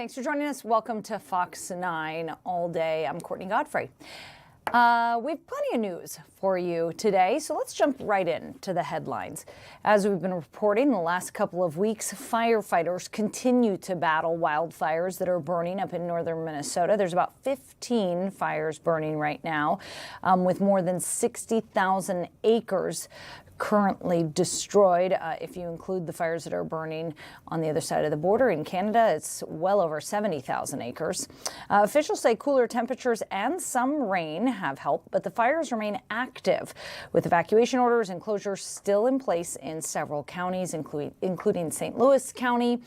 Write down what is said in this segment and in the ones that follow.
Thanks for joining us. Welcome to Fox 9 All Day. I'm Courtney Godfrey. We have plenty of news for you today, so let's jump right into the headlines. As we've been reporting the last couple of weeks, firefighters continue to battle wildfires that are burning up in northern Minnesota. There's about 15 fires burning right now, with more than 60,000 acres currently destroyed. If you include the fires that are burning on the other side of the border in Canada, it's well over 70,000 acres. Officials say cooler temperatures and some rain have helped, but the fires remain active, with evacuation orders and closures still in place in several counties, including St. Louis County,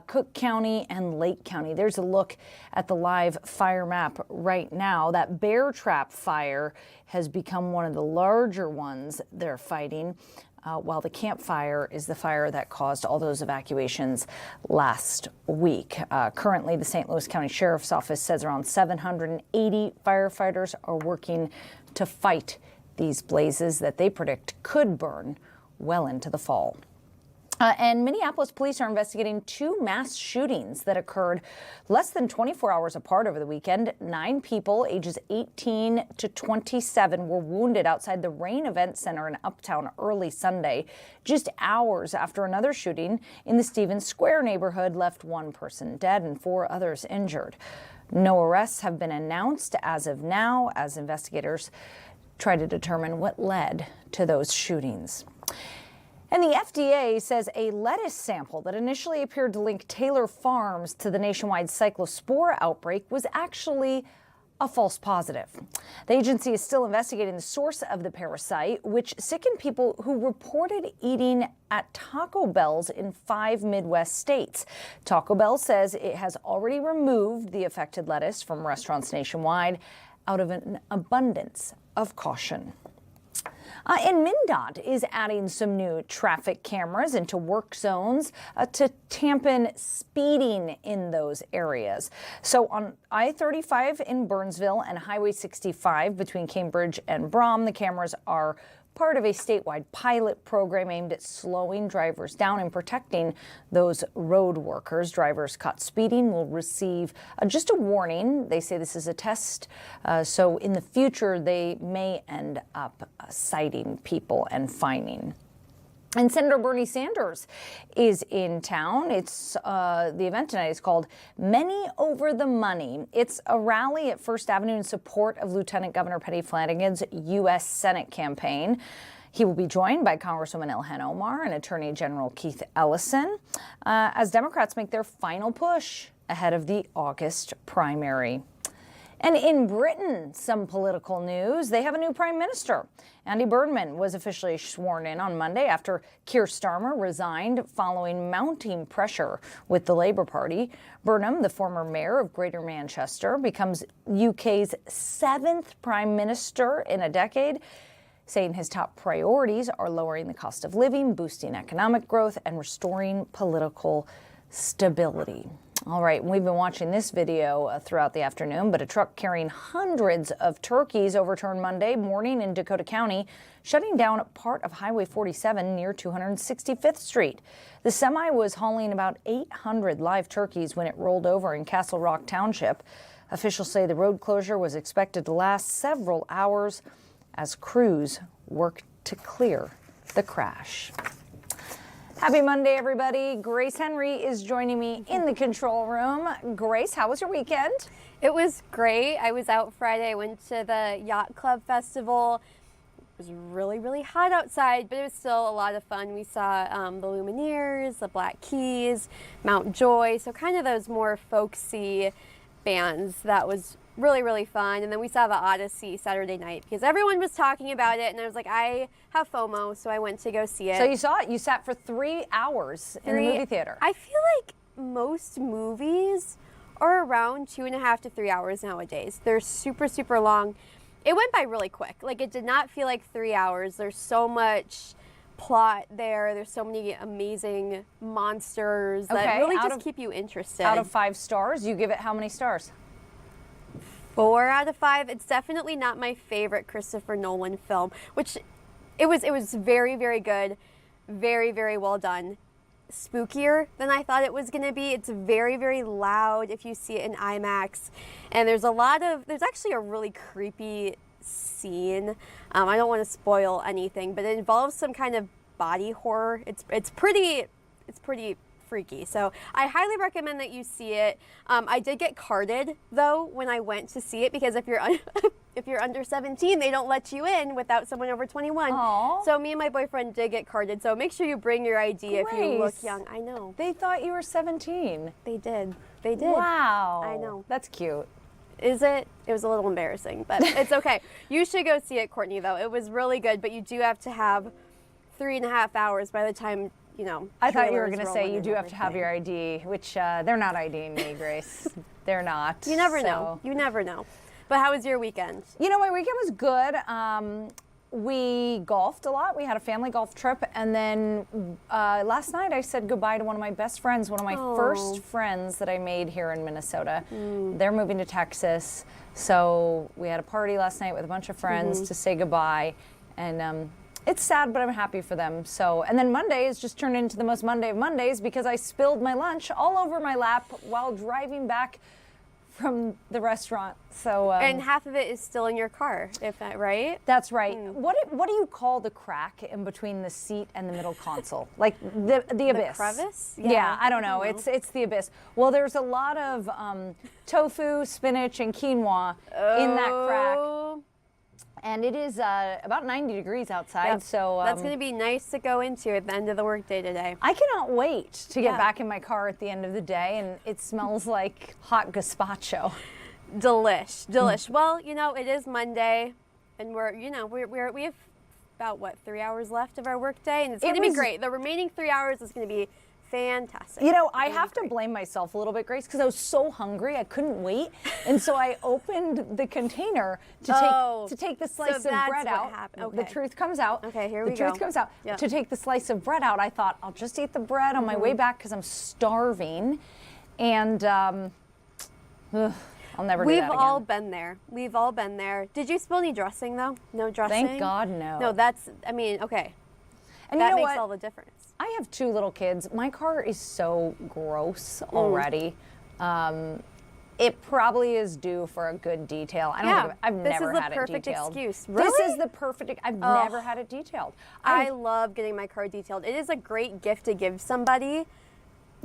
Cook County, and Lake County. There's a look at the live fire map right now. That Bear Trap fire has become one of the larger ones they're fighting, while the Camp Fire is the fire that caused all those evacuations last week. Currently, the St. Louis County Sheriff's Office says around 780 firefighters are working to fight these blazes that they predict could burn well into the fall. And Minneapolis police are investigating two mass shootings that occurred less than 24 hours apart over the weekend. 9 people ages 18 to 27 were wounded outside the Rain Event Center in Uptown early Sunday, just hours after another shooting in the Stevens Square neighborhood left one person dead and 4 others injured. No arrests have been announced as of now, as investigators try to determine what led to those shootings. And the FDA says a lettuce sample that initially appeared to link Taylor Farms to the nationwide cyclospora outbreak was actually a false positive. The agency is still investigating the source of the parasite, which sickened people who reported eating at Taco Bell's in 5 Midwest states. Taco Bell says it has already removed the affected lettuce from restaurants nationwide out of an abundance of caution. And MnDOT is adding some new traffic cameras into work zones to tampen speeding in those areas. So on I-35 in Burnsville and Highway 65 between Cambridge and Brom, the cameras are part of a statewide pilot program aimed at slowing drivers down and protecting those road workers. Drivers caught speeding will receive just a warning. They say this is a test, so in the future they may end up citing people and fining. And Senator Bernie Sanders is in town. It's the event tonight is called Many Over the Money. It's a rally at First Avenue in support of Lieutenant Governor Patty Flanagan's U.S. Senate campaign. He will be joined by Congresswoman Ilhan Omar and Attorney General Keith Ellison as Democrats make their final push ahead of the August primary. And in Britain, some political news. They have a new prime minister. Andy Burnham was officially sworn in on Monday after Keir Starmer resigned following mounting pressure with the Labour Party. Burnham, the former mayor of Greater Manchester, becomes UK's 7th prime minister in a decade, saying his top priorities are lowering the cost of living, boosting economic growth, and restoring political stability. All right, we've been watching this video throughout the afternoon, but a truck carrying hundreds of turkeys overturned Monday morning in Dakota County, shutting down part of Highway 47 near 265th Street. The semi was hauling about 800 live turkeys when it rolled over in Castle Rock Township. Officials say the road closure was expected to last several hours as crews worked to clear the crash. Happy Monday, everybody. Grace Henry is joining me in the control room. Grace, how was your weekend? It was great. I was out Friday. I went to the Yacht Club Festival. It was really, really hot outside, but it was still a lot of fun. We saw the Lumineers, the Black Keys, Mount Joy, so kind of those more folksy bands. That was really, really fun. And then we saw the Odyssey Saturday night because everyone was talking about it, and I was like, I have FOMO, so I went to go see it. So you saw it. You sat for 3 hours in the movie theater. I feel like most movies are around 2.5 to 3 hours nowadays. They're super, super long. It went by really quick. Like, it did not feel like 3 hours. There's so much plot there. There's so many amazing monsters that really just keep you interested. Out of 5 stars, you give it how many stars? 4 out of 5. It's definitely not my favorite Christopher Nolan film, which it was very, very good, very, very well done. spookier than I thought it was going to be. It's very, very loud if you see it in IMAX. And there's actually a really creepy scene. I don't want to spoil anything, but it involves some kind of body horror. It's pretty freaky. So I highly recommend that you see it. I did get carded though when I went to see it, because if you're if you're under 17, they don't let you in without someone over 21. Aww. So me and my boyfriend did get carded. So make sure you bring your ID if you look Grace. young. I know. They thought you were 17. They did. They did. Wow. I know. That's cute. Is it? It was a little embarrassing, but it's okay. You should go see it, Courtney, though. It was really good, but you do have to have 3.5 hours by the time, you know. I thought you were trailers going to roll say in you and do have to have everything. your ID, which they're not IDing me, Grace. They're not. You never So- know. You never know. But how was your weekend? You know, my weekend was good. We golfed a lot. We had a family golf trip. And then last night I said goodbye to one of my best friends, one of my first friends that I made here in Minnesota. They're moving to Texas. So we had a party last night with a bunch of friends to say goodbye. And it's sad, but I'm happy for them. So, and then Monday has just turned into the most Monday of Mondays because I spilled my lunch all over my lap while driving back from the restaurant. So And half of it is still in your car, if that right? that's right. What do you call the crack in between the seat and the middle console? Like the abyss? crevice? Yeah, I don't know. know. It's the abyss. Well, there's a lot of tofu, spinach, and quinoa in that crack, Oh, and it is about 90 degrees outside. yep. So That's going to be nice to go into at the end of the workday today. I cannot wait to get Yeah. back in my car at the end of the day, and it smells like hot gazpacho. Delish. Well, you know, it is Monday, and we have about 3 hours left of our workday, and it's going to be was- great. The remaining 3 hours is going to be fantastic. You know, It's I gonna be have to great. blame myself a little bit, Grace, because I was so hungry I couldn't wait, and so I opened the container to take the slice of that's bread what out. happened. The Okay. truth comes out. Okay, here the we truth go. comes out. Yeah. To take the slice of bread out, I thought I'll just eat the bread on my way back because I'm starving, and I'll never do We've that again. all been there. We've all been there. Did you spill any dressing though? No dressing? Thank God, no. No, okay. And That you know makes what? all the difference. I have 2 little kids. My car is so gross Mm. already. It probably is due for a good detail. I don't think I've this never is the had it perfect detailed. excuse. This Really? is the perfect. I've never had it detailed. I love getting my car detailed. It is a great gift to give somebody.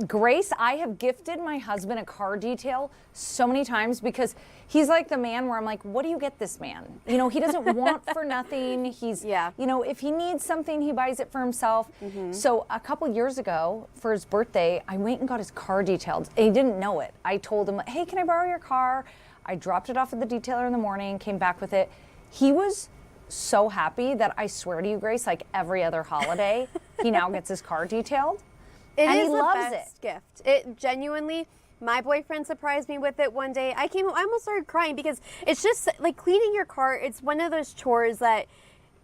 Grace, I have gifted my husband a car detail so many times because he's like the man where I'm like, what do you get this man? You know, he doesn't want for nothing. He's, Yeah. you know, if he needs something, he buys it for himself. So a couple years ago for his birthday, I went and got his car detailed. He didn't know it. I told him, hey, can I borrow your car? I dropped it off at the detailer in the morning, came back with it. He was so happy that I swear to you, Grace, like every other holiday, he now gets his car detailed. It And is he the loves best gift. It genuinely, my boyfriend surprised me with it one day. I came home, I almost started crying because it's just like cleaning your car. It's one of those chores that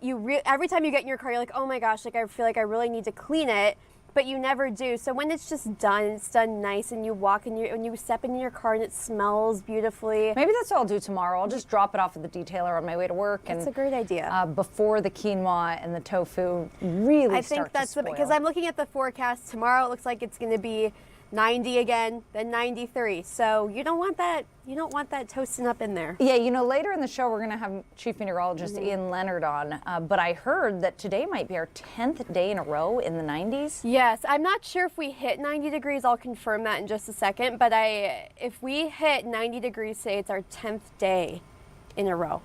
every time you get in your car, you're like, oh my gosh, like I feel like I really need to clean it, but you never do. So when it's just done, it's done nice, and you walk in when you step into your car and it smells beautifully. Maybe that's what I'll do tomorrow. I'll just drop it off at the detailer on my way to work. That's and a great idea. before the quinoa and the tofu really I start think that's to spoil. because I'm looking at the forecast tomorrow. It looks like it's going to be 90 again, then 93. So you don't want that. You don't want that toasting up in there. Yeah, you know, later in the show we're going to have Chief Meteorologist Mm-hmm. Ian Leonard on, but I heard that today might be our 10th day in a row in the 90s. Yes, I'm not sure if we hit 90 degrees. I'll confirm that in just a second. But if we hit 90 degrees, say it's our 10th day in a row.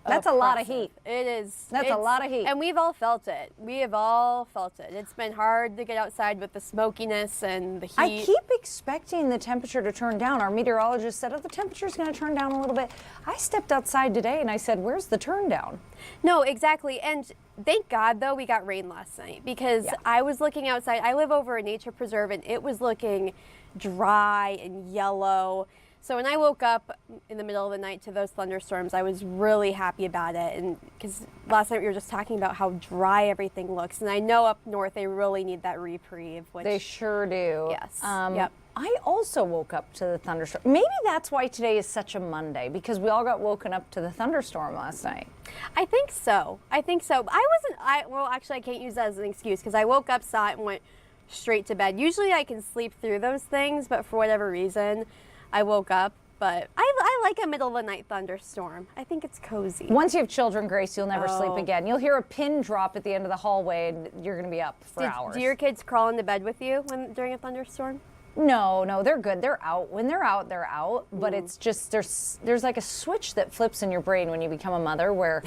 That's a lot of oppressive. heat. It is. That's a lot of heat. And we've all felt it. We have all felt it. It's been hard to get outside with the smokiness and the heat. I keep expecting the temperature to turn down. Our meteorologist said, oh, the temperature's going to turn down a little bit. I stepped outside today and I said, where's the turn down? No, exactly. And thank God, though, we got rain last night because Yeah. I was looking outside. I live over a nature preserve, and it was looking dry and yellow. So when I woke up in the middle of the night to those thunderstorms, I was really happy about it. And because last night we were just talking about how dry everything looks. And I know up north they really need that reprieve. Which, They sure do. Yes. Yep. I also woke up to the thunderstorm. Maybe that's why today is such a Monday, because we all got woken up to the thunderstorm last night. I think so. Well, actually, I can't use that as an excuse because I woke up, saw it, and went, straight to bed. Usually I can sleep through those things, but for whatever reason, I woke up. But I like a middle of the night thunderstorm. I think it's cozy. Once you have children, Grace, you'll never sleep again. You'll hear a pin drop at the end of the hallway and you're going to be up for hours. Do your kids crawl into bed with you during a thunderstorm? No, they're good. They're out. When they're out, they're out. But it's just, there's like a switch that flips in your brain when you become a mother where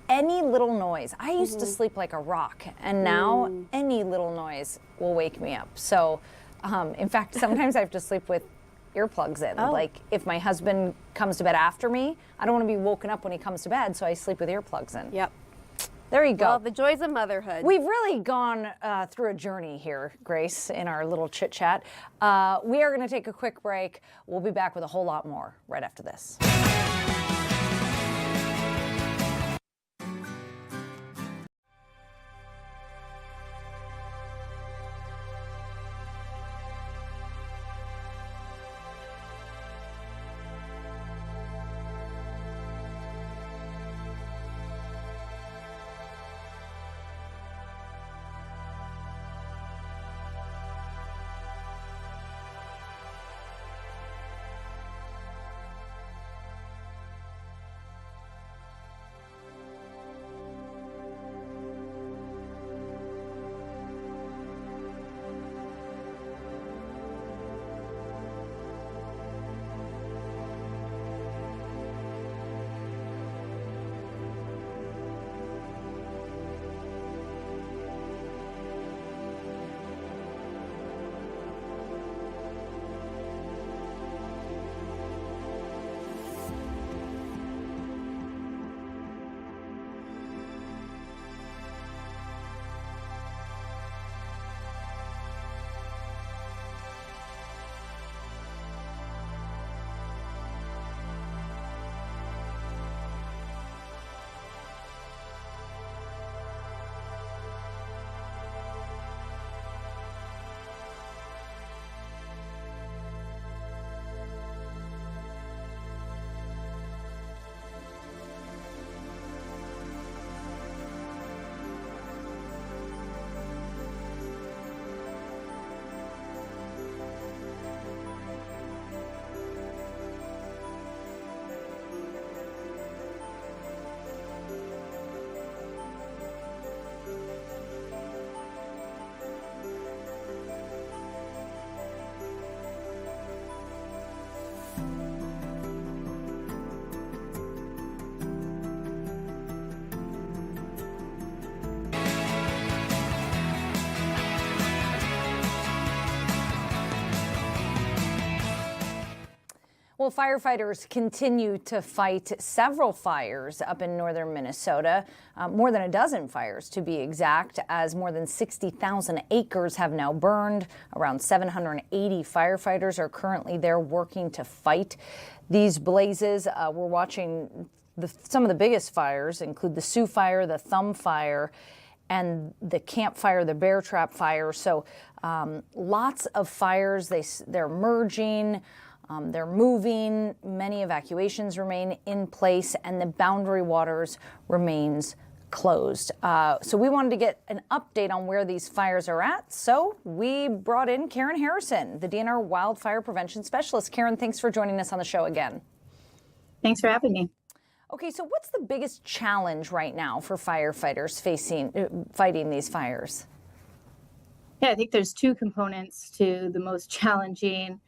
any little noise, I used to sleep like a rock, and now any little noise will wake me up. So, in fact, sometimes I have to sleep with earplugs in. Like if my husband comes to bed after me, I don't want to be woken up when he comes to bed, so I sleep with earplugs in. Yep. There you go. Well, the joys of motherhood. We've really gone through a journey here, Grace, in our little chit chat. We are going to take a quick break. We'll be back with a whole lot more right after this. Well, firefighters continue to fight several fires up in northern Minnesota, more than a dozen fires to be exact, as more than 60,000 acres have now burned. Around 780 firefighters are currently there working to fight these blazes. We're watching some of the biggest fires include the Sioux Fire, the Thumb Fire, and the Camp Fire, the Bear Trap Fire. So lots of fires, they're merging. They're moving, many evacuations remain in place, and the Boundary Waters remains closed. So we wanted to get an update on where these fires are at. So we brought in Karen Harrison, the DNR Wildfire Prevention Specialist. Karen, thanks for joining us on the show again. Thanks for having me. Okay, so what's the biggest challenge right now for firefighters fighting these fires? Yeah, I think there's two components to the most challenging.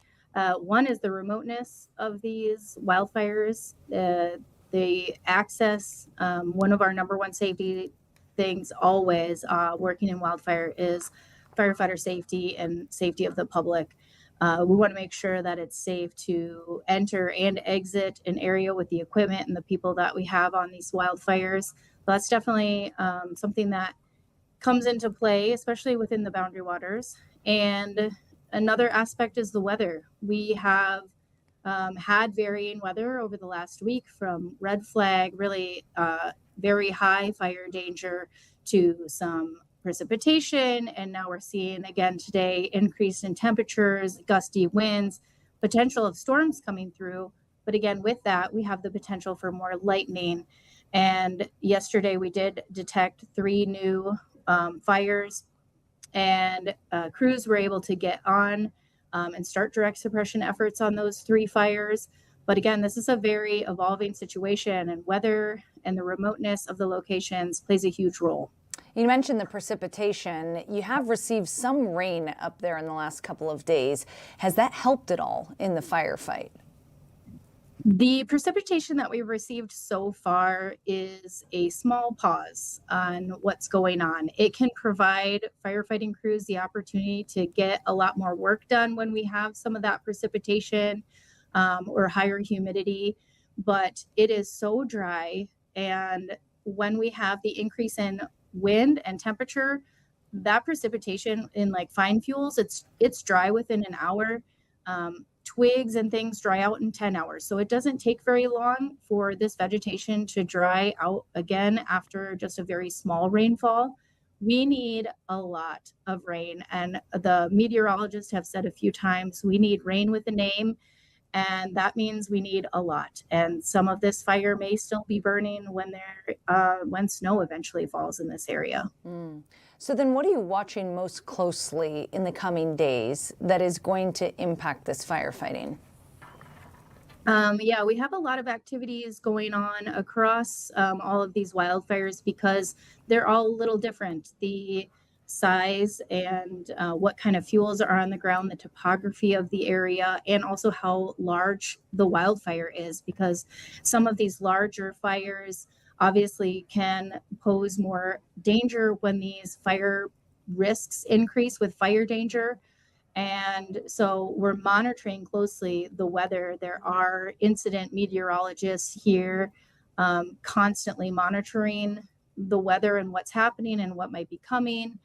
One is the remoteness of these wildfires, the access. One of our number one safety things always working in wildfire is firefighter safety and safety of the public. We want to make sure that it's safe to enter and exit an area with the equipment and the people that we have on these wildfires. That's definitely something that comes into play, especially within the Boundary Waters. And another aspect is the weather. We have had varying weather over the last week, from red flag, really very high fire danger, to some precipitation. And now we're seeing again today increase in temperatures, gusty winds, potential of storms coming through. But again, with that, we have the potential for more lightning. And yesterday we did detect 3 new fires. and crews were able to get on and start direct suppression efforts on those 3 fires. But again, this is a very evolving situation, and weather and the remoteness of the locations plays a huge role. You mentioned the precipitation. You have received some rain up there in the last couple of days. Has that helped at all in the firefight? The precipitation that we've received so far is a small pause on what's going on. It can provide firefighting crews the opportunity to get a lot more work done when we have some of that precipitation or higher humidity, but it is so dry. And when we have the increase in wind and temperature, that precipitation in like fine fuels, it's dry within an hour. Twigs and things dry out in 10 hours. So it doesn't take very long for this vegetation to dry out again after just a very small rainfall. We need a lot of rain. And the meteorologists have said a few times, we need rain with a name. And that means we need a lot. And some of this fire may still be burning when snow eventually falls in this area. So then what are you watching most closely in the coming days that is going to impact this firefighting? Yeah, we have a lot of activities going on across all of these wildfires because they're all a little different. The size and what kind of fuels are on the ground, the topography of the area, and also how large the wildfire is, because some of these larger fires obviously can pose more danger when these fire risks increase with fire danger. And so we're monitoring closely the weather. There are incident meteorologists here constantly monitoring the weather and what's happening and what might be coming.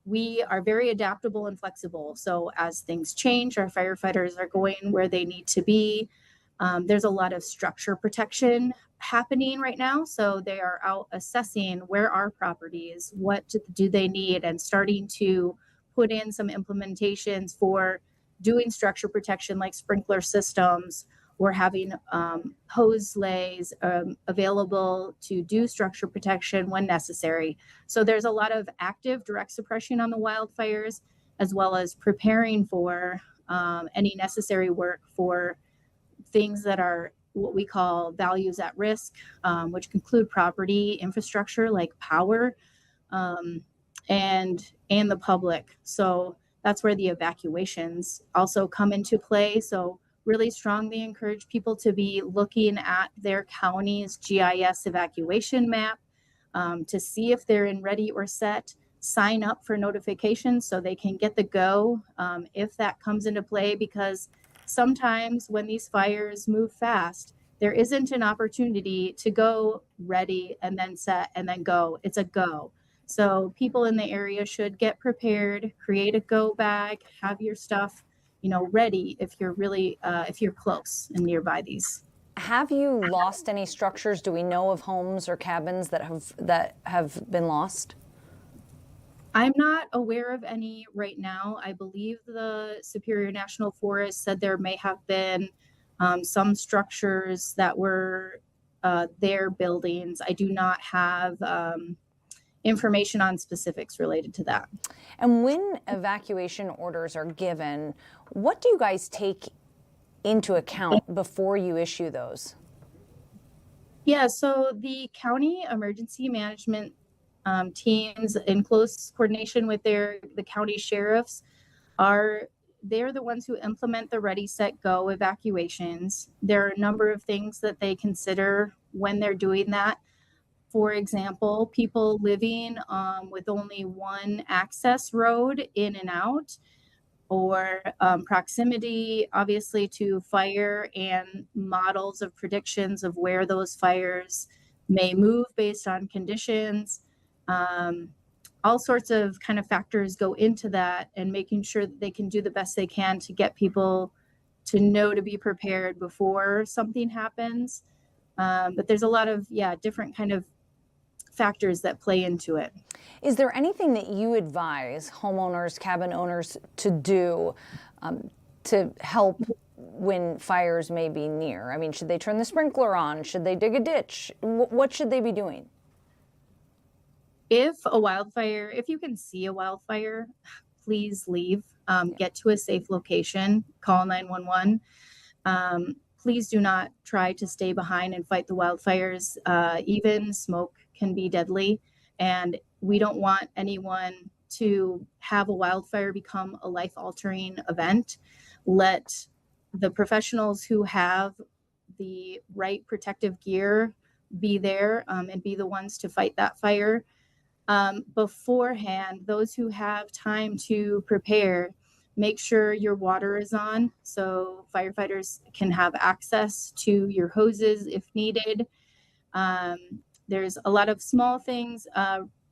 We are very adaptable and flexible. So as things change, our firefighters are going where they need to be. There's a lot of structure protection happening right now. So they are out assessing where are properties, what do they need, and starting to put in some implementations for doing structure protection like sprinkler systems or having hose lays available to do structure protection when necessary. So there's a lot of active direct suppression on the wildfires, as well as preparing for any necessary work for things that are what we call values at risk, which include property, infrastructure like power, and the public. So that's where the evacuations also come into play. So really strongly encourage people to be looking at their county's GIS evacuation map to see if they're in ready or set, sign up for notifications so they can get the go if that comes into play, because sometimes when these fires move fast, there isn't an opportunity to go ready and then set and then go. It's a go. So people in the area should get prepared, create a go bag, have your stuff, ready if you're really, if you're close and nearby these. Have you lost any structures? Do we know of homes or cabins that have been lost? I'm not aware of any right now. I believe the Superior National Forest said there may have been some structures that were their buildings. I do not have information on specifics related to that. And when evacuation orders are given, what do you guys take into account before you issue those? Yeah, so the county emergency management teams, in close coordination with the county sheriffs, they're the ones who implement the ready, set, go evacuations. There are a number of things that they consider when they're doing that. For example, people living with only one access road in and out, or proximity, obviously, to fire and models of predictions of where those fires may move based on conditions. All sorts of kind of factors go into that, and making sure that they can do the best they can to get people to know to be prepared before something happens. But there's a lot of, different kind of factors that play into it. Is there anything that you advise homeowners, cabin owners to do to help when fires may be near? I mean, should they turn the sprinkler on? Should they dig a ditch? What should they be doing? If you can see a wildfire, please leave. Get to a safe location, call 911. Please do not try to stay behind and fight the wildfires. Even smoke can be deadly, and we don't want anyone to have a wildfire become a life-altering event. Let the professionals who have the right protective gear be there, and be the ones to fight that fire. Beforehand, those who have time to prepare, make sure your water is on so firefighters can have access to your hoses if needed. There's a lot of small things.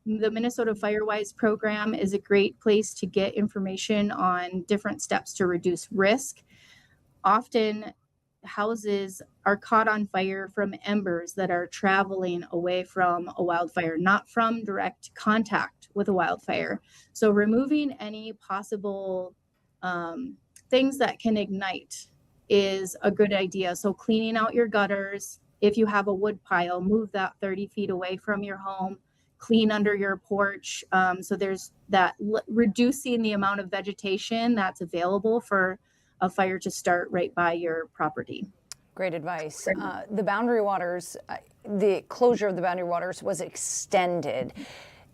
The Minnesota Firewise program is a great place to get information on different steps to reduce risk. Often houses are caught on fire from embers that are traveling away from a wildfire, not from direct contact with a wildfire. So removing any possible things that can ignite is a good idea. So cleaning out your gutters. If you have a wood pile, move that 30 feet away from your home. Clean under your porch. So there's that reducing the amount of vegetation that's available for a fire to start right by your property. Great advice. The boundary waters, the closure of the boundary waters was extended.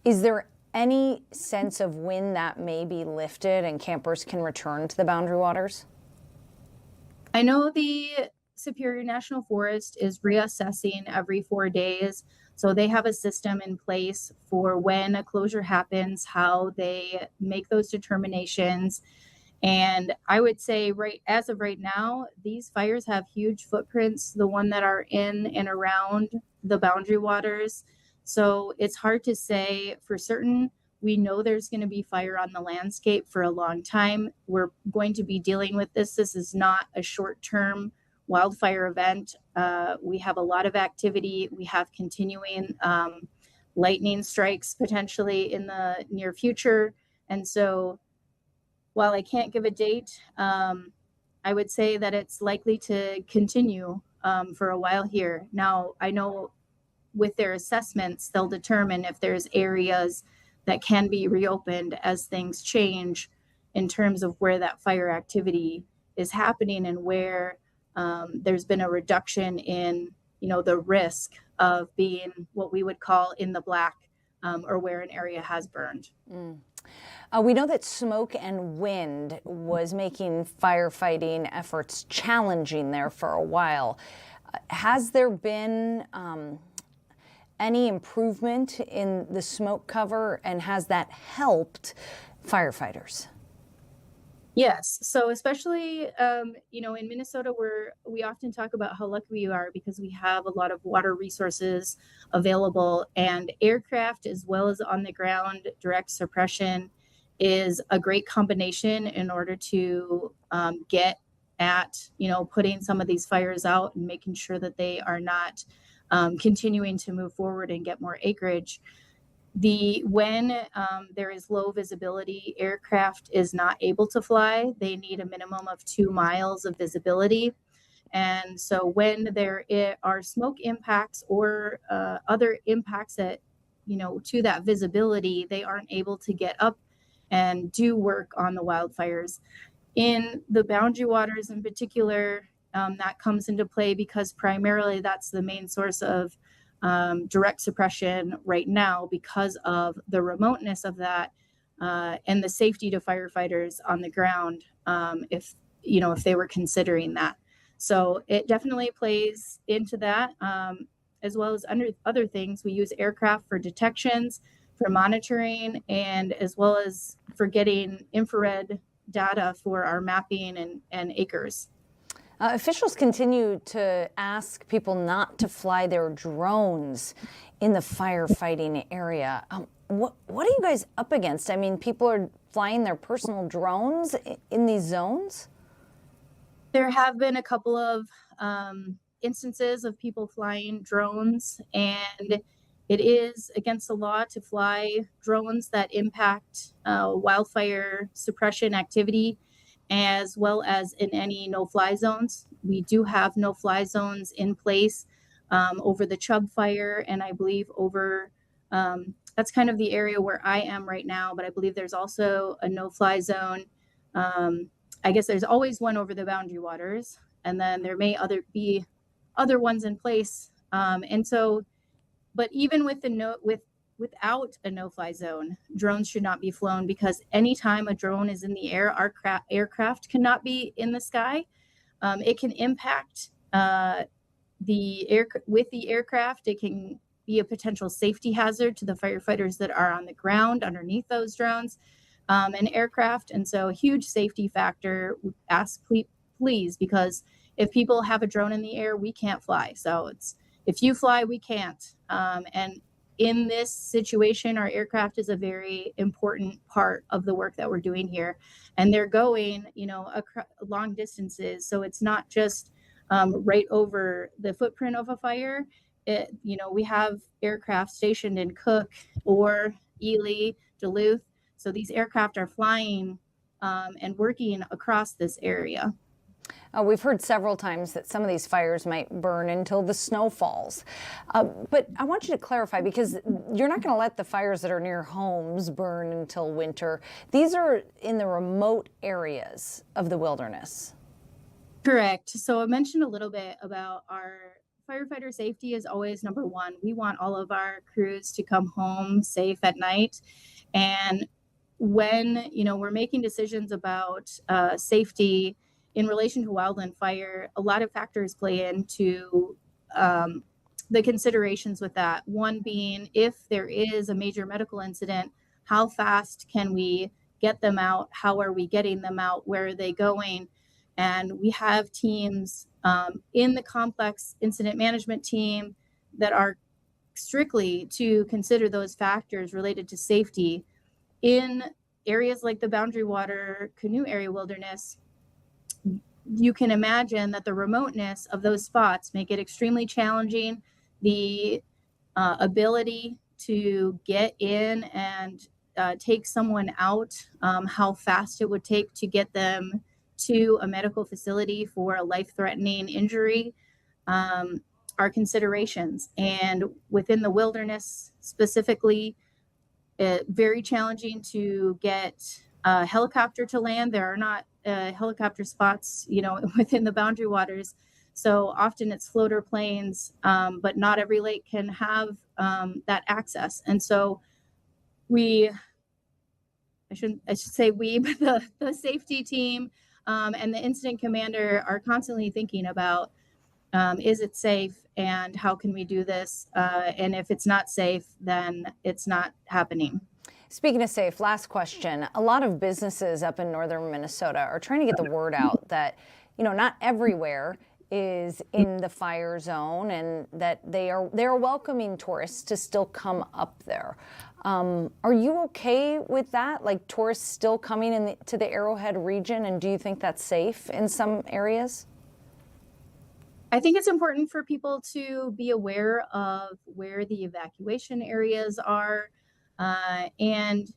Is there any sense of when that may be lifted and campers can return to the boundary waters? I know the Superior National Forest is reassessing every 4 days. So they have a system in place for when a closure happens, how they make those determinations. And I would say as of right now, these fires have huge footprints, the one that are in and around the boundary waters. So it's hard to say for certain. We know there's going to be fire on the landscape for a long time. We're going to be dealing with this. This is not a short-term wildfire event. We have a lot of activity. We have continuing lightning strikes potentially in the near future. And so while I can't give a date, I would say that it's likely to continue for a while here. Now, I know with their assessments, they'll determine if there's areas that can be reopened as things change in terms of where that fire activity is happening and where there's been a reduction in, the risk of being what we would call in the black, or where an area has burned. We know that smoke and wind was making firefighting efforts challenging there for a while. Has there been any improvement in the smoke cover, and has that helped firefighters? Yes. So especially, in Minnesota, we often talk about how lucky we are because we have a lot of water resources available, and aircraft as well as on the ground direct suppression is a great combination in order to get at, putting some of these fires out and making sure that they are not continuing to move forward and get more acreage. When there is low visibility, aircraft is not able to fly. They need a minimum of 2 miles of visibility. And so when there are smoke impacts or other impacts that, to that visibility, they aren't able to get up and do work on the wildfires. In the boundary waters in particular, that comes into play because primarily that's the main source of direct suppression right now because of the remoteness of that and the safety to firefighters on the ground, if they were considering that. So it definitely plays into that, as well as other things. We use aircraft for detections, for monitoring, and as well as for getting infrared data for our mapping and acres. Officials continue to ask people not to fly their drones in the firefighting area. What are you guys up against? I mean, people are flying their personal drones in these zones? There have been a couple of instances of people flying drones, and it is against the law to fly drones that impact wildfire suppression activity, as well as in any no-fly zones. We do have no-fly zones in place over the Chubb fire, and I believe over That's kind of the area where I am right now, but I believe there's also a no-fly zone. I guess there's always one over the boundary waters, and then there may be other ones in place. And so, but even with without a no-fly zone, drones should not be flown, because anytime a drone is in the air, our aircraft cannot be in the sky. It can impact with the aircraft. It can be a potential safety hazard to the firefighters that are on the ground underneath those drones and aircraft. And so a huge safety factor. Ask please, because if people have a drone in the air, we can't fly. So it's, if you fly, we can't. And in this situation, our aircraft is a very important part of the work that we're doing here. And they're going, long distances. So it's not just right over the footprint of a fire. We have aircraft stationed in Cook or Ely, Duluth. So these aircraft are flying and working across this area. We've heard several times that some of these fires might burn until the snow falls. But I want you to clarify, because you're not going to let the fires that are near homes burn until winter. These are in the remote areas of the wilderness. Correct. So I mentioned a little bit about our firefighter safety is always number one. We want all of our crews to come home safe at night. And when, we're making decisions about safety in relation to wildland fire, a lot of factors play into the considerations with that. One being, if there is a major medical incident, how fast can we get them out? How are we getting them out? Where are they going? And we have teams in the complex incident management team that are strictly to consider those factors related to safety. In areas like the Boundary Water Canoe Area Wilderness, you can imagine that the remoteness of those spots make it extremely challenging. The ability to get in and take someone out, how fast it would take to get them to a medical facility for a life-threatening injury, are considerations. And within the wilderness specifically, very challenging to get a helicopter to land. There are not helicopter spots, within the boundary waters. So often it's floater planes, but not every lake can have that access. And so I should say we, but the safety team and the incident commander are constantly thinking about, is it safe and how can we do this? And if it's not safe, then it's not happening. Speaking of safe, last question. A lot of businesses up in northern Minnesota are trying to get the word out that, not everywhere is in the fire zone, and that they're welcoming tourists to still come up there. Are you okay with that? Like tourists still coming to the Arrowhead region, and do you think that's safe in some areas? I think it's important for people to be aware of where the evacuation areas are, and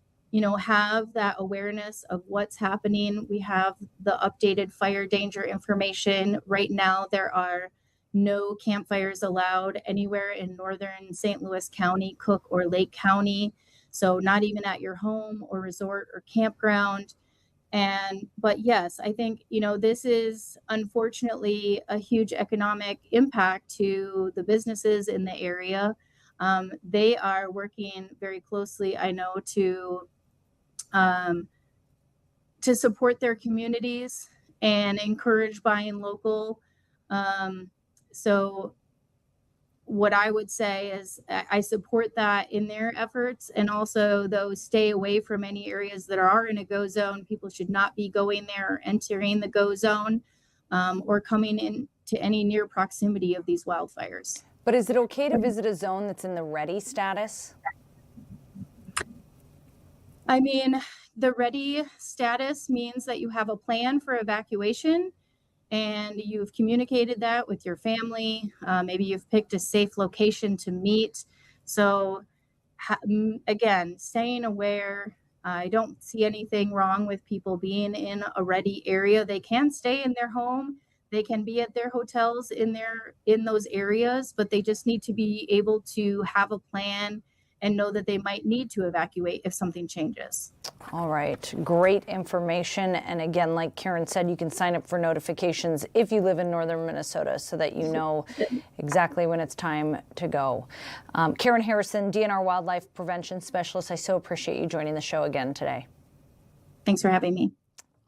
have that awareness of what's happening. We have the updated fire danger information. Right now, there are no campfires allowed anywhere in northern St. Louis County, Cook, or Lake County. So not even at your home or resort or campground. But yes, I think, this is unfortunately a huge economic impact to the businesses in the area. They are working very closely, I know, to support their communities and encourage buying local. So what I would say is I support that in their efforts, and also though stay away from any areas that are in a go zone. People should not be going there or entering the go zone or coming in to any near proximity of these wildfires. But is it okay to visit a zone that's in the ready status? I mean, the ready status means that you have a plan for evacuation and you've communicated that with your family. Maybe you've picked a safe location to meet. So again, staying aware. I don't see anything wrong with people being in a ready area. They can stay in their home. They can be at their hotels in those areas, but they just need to be able to have a plan and know that they might need to evacuate if something changes. All right, great information. And again, like Karen said, you can sign up for notifications if you live in northern Minnesota so that you know exactly when it's time to go. Karen Harrison, DNR Wildlife Prevention Specialist, I so appreciate you joining the show again today. Thanks for having me.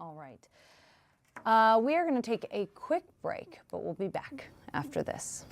All right. We are going to take a quick break, but we'll be back after this.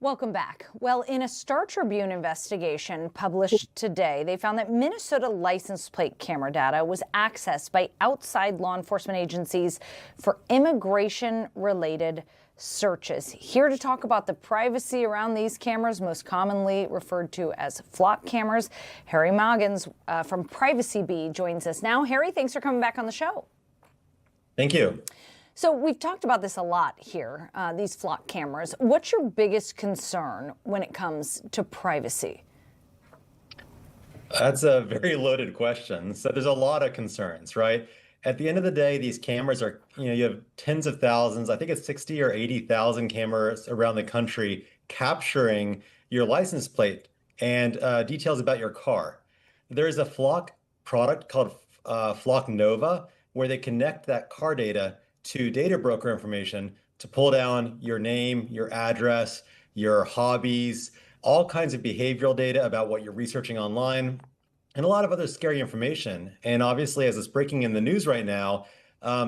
Welcome back. Well, in a Star Tribune investigation published today, they found that Minnesota license plate camera data was accessed by outside law enforcement agencies for immigration-related searches. Here to talk about the privacy around these cameras, most commonly referred to as flock cameras, Harry Moggins from Privacy Bee joins us now. Harry, thanks for coming back on the show. Thank you. So we've talked about this a lot here, these flock cameras. What's your biggest concern when it comes to privacy? That's a very loaded question. So there's a lot of concerns, right? At the end of the day, these cameras are, you have tens of thousands, I think it's 60 or 80,000 cameras around the country capturing your license plate and details about your car. There's a flock product called Flock Nova, where they connect that car data to data broker information to pull down your name, your address, your hobbies, all kinds of behavioral data about what you're researching online, and a lot of other scary information. And obviously, as it's breaking in the news right now,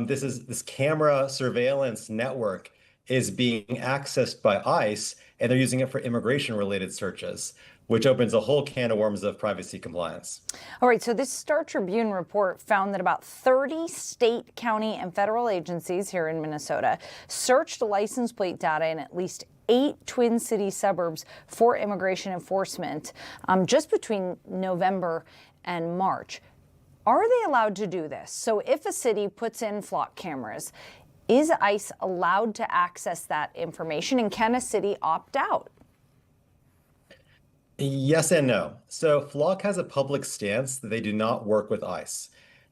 this camera surveillance network is being accessed by ICE, and they're using it for immigration-related searches, which opens a whole can of worms of privacy compliance. All right, so this Star Tribune report found that about 30 state, county, and federal agencies here in Minnesota searched license plate data in at least 8 Twin City suburbs for immigration enforcement just between November and March. Are they allowed to do this? So if a city puts in flock cameras, is ICE allowed to access that information, and can a city opt out? Yes and no. So Flock has a public stance that they do not work with ICE.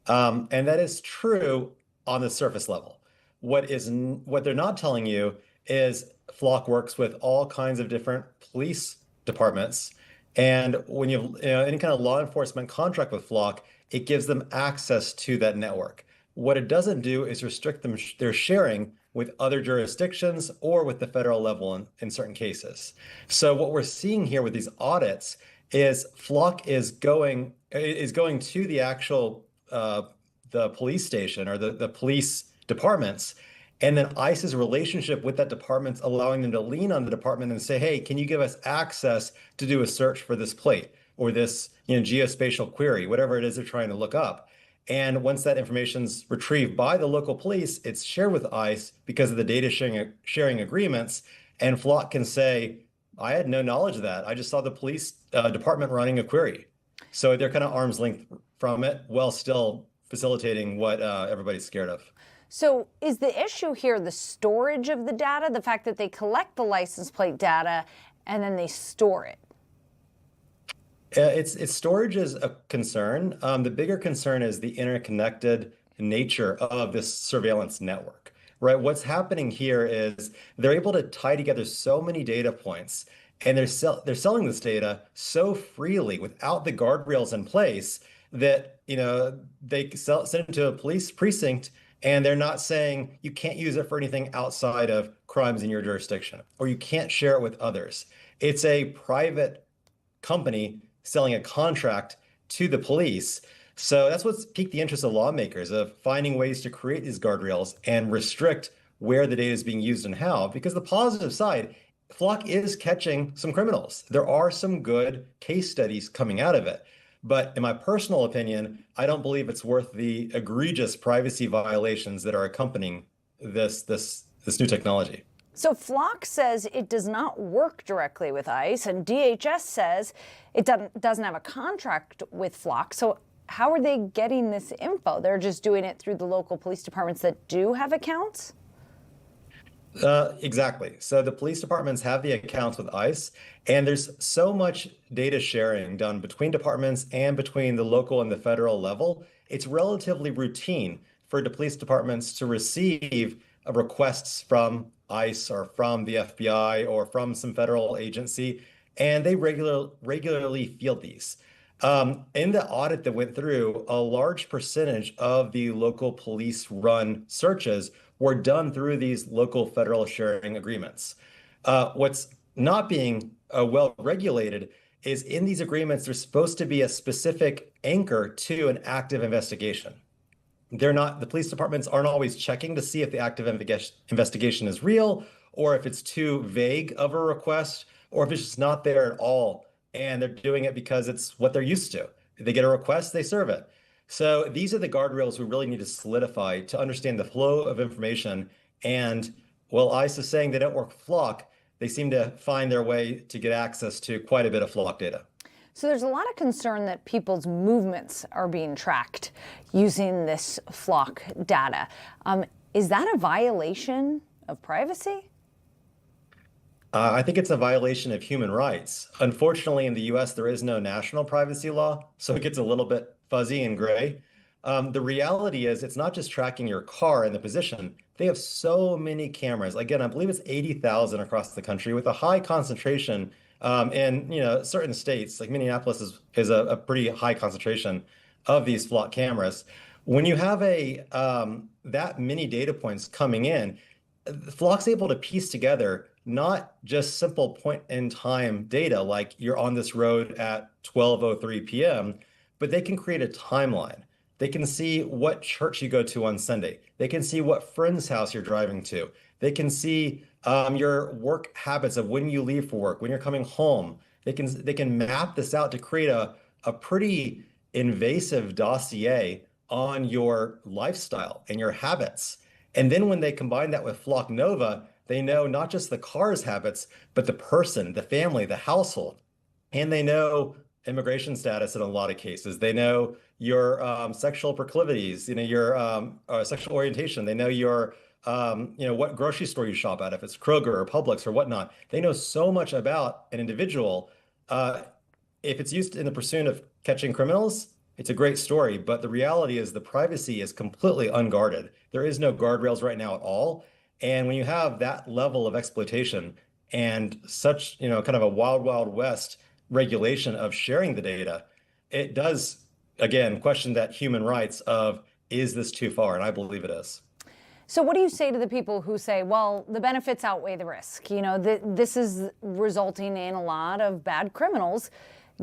And that is true on the surface level. What they're not telling you is Flock works with all kinds of different police departments. And when you have any kind of law enforcement contract with Flock, it gives them access to that network. What it doesn't do is restrict their sharing with other jurisdictions or with the federal level in certain cases. So what we're seeing here with these audits is Flock is going to the actual the police station or the police departments, and then ICE's relationship with that department's allowing them to lean on the department and say, hey, can you give us access to do a search for this plate or this geospatial query, whatever it is they're trying to look up. And once that information's retrieved by the local police, it's shared with ICE because of the data sharing agreements. And Flock can say, I had no knowledge of that. I just saw the police department running a query. So they're kind of arm's length from it while still facilitating what everybody's scared of. So is the issue here the storage of the data, the fact that they collect the license plate data and then they store it? It's storage is a concern. The bigger concern is the interconnected nature of this surveillance network, right? What's happening here is they're able to tie together so many data points, and they're selling this data so freely without the guardrails in place that they send it to a police precinct, and they're not saying you can't use it for anything outside of crimes in your jurisdiction, or you can't share it with others. It's a private company selling a contract to the police. So that's what's piqued the interest of lawmakers, of finding ways to create these guardrails and restrict where the data is being used and how. Because the positive side, Flock is catching some criminals. There are some good case studies coming out of it. But in my personal opinion, I don't believe it's worth the egregious privacy violations that are accompanying this new technology. So Flock says it does not work directly with ICE, and DHS says it doesn't have a contract with Flock. So how are they getting this info? They're just doing it through the local police departments that do have accounts? Exactly. So the police departments have the accounts with ICE, and there's so much data sharing done between departments and between the local and the federal level. It's relatively routine for the police departments to receive requests from ICE or from the FBI or from some federal agency, and they regularly field these. In the audit that went through, a large percentage of the local police-run searches were done through these local federal sharing agreements. What's not being well regulated is in these agreements, there's supposed to be a specific anchor to an active investigation. The police departments aren't always checking to see if the active investigation is real, or if it's too vague of a request, or if it's just not there at all. And they're doing it because it's what they're used to. They get a request, they serve it. So these are the guardrails we really need to solidify to understand the flow of information. And while ICE is saying they don't work Flock, they seem to find their way to get access to quite a bit of Flock data. So there's a lot of concern that people's movements are being tracked using this Flock data. Is that a violation of privacy? I think it's a violation of human rights. Unfortunately, in the US, there is no national privacy law, so it gets a little bit fuzzy and gray. The reality is it's not just tracking your car and the position. They have so many cameras. Again, I believe it's 80,000 across the country with a high concentration in certain states, like Minneapolis is a pretty high concentration of these Flock cameras. When you have that many data points coming in, Flock's able to piece together not just simple point in time data like you're on this road at 12:03 p.m., but they can create a timeline. They can see what church you go to on Sunday. They can see what friend's house you're driving to. They can see your work habits of when you leave for work, when you're coming home. They can map this out to create a pretty invasive dossier on your lifestyle and your habits. And then when they combine that with Flock Nova, they know not just the car's habits, but the person, the family, the household. And they know immigration status in a lot of cases. They know your sexual proclivities, your sexual orientation. They know your what grocery store you shop at, if it's Kroger or Publix or whatnot. They know so much about an individual. If it's used in the pursuit of catching criminals, it's a great story. But the reality is the privacy is completely unguarded. There is no guardrails right now at all. And when you have that level of exploitation and such, kind of a wild, wild west regulation of sharing the data, it does, again, question that human rights of, is this too far? And I believe it is. So what do you say to the people who say, well, the benefits outweigh the risk? This is resulting in a lot of bad criminals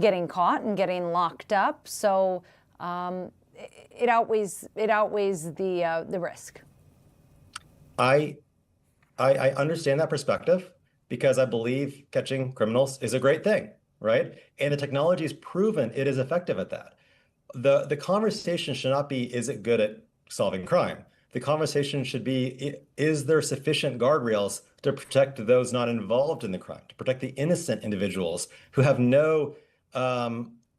getting caught and getting locked up. So it outweighs the risk. I understand that perspective because I believe catching criminals is a great thing, right? And the technology has proven it is effective at that. The conversation should not be, is it good at solving crime? The conversation should be, is there sufficient guardrails to protect those not involved in the crime, to protect the innocent individuals who have no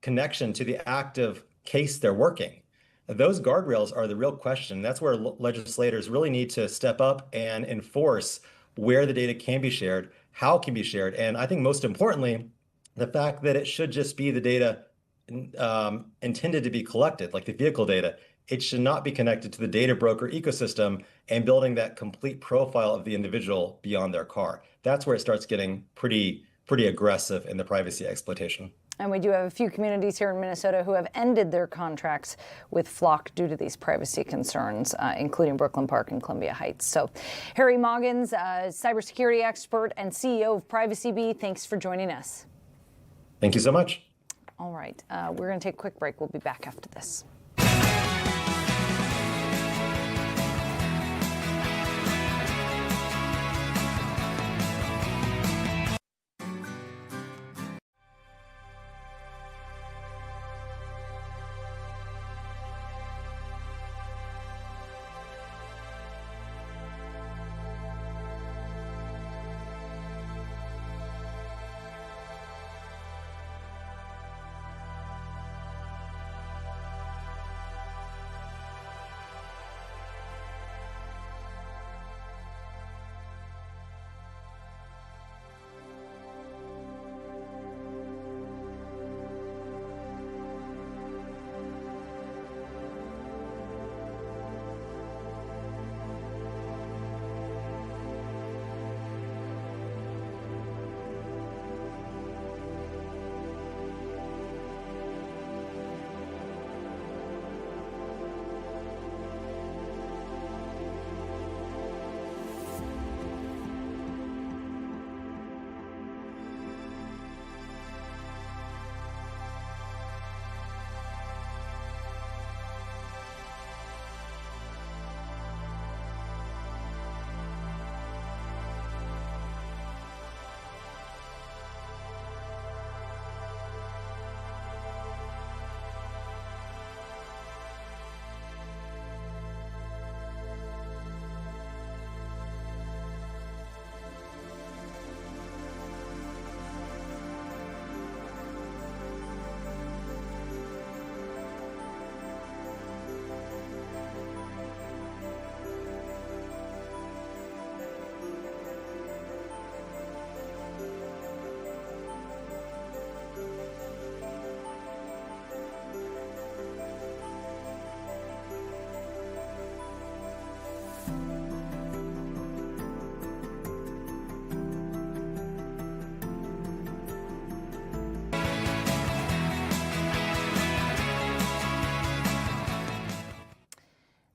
connection to the active case they're working? Those guardrails are the real question. That's where legislators really need to step up and enforce where the data can be shared, how it can be shared, and I think most importantly, the fact that it should just be the data intended to be collected, like the vehicle data. It should not be connected to the data broker ecosystem and building that complete profile of the individual beyond their car. That's where it starts getting pretty aggressive in the privacy exploitation. And we do have a few communities here in Minnesota who have ended their contracts with Flock due to these privacy concerns, including Brooklyn Park and Columbia Heights. So Harry Moggins, cybersecurity expert and CEO of Privacy Bee, thanks for joining us. Thank you so much. All right, we're going to take a quick break. We'll be back after this.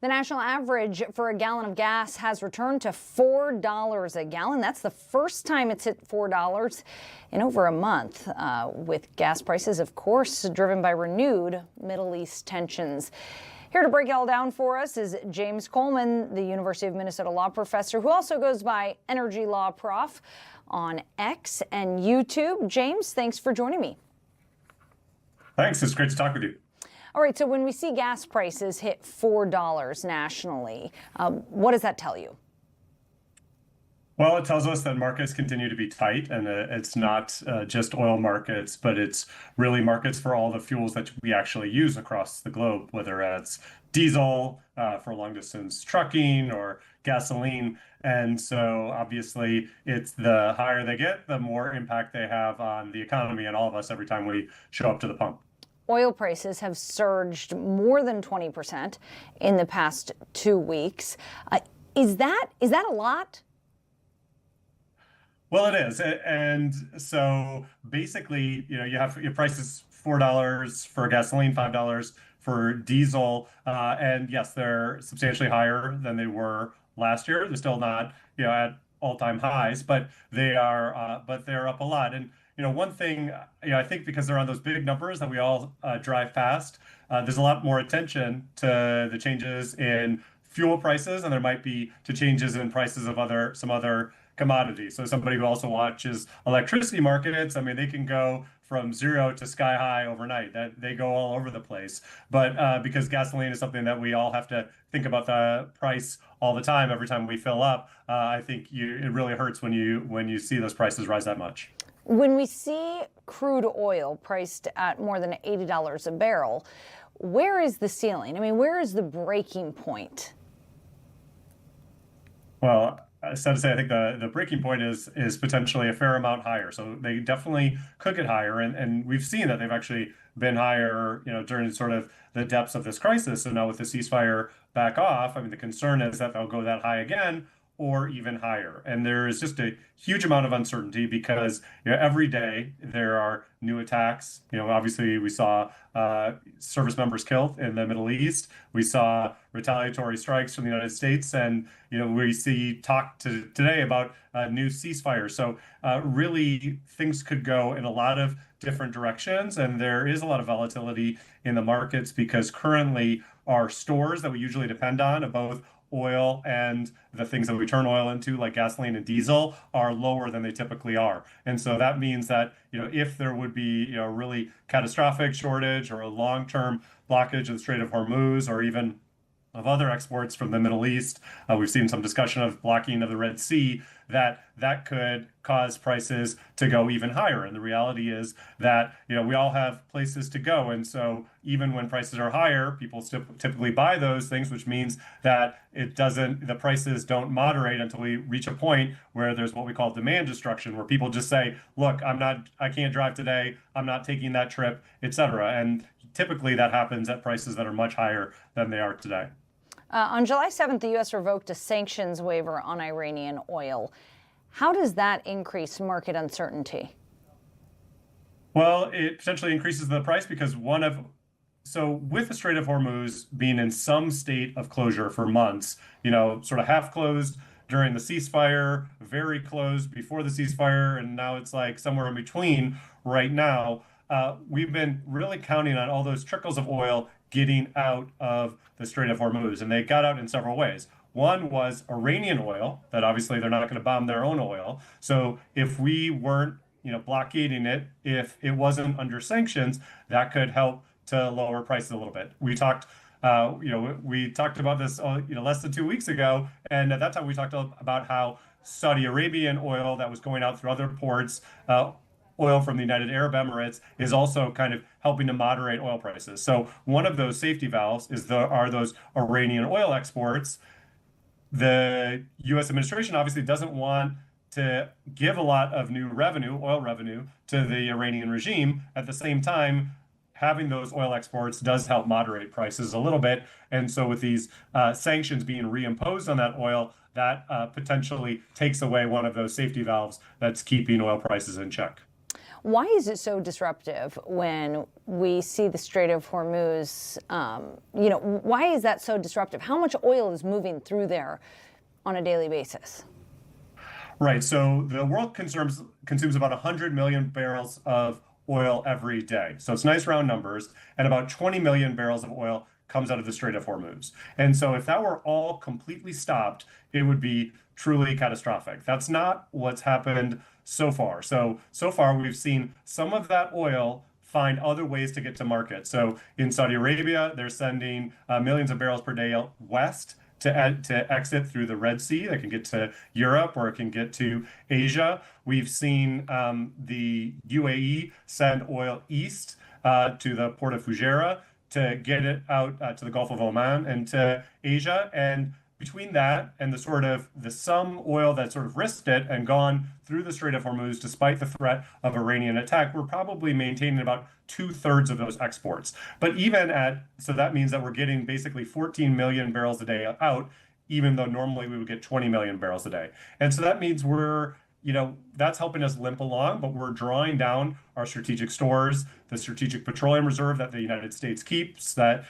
The national average for a gallon of gas has returned to $4 a gallon. That's the first time it's hit $4 in over a month, with gas prices, of course, driven by renewed Middle East tensions. Here to break it all down for us is James Coleman, the University of Minnesota law professor, who also goes by Energy Law Prof on X and YouTube. James, thanks for joining me. Thanks. It's great to talk with you. All right, so when we see gas prices hit $4 nationally, what does that tell you? Well, it tells us that markets continue to be tight, and it's not just oil markets, but it's really markets for all the fuels that we actually use across the globe, whether it's diesel for long-distance trucking or gasoline. And so obviously, it's the higher they get, the more impact they have on the economy and all of us every time we show up to the pump. Oil prices have surged more than 20% in the past 2 weeks. Is that a lot? Well, it is. And so basically, you have your prices $4 for gasoline, $5 for diesel. And yes, they're substantially higher than they were last year. They're still not, at all-time highs, but they're up a lot. And one thing, I think because they're on those big numbers that we all drive past, there's a lot more attention to the changes in fuel prices, and there might be to changes in prices of some other commodities. So somebody who also watches electricity markets, I mean, they can go from zero to sky high overnight. That they go all over the place. But because gasoline is something that we all have to think about the price all the time, every time we fill up, I think it really hurts when you see those prices rise that much. When we see crude oil priced at more than $80 a barrel, where is the ceiling? I mean, where is the breaking point? Well, sad to say, I think the breaking point is potentially a fair amount higher. So they definitely could get higher, and we've seen that they've actually been higher, during sort of the depths of this crisis. So now with the ceasefire back off, I mean, the concern is that they'll go that high again or even higher. And there is just a huge amount of uncertainty because every day there are new attacks. Obviously we saw service members killed in the Middle East. We saw retaliatory strikes from the United States, and we see talk today about new ceasefire. So really things could go in a lot of different directions, and there is a lot of volatility in the markets because currently our stores that we usually depend on, both oil and the things that we turn oil into, like gasoline and diesel, are lower than they typically are. And so that means that, if there would be, a really catastrophic shortage or a long-term blockage of the Strait of Hormuz or even of other exports from the Middle East, we've seen some discussion of blocking of the Red Sea, that could cause prices to go even higher. And the reality is that, we all have places to go. And so even when prices are higher, people still typically buy those things, which means that the prices don't moderate until we reach a point where there's what we call demand destruction, where people just say, look, I can't drive today, I'm not taking that trip, etc. And typically that happens at prices that are much higher than they are today. On July 7th, the U.S. revoked a sanctions waiver on Iranian oil. How does that increase market uncertainty? Well, it potentially increases the price because with the Strait of Hormuz being in some state of closure for months, sort of half closed during the ceasefire, very closed before the ceasefire, and now it's like somewhere in between right now. We've been really counting on all those trickles of oil getting out of the Strait of Hormuz, and they got out in several ways. One was Iranian oil, that obviously they're not going to bomb their own oil. So if we weren't, blockading it, if it wasn't under sanctions, that could help to lower prices a little bit. We talked about this, less than 2 weeks ago, and at that time we talked about how Saudi Arabian oil that was going out through other ports, oil from the United Arab Emirates, is also kind of helping to moderate oil prices. So one of those safety valves are those Iranian oil exports. The U.S. administration obviously doesn't want to give a lot of new oil revenue, to the Iranian regime. At the same time, having those oil exports does help moderate prices a little bit. And so with these sanctions being reimposed on that oil, that potentially takes away one of those safety valves that's keeping oil prices in check. Why is it so disruptive when we see the Strait of Hormuz? Why is that so disruptive? How much oil is moving through there on a daily basis? Right. So the world consumes about 100 million barrels of oil every day. So it's nice round numbers. And about 20 million barrels of oil comes out of the Strait of Hormuz. And so if that were all completely stopped, it would be truly catastrophic. That's not what's happened so far. So far, we've seen some of that oil find other ways to get to market. So in Saudi Arabia, they're sending millions of barrels per day west to exit through the Red Sea. That can get to Europe or it can get to Asia. We've seen the UAE send oil east to the port of Fujairah to get it out to the Gulf of Oman and to Asia. And between that and some oil that sort of risked it and gone through the Strait of Hormuz, despite the threat of Iranian attack, we're probably maintaining about 2/3 of those exports. But so that means that we're getting basically 14 million barrels a day out, even though normally we would get 20 million barrels a day. And so that means that's helping us limp along, but we're drawing down our strategic stores, the strategic petroleum reserve that the United States keeps, that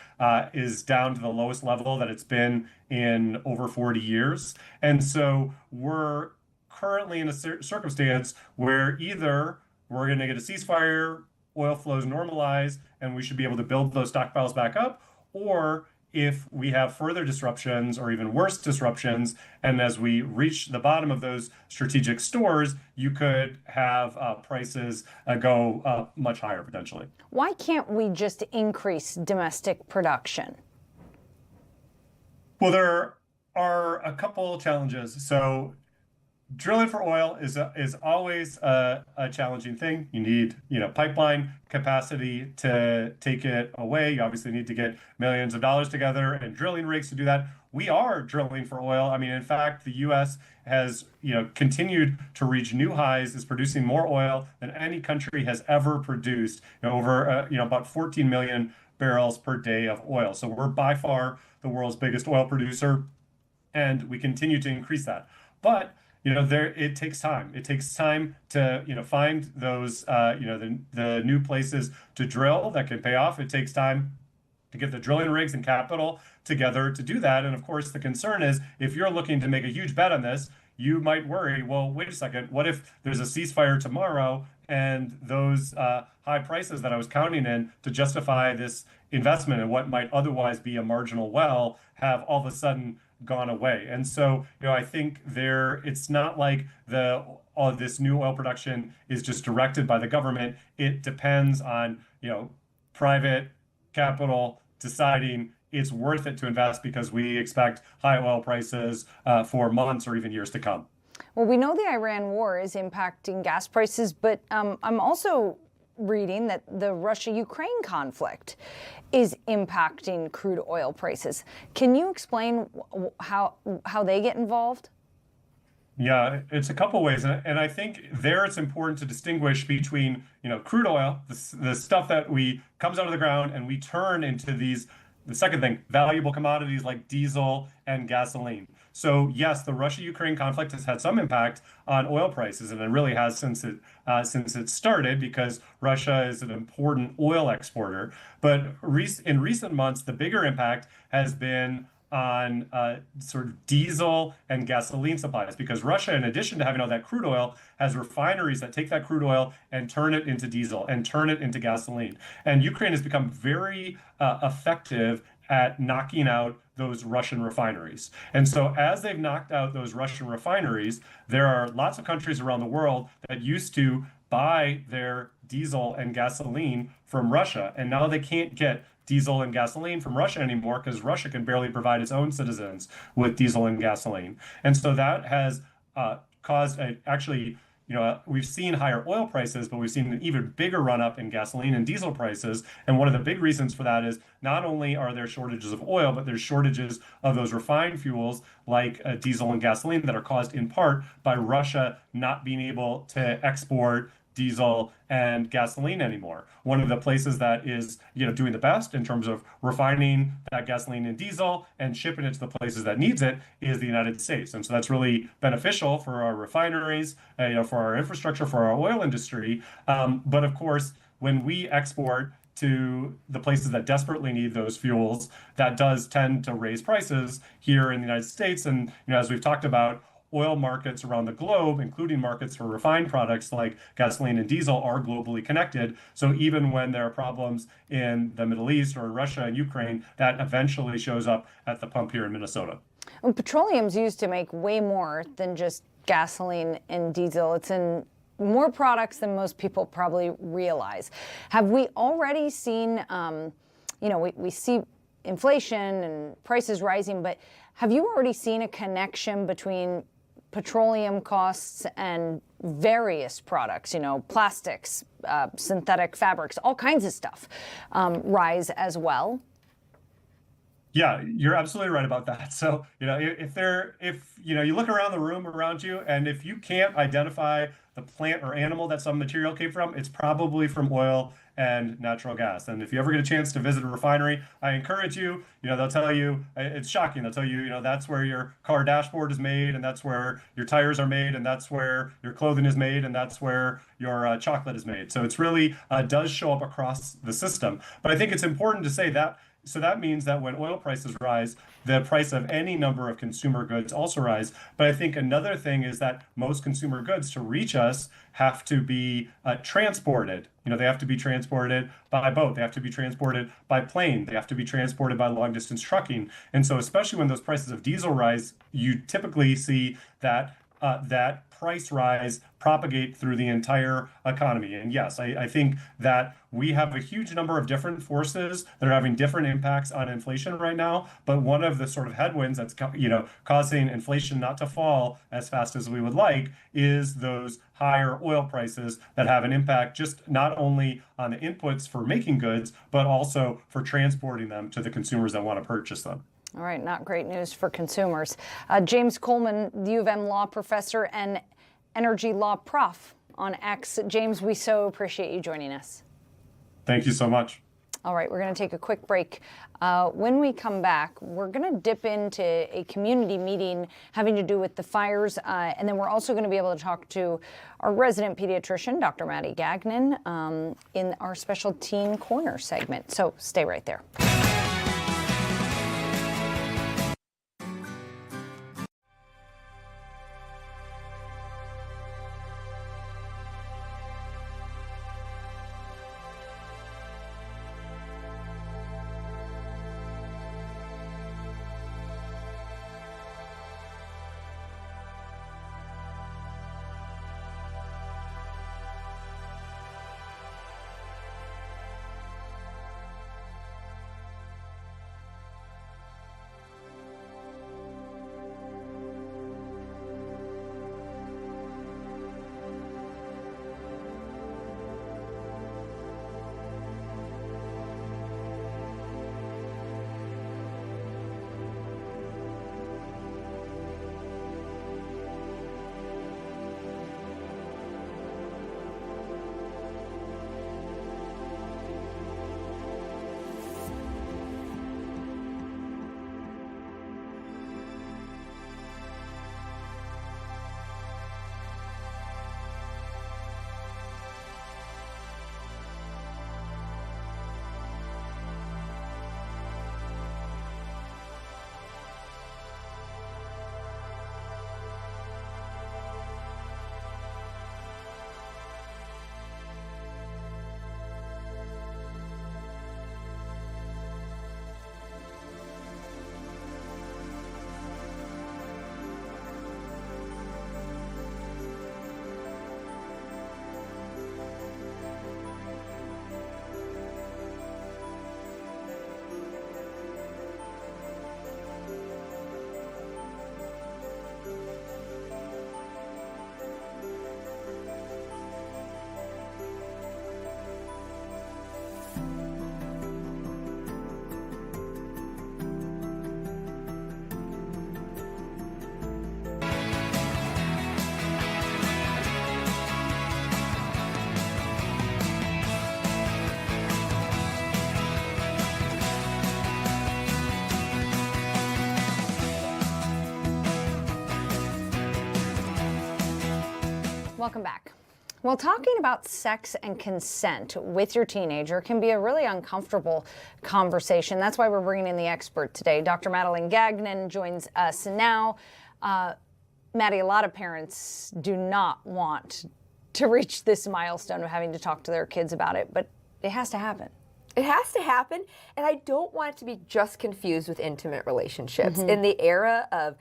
is down to the lowest level that it's been in over 40 years. And so we're currently in a circumstance where either we're going to get a ceasefire, oil flows normalize, and we should be able to build those stockpiles back up, or if we have further disruptions or even worse disruptions, and as we reach the bottom of those strategic stores, you could have prices go much higher potentially. Why can't we just increase domestic production? Well, there are a couple challenges. So drilling for oil is always a challenging thing. You need, pipeline capacity to take it away. You obviously need to get millions of dollars together and drilling rigs to do that. We are drilling for oil. I mean, in fact, the U.S. has, continued to reach new highs, is producing more oil than any country has ever produced, over, about 14 million barrels per day of oil. So we're by far the world's biggest oil producer, and we continue to increase that. But it takes time. It takes time to, find those, the new places to drill that can pay off. It takes time to get the drilling rigs and capital together to do that. And of course, the concern is if you're looking to make a huge bet on this, you might worry, well, wait a second, what if there's a ceasefire tomorrow and those high prices that I was counting in to justify this investment in what might otherwise be a marginal well have all of a sudden gone away? And so, I think it's not like all of this new oil production is just directed by the government. It depends on, private capital deciding it's worth it to invest because we expect high oil prices for months or even years to come. Well, we know the Iran war is impacting gas prices, but I'm also reading that the Russia-Ukraine conflict is impacting crude oil prices. Can you explain how they get involved? Yeah, it's a couple ways, and I think it's important to distinguish between crude oil, the stuff that comes out of the ground and we turn into these. The second thing, valuable commodities like diesel and gasoline. So yes, the Russia-Ukraine conflict has had some impact on oil prices, and it really has since it started, because Russia is an important oil exporter. But in recent months, the bigger impact has been on sort of diesel and gasoline supplies, because Russia, in addition to having all that crude oil, has refineries that take that crude oil and turn it into diesel and turn it into gasoline. And Ukraine has become very effective at knocking out those Russian refineries. And so as they've knocked out those Russian refineries, there are lots of countries around the world that used to buy their diesel and gasoline from Russia, and now they can't get diesel and gasoline from Russia anymore because Russia can barely provide its own citizens with diesel and gasoline. And so that has caused we've seen higher oil prices, but we've seen an even bigger run up in gasoline and diesel prices. And one of the big reasons for that is not only are there shortages of oil, but there's shortages of those refined fuels like diesel and gasoline that are caused in part by Russia not being able to export diesel and gasoline anymore. One of the places that is, doing the best in terms of refining that gasoline and diesel and shipping it to the places that needs it is the United States. And so that's really beneficial for our refineries, for our infrastructure, for our oil industry. But of course, when we export to the places that desperately need those fuels, that does tend to raise prices here in the United States. And, as we've talked about, oil markets around the globe, including markets for refined products like gasoline and diesel, are globally connected. So even when there are problems in the Middle East or in Russia and Ukraine, that eventually shows up at the pump here in Minnesota. And petroleum's used to make way more than just gasoline and diesel. It's in more products than most people probably realize. Have we already seen, we see inflation and prices rising, but have you already seen a connection between petroleum costs and various products, plastics, synthetic fabrics, all kinds of stuff rise as well? Yeah, you're absolutely right about that. So, if you look around the room around you, and if you can't identify the plant or animal that some material came from, it's probably from oil and natural gas. And if you ever get a chance to visit a refinery, I encourage you, they'll tell you, it's shocking. They'll tell you, that's where your car dashboard is made, and that's where your tires are made, and that's where your clothing is made, and that's where your chocolate is made. So it's really does show up across the system. But I think it's important to say that So that means that when oil prices rise, the price of any number of consumer goods also rise. But I think another thing is that most consumer goods to reach us have to be transported. They have to be transported by boat. They have to be transported by plane. They have to be transported by long distance trucking. And so especially when those prices of diesel rise, you typically see that that price rise propagate through the entire economy. And yes, I think that we have a huge number of different forces that are having different impacts on inflation right now. But one of the sort of headwinds that's causing inflation not to fall as fast as we would like is those higher oil prices that have an impact just not only on the inputs for making goods, but also for transporting them to the consumers that want to purchase them. All right, not great news for consumers. James Coleman, the U of M law professor and energy law prof on X. James, we so appreciate you joining us. Thank you so much. All right, we're going to take a quick break. When we come back, we're going to dip into a community meeting having to do with the fires, and then we're also going to be able to talk to our resident pediatrician, Dr. Maddie Gagnon, in our special Teen Corner segment. So stay right there. Welcome back. Well, talking about sex and consent with your teenager can be a really uncomfortable conversation. That's why we're bringing in the expert today. Dr. Madeline Gagnon joins us now. Maddie, a lot of parents do not want to reach this milestone of having to talk to their kids about it, but it has to happen. It has to happen, and I don't want it to be just confused with intimate relationships. In the era of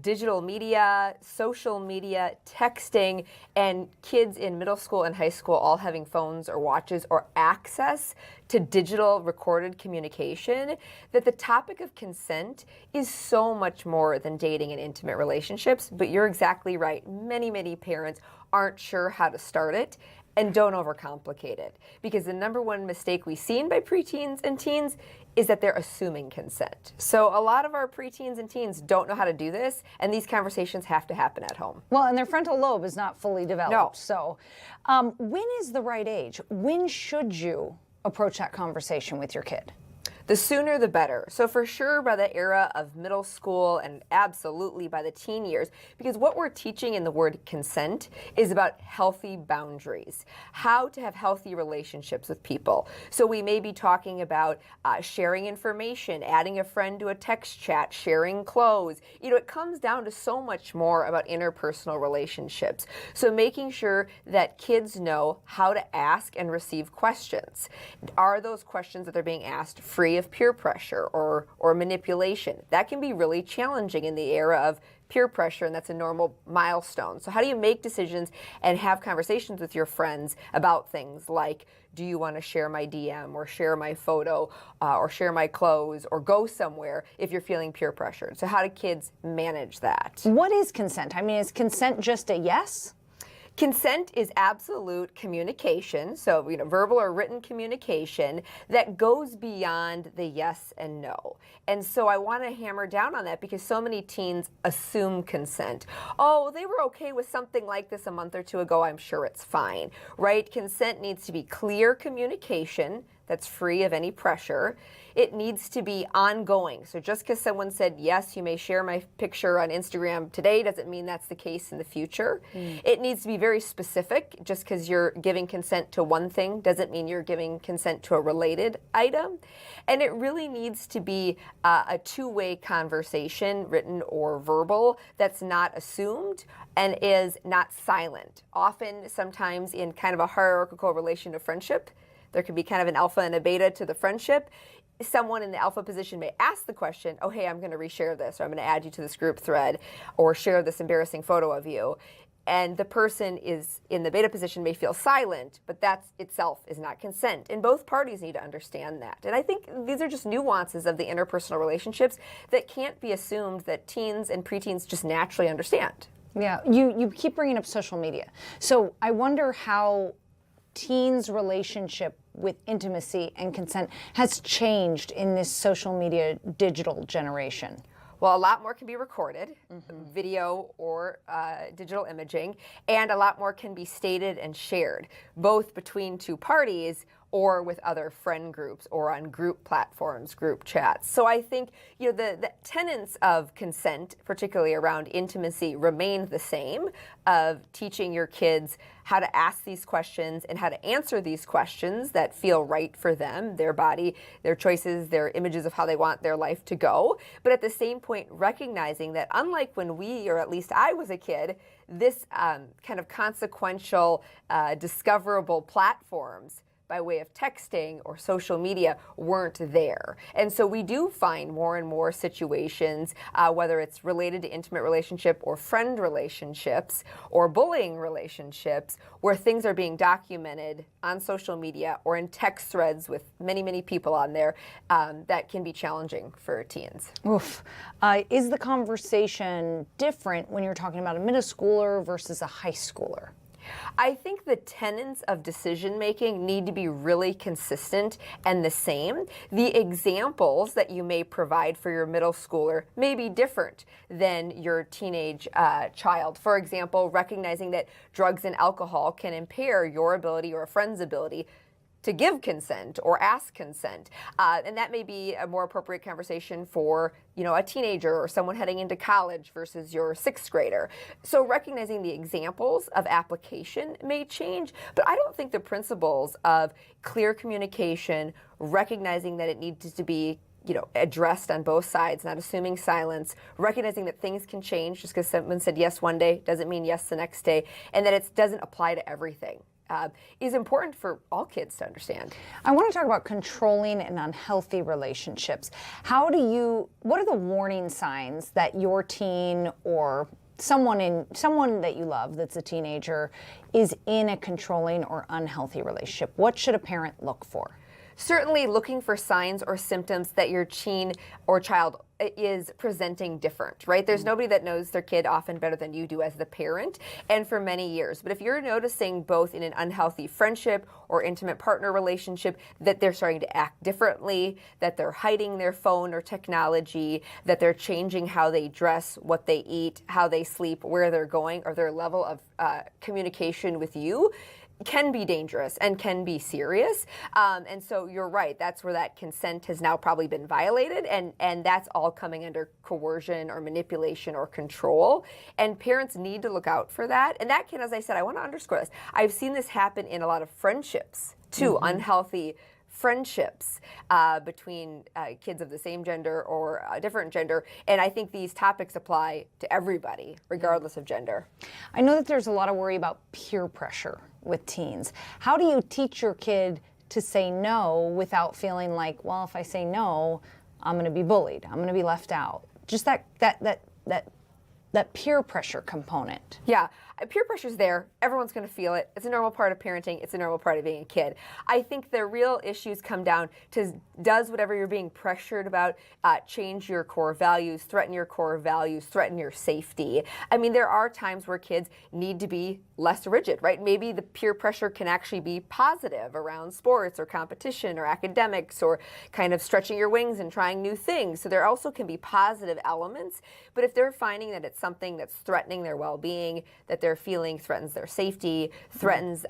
digital media, social media, texting, and kids in middle school and high school all having phones or watches or access to digital recorded communication, that the topic of consent is so much more than dating and intimate relationships. But you're exactly right. Many, many parents aren't sure how to start it. And don't overcomplicate it. Because the number one mistake we've seen by preteens and teens is that they're assuming consent. So a lot of our preteens and teens don't know how to do this, and these conversations have to happen at home. Well, and their frontal lobe is not fully developed. No. So when is the right age? When should you approach that conversation with your kid? The sooner the better. So for sure by the era of middle school and absolutely by the teen years, because what we're teaching in the word consent is about healthy boundaries, how to have healthy relationships with people. So we may be talking about sharing information, adding a friend to a text chat, sharing clothes. It comes down to so much more about interpersonal relationships. So making sure that kids know how to ask and receive questions. Are those questions that they're being asked free of peer pressure or manipulation? That can be really challenging in the era of peer pressure, and that's a normal milestone. So how do you make decisions and have conversations with your friends about things like, do you want to share my DM or share my photo or share my clothes or go somewhere if you're feeling peer pressured? So how do kids manage that? What is consent? I mean, is consent just a yes? Consent is absolute communication, so verbal or written communication that goes beyond the yes and no. And so I want to hammer down on that because so many teens assume consent. Oh, they were okay with something like this a month or two ago, I'm sure it's fine, right? Consent needs to be clear communication that's free of any pressure. It needs to be ongoing. So just because someone said, yes, you may share my picture on Instagram today, doesn't mean that's the case in the future. It needs to be very specific. Just because you're giving consent to one thing doesn't mean you're giving consent to a related item. And it really needs to be a two-way conversation, written or verbal, that's not assumed and is not silent. Often, sometimes in kind of a hierarchical relation to friendship, there could be kind of an alpha and a beta to the friendship. Someone in the alpha position may ask the question, oh, hey, I'm going to reshare this, or I'm going to add you to this group thread, or share this embarrassing photo of you. And the person is in the beta position may feel silent, but that itself is not consent. And both parties need to understand that. And I think these are just nuances of the interpersonal relationships that can't be assumed that teens and preteens just naturally understand. Yeah, you keep bringing up social media. So I wonder how teens' relationship with intimacy and consent has changed in this social media digital generation. Well, a lot more can be recorded, video or digital imaging, and a lot more can be stated and shared, both between two parties or with other friend groups or on group platforms, group chats. So I think the tenets of consent, particularly around intimacy, remain the same, of teaching your kids how to ask these questions and how to answer these questions that feel right for them, their body, their choices, their images of how they want their life to go. But at the same point, recognizing that unlike when we, or at least I was a kid, this kind of consequential, discoverable platforms by way of texting or social media weren't there. And so we do find more and more situations, whether it's related to intimate relationship or friend relationships or bullying relationships, where things are being documented on social media or in text threads with many, many people on there, that can be challenging for teens. Oof. Is the conversation different when you're talking about a middle schooler versus a high schooler? I think the tenets of decision making need to be really consistent and the same. The examples that you may provide for your middle schooler may be different than your teenage child. For example, recognizing that drugs and alcohol can impair your ability or a friend's ability to give consent or ask consent. And that may be a more appropriate conversation for, a teenager or someone heading into college versus your sixth grader. So recognizing the examples of application may change, but I don't think the principles of clear communication, recognizing that it needs to be addressed on both sides, not assuming silence, recognizing that things can change just because someone said yes one day doesn't mean yes the next day, and that it doesn't apply to everything. Is important for all kids to understand. I want to talk about controlling and unhealthy relationships. What are the warning signs that your teen or someone that you love that's a teenager is in a controlling or unhealthy relationship? What should a parent look for? Certainly looking for signs or symptoms that your teen or child is presenting different, right? There's nobody that knows their kid often better than you do as the parent, and for many years. But if you're noticing both in an unhealthy friendship or intimate partner relationship that they're starting to act differently, that they're hiding their phone or technology, that they're changing how they dress, what they eat, how they sleep, where they're going, or their level of communication with you, can be dangerous and can be serious. And so you're right, that's where that consent has now probably been violated, and that's all coming under coercion or manipulation or control. And parents need to look out for that. And that can, as I said, I want to underscore this, I've seen this happen in a lot of friendships too, unhealthy friendships between kids of the same gender or a different gender. And I think these topics apply to everybody, regardless of gender. I know that there's a lot of worry about peer pressure with teens. How do you teach your kid to say no without feeling like, well, if I say no, I'm going to be bullied, I'm going to be left out? Just that peer pressure component. Yeah, peer pressure's there. Everyone's going to feel it. It's a normal part of parenting. It's a normal part of being a kid. I think the real issues come down to, does whatever you're being pressured about change your core values, threaten your core values, threaten your safety? I mean, there are times where kids need to be less rigid, right? Maybe the peer pressure can actually be positive around sports or competition or academics or kind of stretching your wings and trying new things. So there also can be positive elements. But if they're finding that it's something that's threatening their well-being, that they're feeling threatens their safety, threatens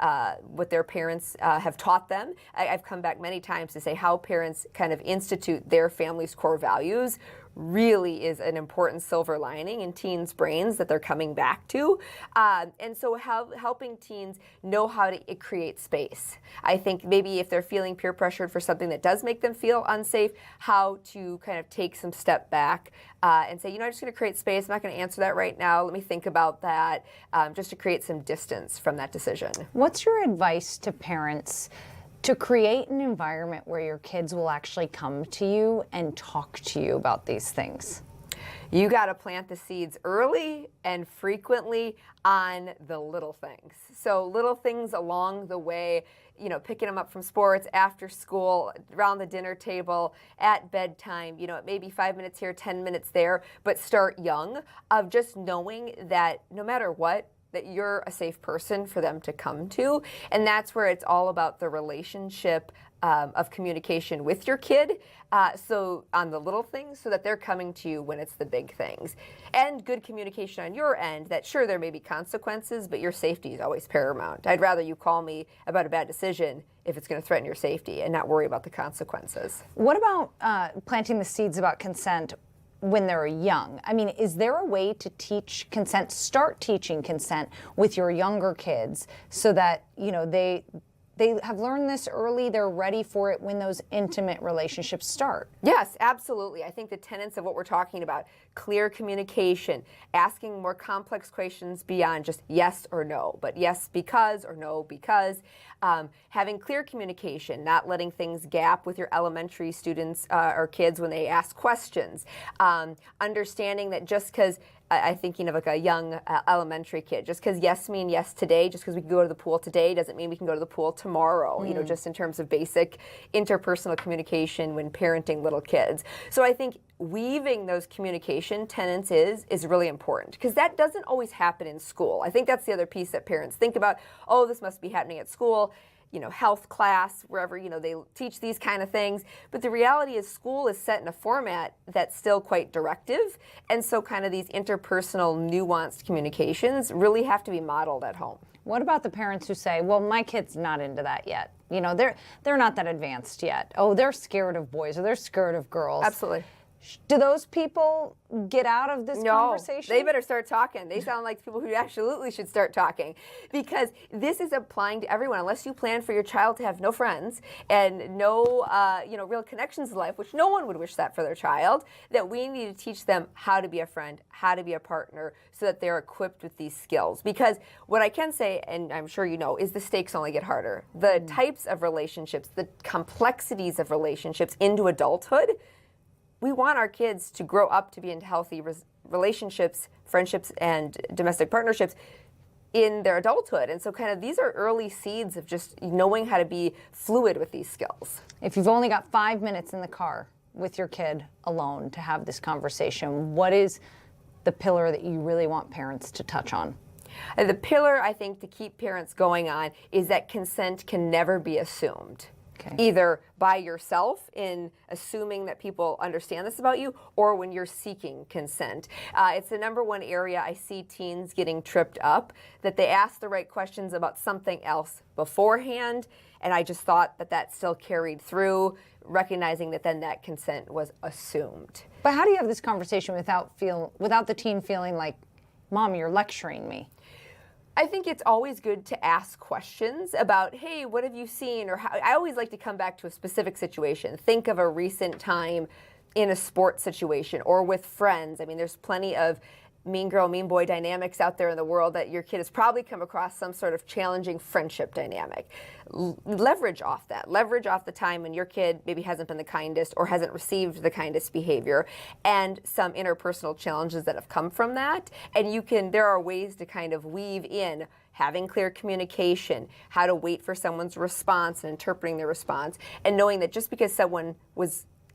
what their parents have taught them. I've come back many times to say how parents kind of institute their family's core values really is an important silver lining in teens' brains that they're coming back to. And so helping teens know how to create space. I think maybe if they're feeling peer pressured for something that does make them feel unsafe, how to kind of take some step back and say, you know, I'm just going to create space. I'm not going to answer that right now. Let me think about that, just to create some distance from that decision. What's your advice to parents to create an environment where your kids will actually come to you and talk to you about these things? You got to plant the seeds early and frequently on the little things. So little things along the way, you know, picking them up from sports, after school, around the dinner table, at bedtime, you know, it may be 5 minutes here, 10 minutes there, but start young, of just knowing that no matter what, that you're a safe person for them to come to. And that's where it's all about the relationship of communication with your kid. So on the little things, so that they're coming to you when it's the big things. And good communication on your end, that sure, there may be consequences, but your safety is always paramount. I'd rather you call me about a bad decision if it's going to threaten your safety and not worry about the consequences. What about planting the seeds about consent when they're young? I mean, is there a way to teach consent, start teaching consent with your younger kids so that, you know, they have learned this early, they're ready for it when those intimate relationships start? Yes, absolutely. I think the tenets of what we're talking about, clear communication, asking more complex questions beyond just yes or no, but yes because or no because, having clear communication, not letting things gap with your elementary students or kids when they ask questions, understanding that just because I'm thinking of like a young elementary kid. Just because yes mean yes today, just because we can go to the pool today doesn't mean we can go to the pool tomorrow, you know, just in terms of basic interpersonal communication when parenting little kids. So I think weaving those communication tenets is really important, because that doesn't always happen in school. I think that's the other piece that parents think about, oh, this must be happening at school. You know, health class, wherever, you know, they teach these kind of things. But the reality is school is set in a format that's still quite directive. And so kind of these interpersonal nuanced communications really have to be modeled at home. What about the parents who say, well, my kid's not into that yet? You know, they're not that advanced yet. Oh, they're scared of boys or they're scared of girls. Absolutely. Do those people get out of this conversation? They better start talking. They sound like people who absolutely should start talking, because this is applying to everyone. Unless you plan for your child to have no friends and no real connections in life, which no one would wish that for their child, that we need to teach them how to be a friend, how to be a partner, so that they're equipped with these skills. Because what I can say, and I'm sure you know, is the stakes only get harder. The types of relationships, the complexities of relationships into adulthood, we want our kids to grow up to be in healthy relationships, friendships, and domestic partnerships in their adulthood. And so kind of these are early seeds of just knowing how to be fluid with these skills. If you've only got 5 minutes in the car with your kid alone to have this conversation, what is the pillar that you really want parents to touch on? The pillar, I think, to keep parents going on is that consent can never be assumed. either by yourself in assuming that people understand this about you, or when you're seeking consent. It's the number one area I see teens getting tripped up, that they ask the right questions about something else beforehand, and I just thought that still carried through, recognizing that then that consent was assumed. But how do you have this conversation without the teen feeling like, Mom, you're lecturing me? I think it's always good to ask questions about, hey, what have you seen? Or how, I always like to come back to a specific situation. Think of a recent time in a sports situation or with friends. I mean, there's plenty of mean girl, mean boy dynamics out there in the world that your kid has probably come across some sort of challenging friendship dynamic. Leverage off that. Leverage off the time when your kid maybe hasn't been the kindest or hasn't received the kindest behavior, and some interpersonal challenges that have come from that. And there are ways to kind of weave in having clear communication, how to wait for someone's response and interpreting their response, and knowing that just because someone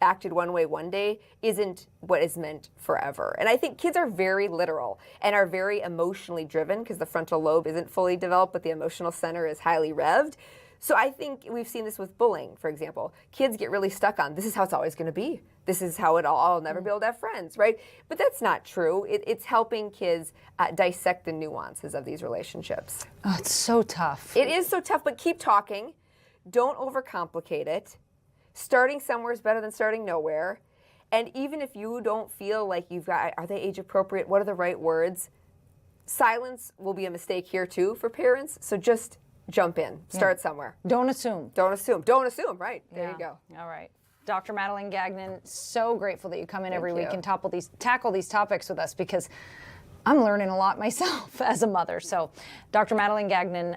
acted one way one day isn't what is meant forever. And I think kids are very literal and are very emotionally driven because the frontal lobe isn't fully developed, but the emotional center is highly revved. So I think we've seen this with bullying, for example. Kids get really stuck on, this is how it's always going to be. This is how I'll never be able to have friends, right? But that's not true. It's helping kids dissect the nuances of these relationships. Oh, it's so tough. It is so tough, but keep talking. Don't overcomplicate it. Starting somewhere is better than starting nowhere. And even if you don't feel like are they age appropriate? What are the right words? Silence will be a mistake here too for parents. So just jump in, start somewhere. Don't assume. Don't assume. Don't assume, right. There you go. All right. Dr. Madeline Gagnon, so grateful that you come in every week you. and tackle these topics with us, because I'm learning a lot myself as a mother. So Dr. Madeline Gagnon,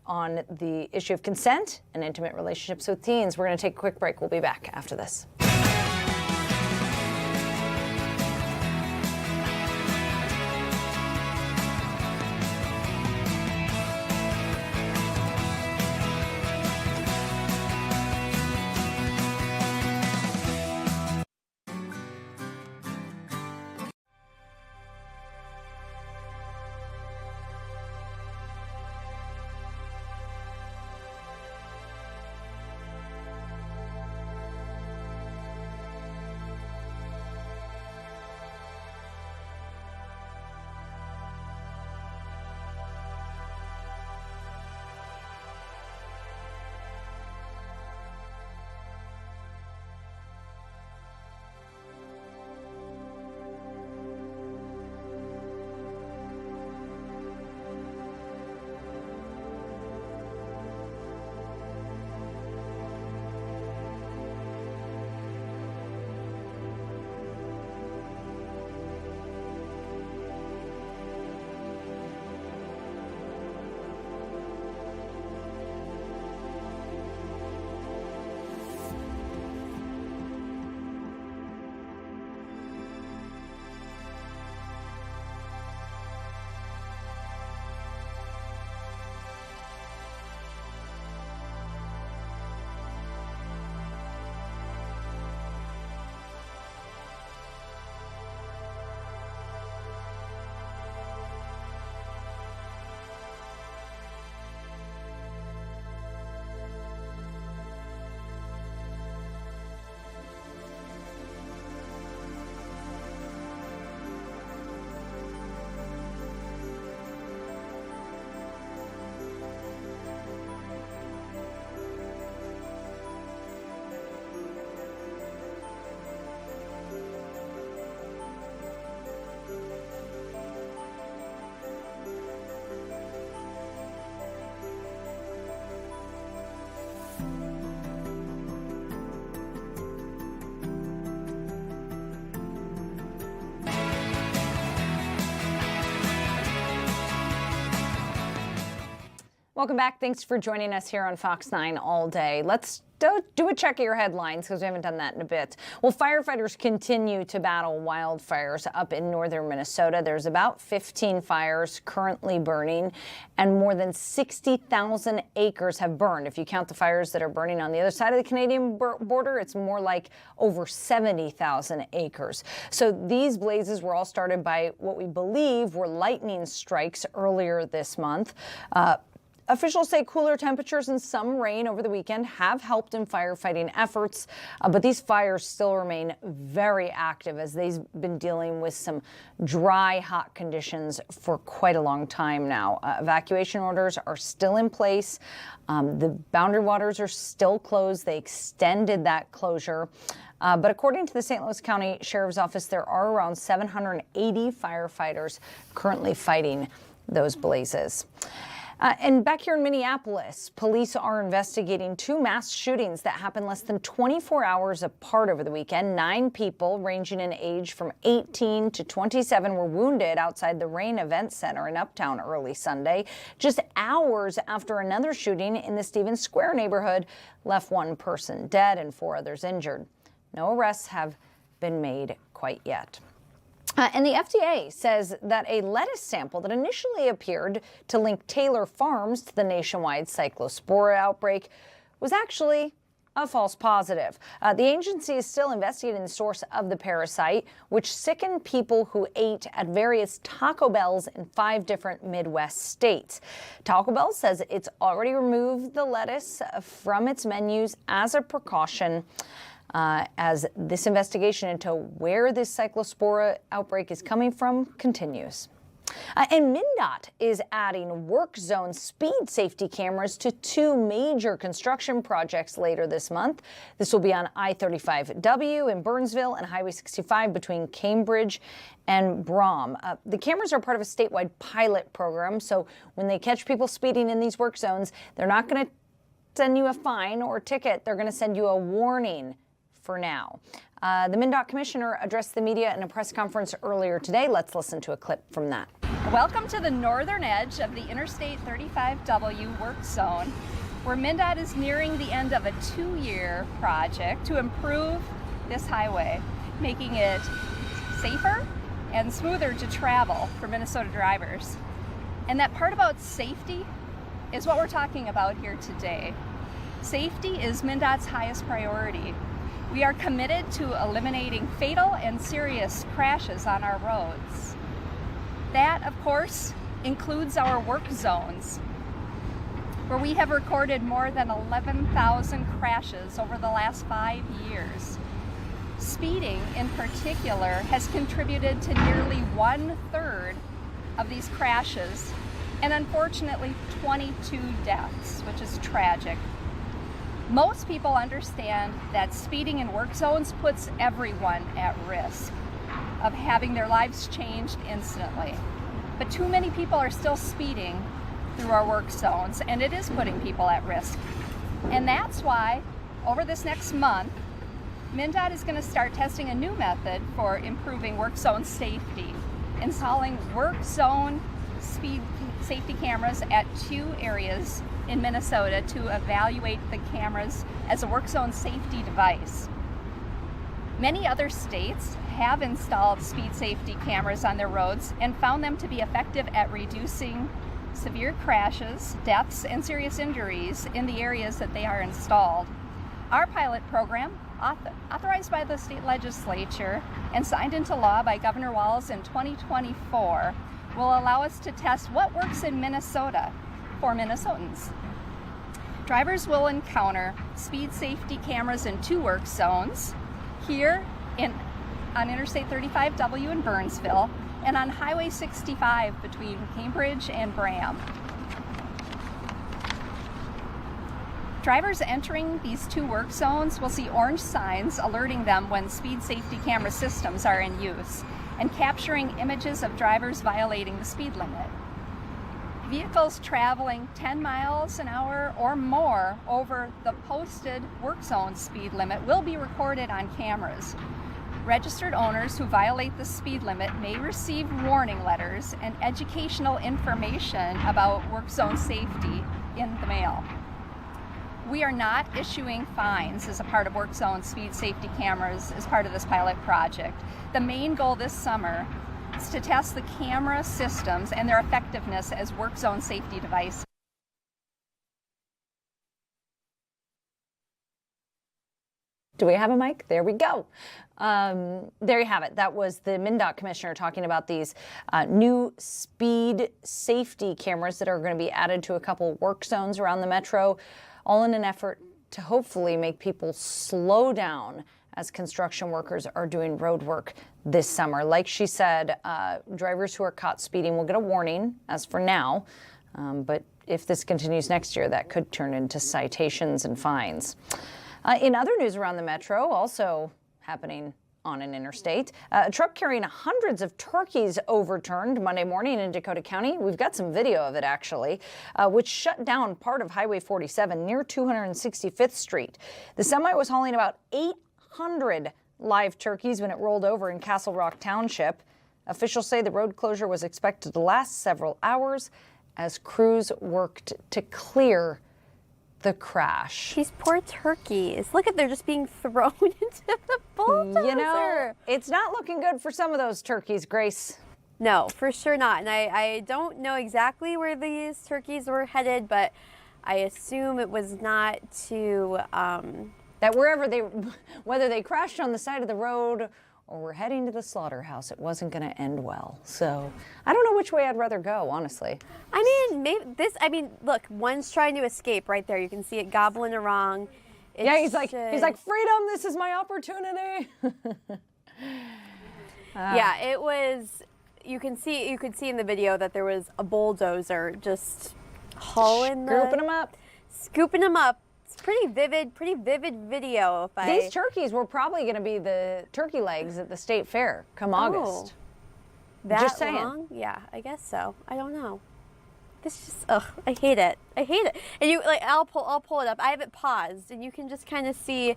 on the issue of consent and intimate relationships with teens. We're going to take a quick break. We'll be back after this. Welcome back. Thanks for joining us here on Fox 9 all day. Let's do a check of your headlines, because we haven't done that in a bit. Well, firefighters continue to battle wildfires up in northern Minnesota. There's about 15 fires currently burning, and more than 60,000 acres have burned. If you count the fires that are burning on the other side of the Canadian border, it's more like over 70,000 acres. So these blazes were all started by what we believe were lightning strikes earlier this month. Officials say cooler temperatures and some rain over the weekend have helped in firefighting efforts, but these fires still remain very active as they've been dealing with some dry, hot conditions for quite a long time now. Evacuation orders are still in place. The boundary waters are still closed. They extended that closure. But according to the St. Louis County Sheriff's Office, there are around 780 firefighters currently fighting those blazes. And back here in Minneapolis, police are investigating two mass shootings that happened less than 24 hours apart over the weekend. 9 people ranging in age from 18 to 27 were wounded outside the Rain Event Center in Uptown early Sunday, just hours after another shooting in the Stevens Square neighborhood left 1 person dead and 4 others injured. No arrests have been made quite yet. And the FDA says that a lettuce sample that initially appeared to link Taylor Farms to the nationwide cyclospora outbreak was actually a false positive. The agency is still investigating the source of the parasite, which sickened people who ate at various Taco Bells in 5 different Midwest states. Taco Bell says it's already removed the lettuce from its menus as a precaution. As this investigation into where this cyclospora outbreak is coming from continues. And MnDOT is adding work zone speed safety cameras to 2 major construction projects later this month. This will be on I-35W in Burnsville and Highway 65 between Cambridge and Brom. The cameras are part of a statewide pilot program, so when they catch people speeding in these work zones, they're not going to send you a fine or a ticket. They're going to send you a warning for now. The MnDOT commissioner addressed the media in a press conference earlier today. Let's listen to a clip from that. Welcome to the northern edge of the Interstate 35W work zone, where MnDOT is nearing the end of a 2-year project to improve this highway, making it safer and smoother to travel for Minnesota drivers. And that part about safety is what we're talking about here today. Safety is MnDOT's highest priority. We are committed to eliminating fatal and serious crashes on our roads. That, of course, includes our work zones, where we have recorded more than 11,000 crashes over the last 5 years. Speeding, in particular, has contributed to nearly 1/3 of these crashes, and unfortunately 22 deaths, which is tragic. Most people understand that speeding in work zones puts everyone at risk of having their lives changed instantly. But too many people are still speeding through our work zones, and it is putting people at risk. And that's why, over this next month, MnDOT is going to start testing a new method for improving work zone safety, installing work zone speed safety cameras at 2 areas in Minnesota to evaluate the cameras as a work zone safety device. Many other states have installed speed safety cameras on their roads and found them to be effective at reducing severe crashes, deaths, and serious injuries in the areas that they are installed. Our pilot program, authorized by the state legislature and signed into law by Governor Walz in 2024, will allow us to test what works in Minnesota for Minnesotans. Drivers will encounter speed safety cameras in 2 work zones, here on Interstate 35W in Burnsville and on Highway 65 between Cambridge and Bram. Drivers entering these 2 work zones will see orange signs alerting them when speed safety camera systems are in use and capturing images of drivers violating the speed limit. Vehicles traveling 10 miles an hour or more over the posted work zone speed limit will be recorded on cameras. Registered owners who violate the speed limit may receive warning letters and educational information about work zone safety in the mail. We are not issuing fines as a part of work zone speed safety cameras as part of this pilot project. The main goal this summer is to test the camera systems and their effectiveness as work zone safety devices. Do we have a mic? There we go. There you have it. That was the MnDOT commissioner talking about these new speed safety cameras that are going to be added to a couple work zones around the metro, all in an effort to hopefully make people slow down as construction workers are doing road work this summer. Like she said, drivers who are caught speeding will get a warning as for now, but if this continues next year, that could turn into citations and fines. In other news around the metro, also happening on an interstate, a truck carrying hundreds of turkeys overturned Monday morning in Dakota County. We've got some video of it, actually, which shut down part of Highway 47 near 265th Street. The semi was hauling about 800 live turkeys when it rolled over in Castle Rock Township. Officials say the road closure was expected to last several hours as crews worked to clear the crash. These poor turkeys. Look at, they're just being thrown into the bulldozer. You know, it's not looking good for some of those turkeys, Grace. No, for sure not. And I don't know exactly where these turkeys were headed, but I assume it was not to... that wherever they, whether they crashed on the side of the road or were heading to the slaughterhouse, it wasn't going to end well. So I don't know which way I'd rather go, honestly. I mean, maybe this, I mean, look, one's trying to escape right there. You can see it gobbling along. Yeah, he's like, freedom, this is my opportunity. Yeah, it was, you could see in the video that there was a bulldozer just hauling scooping them up. It's pretty vivid video. These turkeys were probably going to be the turkey legs at the state fair come August. That just saying. long? Yeah, I guess so. I don't know. This just, ugh, I hate it. I hate it. And you, like, I'll pull it up. I have it paused, and you can just kind of see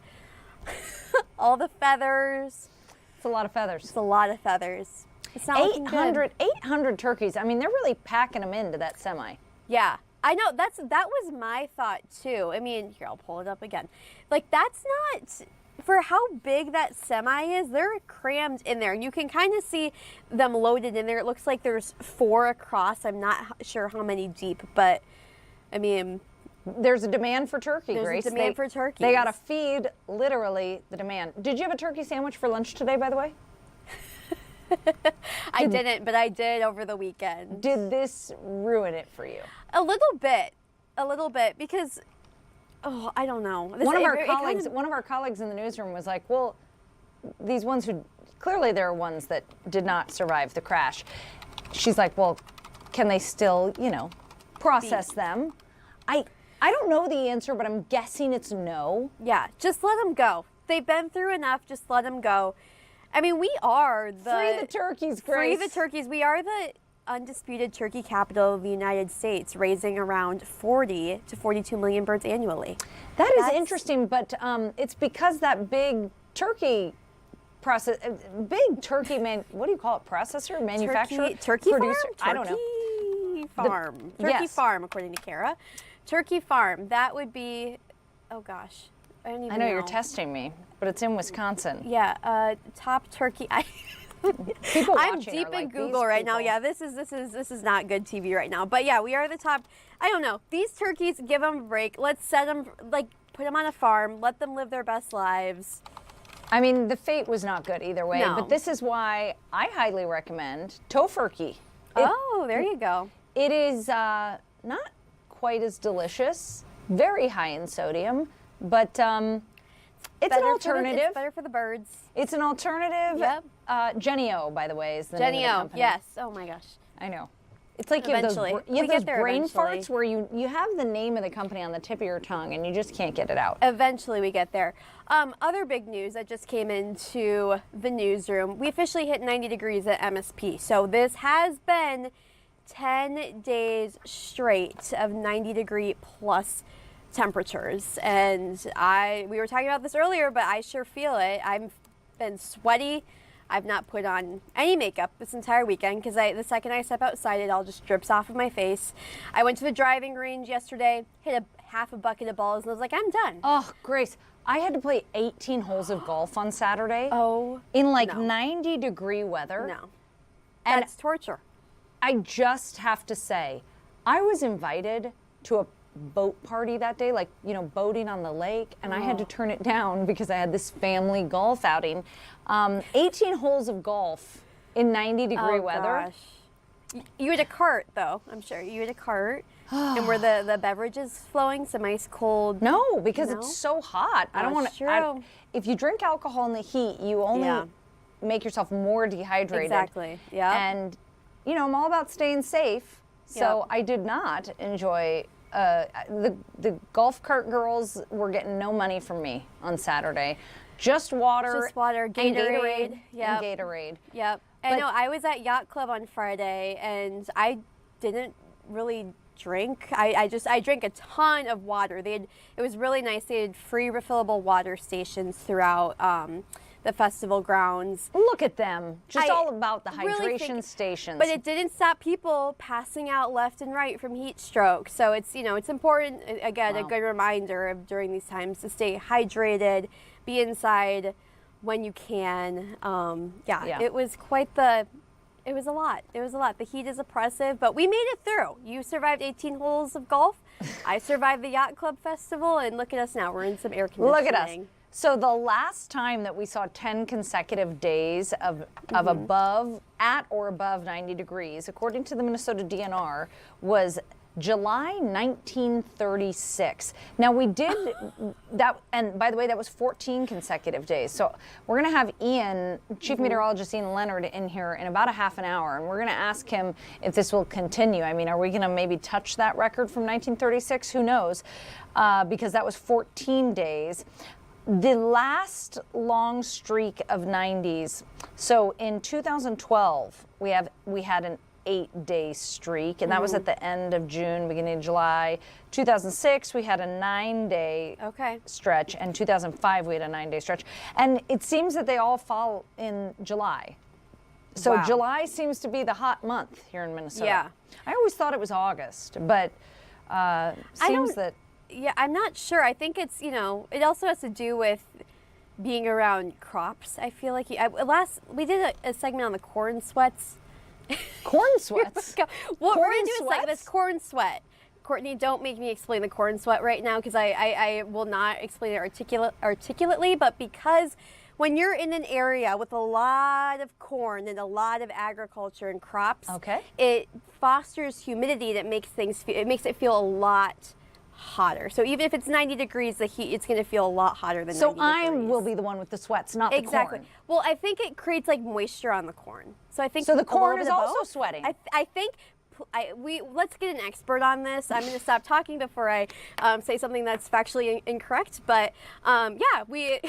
all the feathers. It's a lot of feathers. It's a lot of feathers. It's not looking good. 800 turkeys. I mean, they're really packing them into that semi. Yeah. I know, that was my thought too. I mean, here, I'll pull it up again. Like, that's not, for how big that semi is, they're crammed in there. You can kind of see them loaded in there. It looks like there's 4 across. I'm not sure how many deep, but I mean. There's a demand for turkey, Grace. There's a demand for turkeys. They got to feed, literally, the demand. Did you have a turkey sandwich for lunch today, by the way? I didn't, but I did over the weekend. Did this ruin it for you? A little bit, because, oh, I don't know. One of our colleagues in the newsroom was like, well, these ones who, clearly there are ones that did not survive the crash. She's like, well, can they still, process them? I don't know the answer, but I'm guessing it's no. Yeah, just let them go. They've been through enough, just let them go. I mean, we are free the turkeys, Grace. Free the turkeys. We are the undisputed turkey capital of the United States, raising around 40 to 42 million birds annually. That's interesting, but it's because that big turkey what do you call it? Processor, manufacturer, turkey producer? Farm? I don't know. Turkey farm, according to Kara. Turkey farm. That would be. Oh gosh. I know you're testing me, but it's in Wisconsin. Yeah, top turkey. People I'm deep in Google right now. Yeah, this is not good TV right now. But yeah, we are the top. I don't know. These turkeys, give them a break. Let's set them, put them on a farm. Let them live their best lives. I mean, the fate was not good either way. No. But this is why I highly recommend tofurkey. There you go. It is not quite as delicious. Very high in sodium. But it's an alternative. It's better for the birds. It's an alternative. Yep. Jennie-O, by the way, is the name of the company. Yes. Oh my gosh. I know. It's like you have those brain farts where you have the name of the company on the tip of your tongue and you just can't get it out. Eventually we get there. Other big news that just came into the newsroom. We officially hit 90 degrees at MSP. So this has been 10 days straight of 90-degree plus temperatures, and we were talking about this earlier, but I sure feel it. I've been sweaty. I've not put on any makeup this entire weekend because the second I step outside, it all just drips off of my face. I went to the driving range yesterday, hit half a bucket of balls, and I was like, I'm done. Oh, Grace, I had to play 18 holes of golf on Saturday. Oh, in 90-degree weather. No, that's torture. I just have to say, I was invited to boat party that day, like, you know, boating on the lake, and I had to turn it down because I had this family golf outing. 18 holes of golf in 90-degree weather. Gosh. You had a cart, though, I'm sure. You had a cart. And were the beverages flowing? Some ice cold? No, because it's so hot. I don't want to. True. If you drink alcohol in the heat, you only make yourself more dehydrated. Exactly. Yeah. And, you know, I'm all about staying safe. So I did not enjoy. The golf cart girls were getting no money from me on Saturday. Just water. Just water, Gatorade. And Gatorade. Yep. I know. I was at Yacht Club on Friday, and I didn't really drink. I drank a ton of water. It was really nice. They had free refillable water stations throughout the festival grounds. Look at them. Just all about the hydration stations. But it didn't stop people passing out left and right from heat stroke. So it's, you know, it's important, again, a good reminder of during these times to stay hydrated, be inside when you can. It was it was a lot. It was a lot. The heat is oppressive, but we made it through. You survived 18 holes of golf. I survived the Yacht Club Festival, and look at us now. We're in some air conditioning. Look at us. So the last time that we saw 10 consecutive days of above, at or above 90 degrees, according to the Minnesota DNR, was July 1936. Now we did that, and by the way, that was 14 consecutive days. So we're going to have Ian, Chief Meteorologist Ian Leonard, in here in about a half an hour, and we're going to ask him if this will continue. I mean, are we going to maybe touch that record from 1936? Who knows? Because that was 14 days. The last long streak of 90s. So in 2012, we had an 8-day streak, and that was at the end of June, beginning of July. 2006, we had a 9-day stretch, and 2005, we had a 9-day stretch. And it seems that they all fall in July. So July seems to be the hot month here in Minnesota. Yeah. I always thought it was August, but seems that... Yeah, I'm not sure. I think it's, you know, it also has to do with being around crops. I feel like we did a segment on the corn sweats. Corn sweats? We're going to do this corn sweat. Courtney, don't make me explain the corn sweat right now, because I will not explain it articulately, but because when you're in an area with a lot of corn and a lot of agriculture and crops, it fosters humidity that makes it feel a lot hotter. So even if it's 90 degrees, the heat, it's going to feel a lot hotter than 90 degrees. So I will be the one with the sweats, not the corn. Well, I think it creates like moisture on the corn. So I think the corn is also sweating. I think let's get an expert on this. I'm going to stop talking before I say something that's factually incorrect. But we.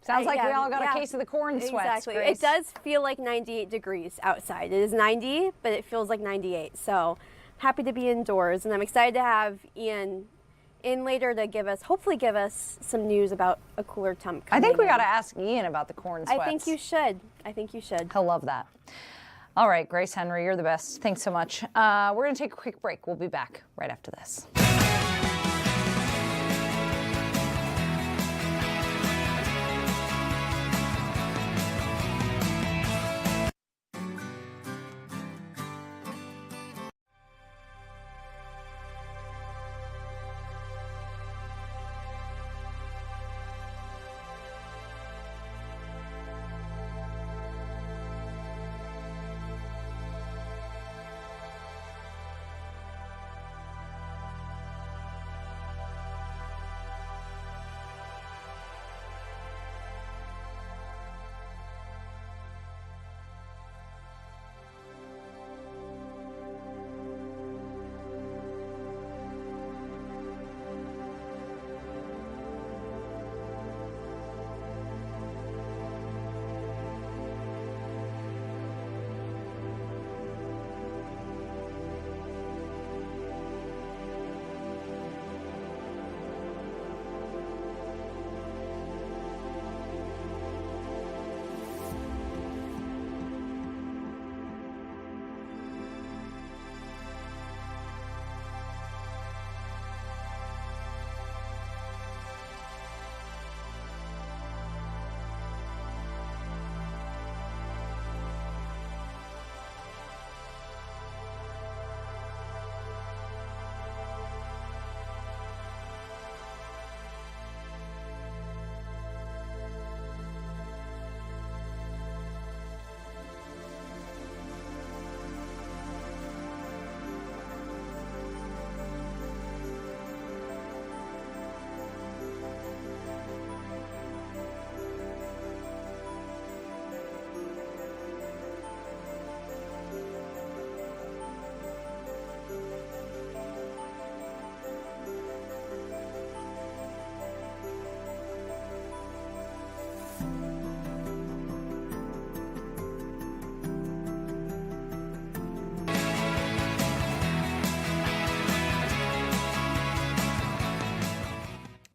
Sounds like we all got a case of the corn sweats. Exactly. Grace. It does feel like 98 degrees outside. It is 90, but it feels like 98. So happy to be indoors, and I'm excited to have Ian in later to hopefully give us some news about a cooler temp coming I think we in. got to ask Ian about the corn sweats. I think you should. He'll love that. All right, Grace Henry, you're the best. Thanks so much. We're going to take a quick break. We'll be back right after this.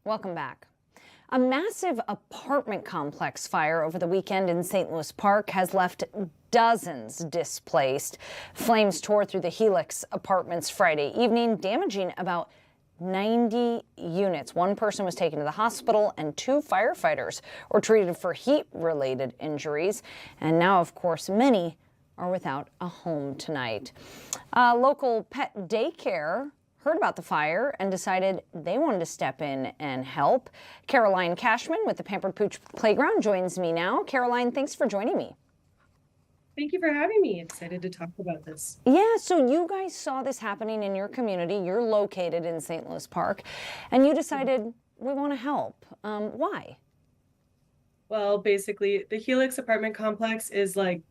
Welcome back. A massive apartment complex fire over the weekend in St. Louis Park has left dozens displaced. Flames tore through the Helix apartments Friday evening, damaging about 90 units. One person was taken to the hospital and 2 firefighters were treated for heat-related injuries. And now, of course, many are without a home tonight. Local pet daycare heard about the fire and decided they wanted to step in and help. Caroline Cashman with the Pampered Pooch Playground joins me now. Caroline, thanks for joining me. Thank you for having me. Excited to talk about this. Yeah, so you guys saw this happening in your community. You're located in St. Louis Park, and you decided we want to help. Why? Well, basically, the Helix apartment complex is like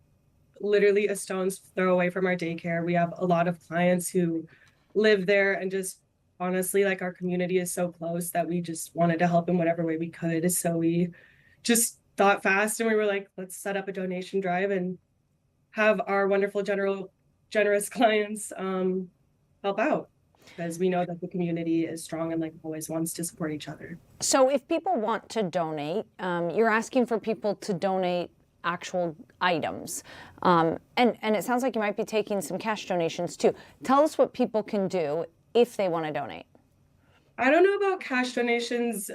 literally a stone's throw away from our daycare. We have a lot of clients who live there, and just honestly, like, our community is so close that we just wanted to help in whatever way we could. So we just thought fast, and we were like, let's set up a donation drive and have our wonderful generous clients help out, because we know that the community is strong and like always wants to support each other. So if people want to donate, you're asking for people to donate actual items. And it sounds like you might be taking some cash donations too. Tell us what people can do if they want to donate. I don't know about cash donations,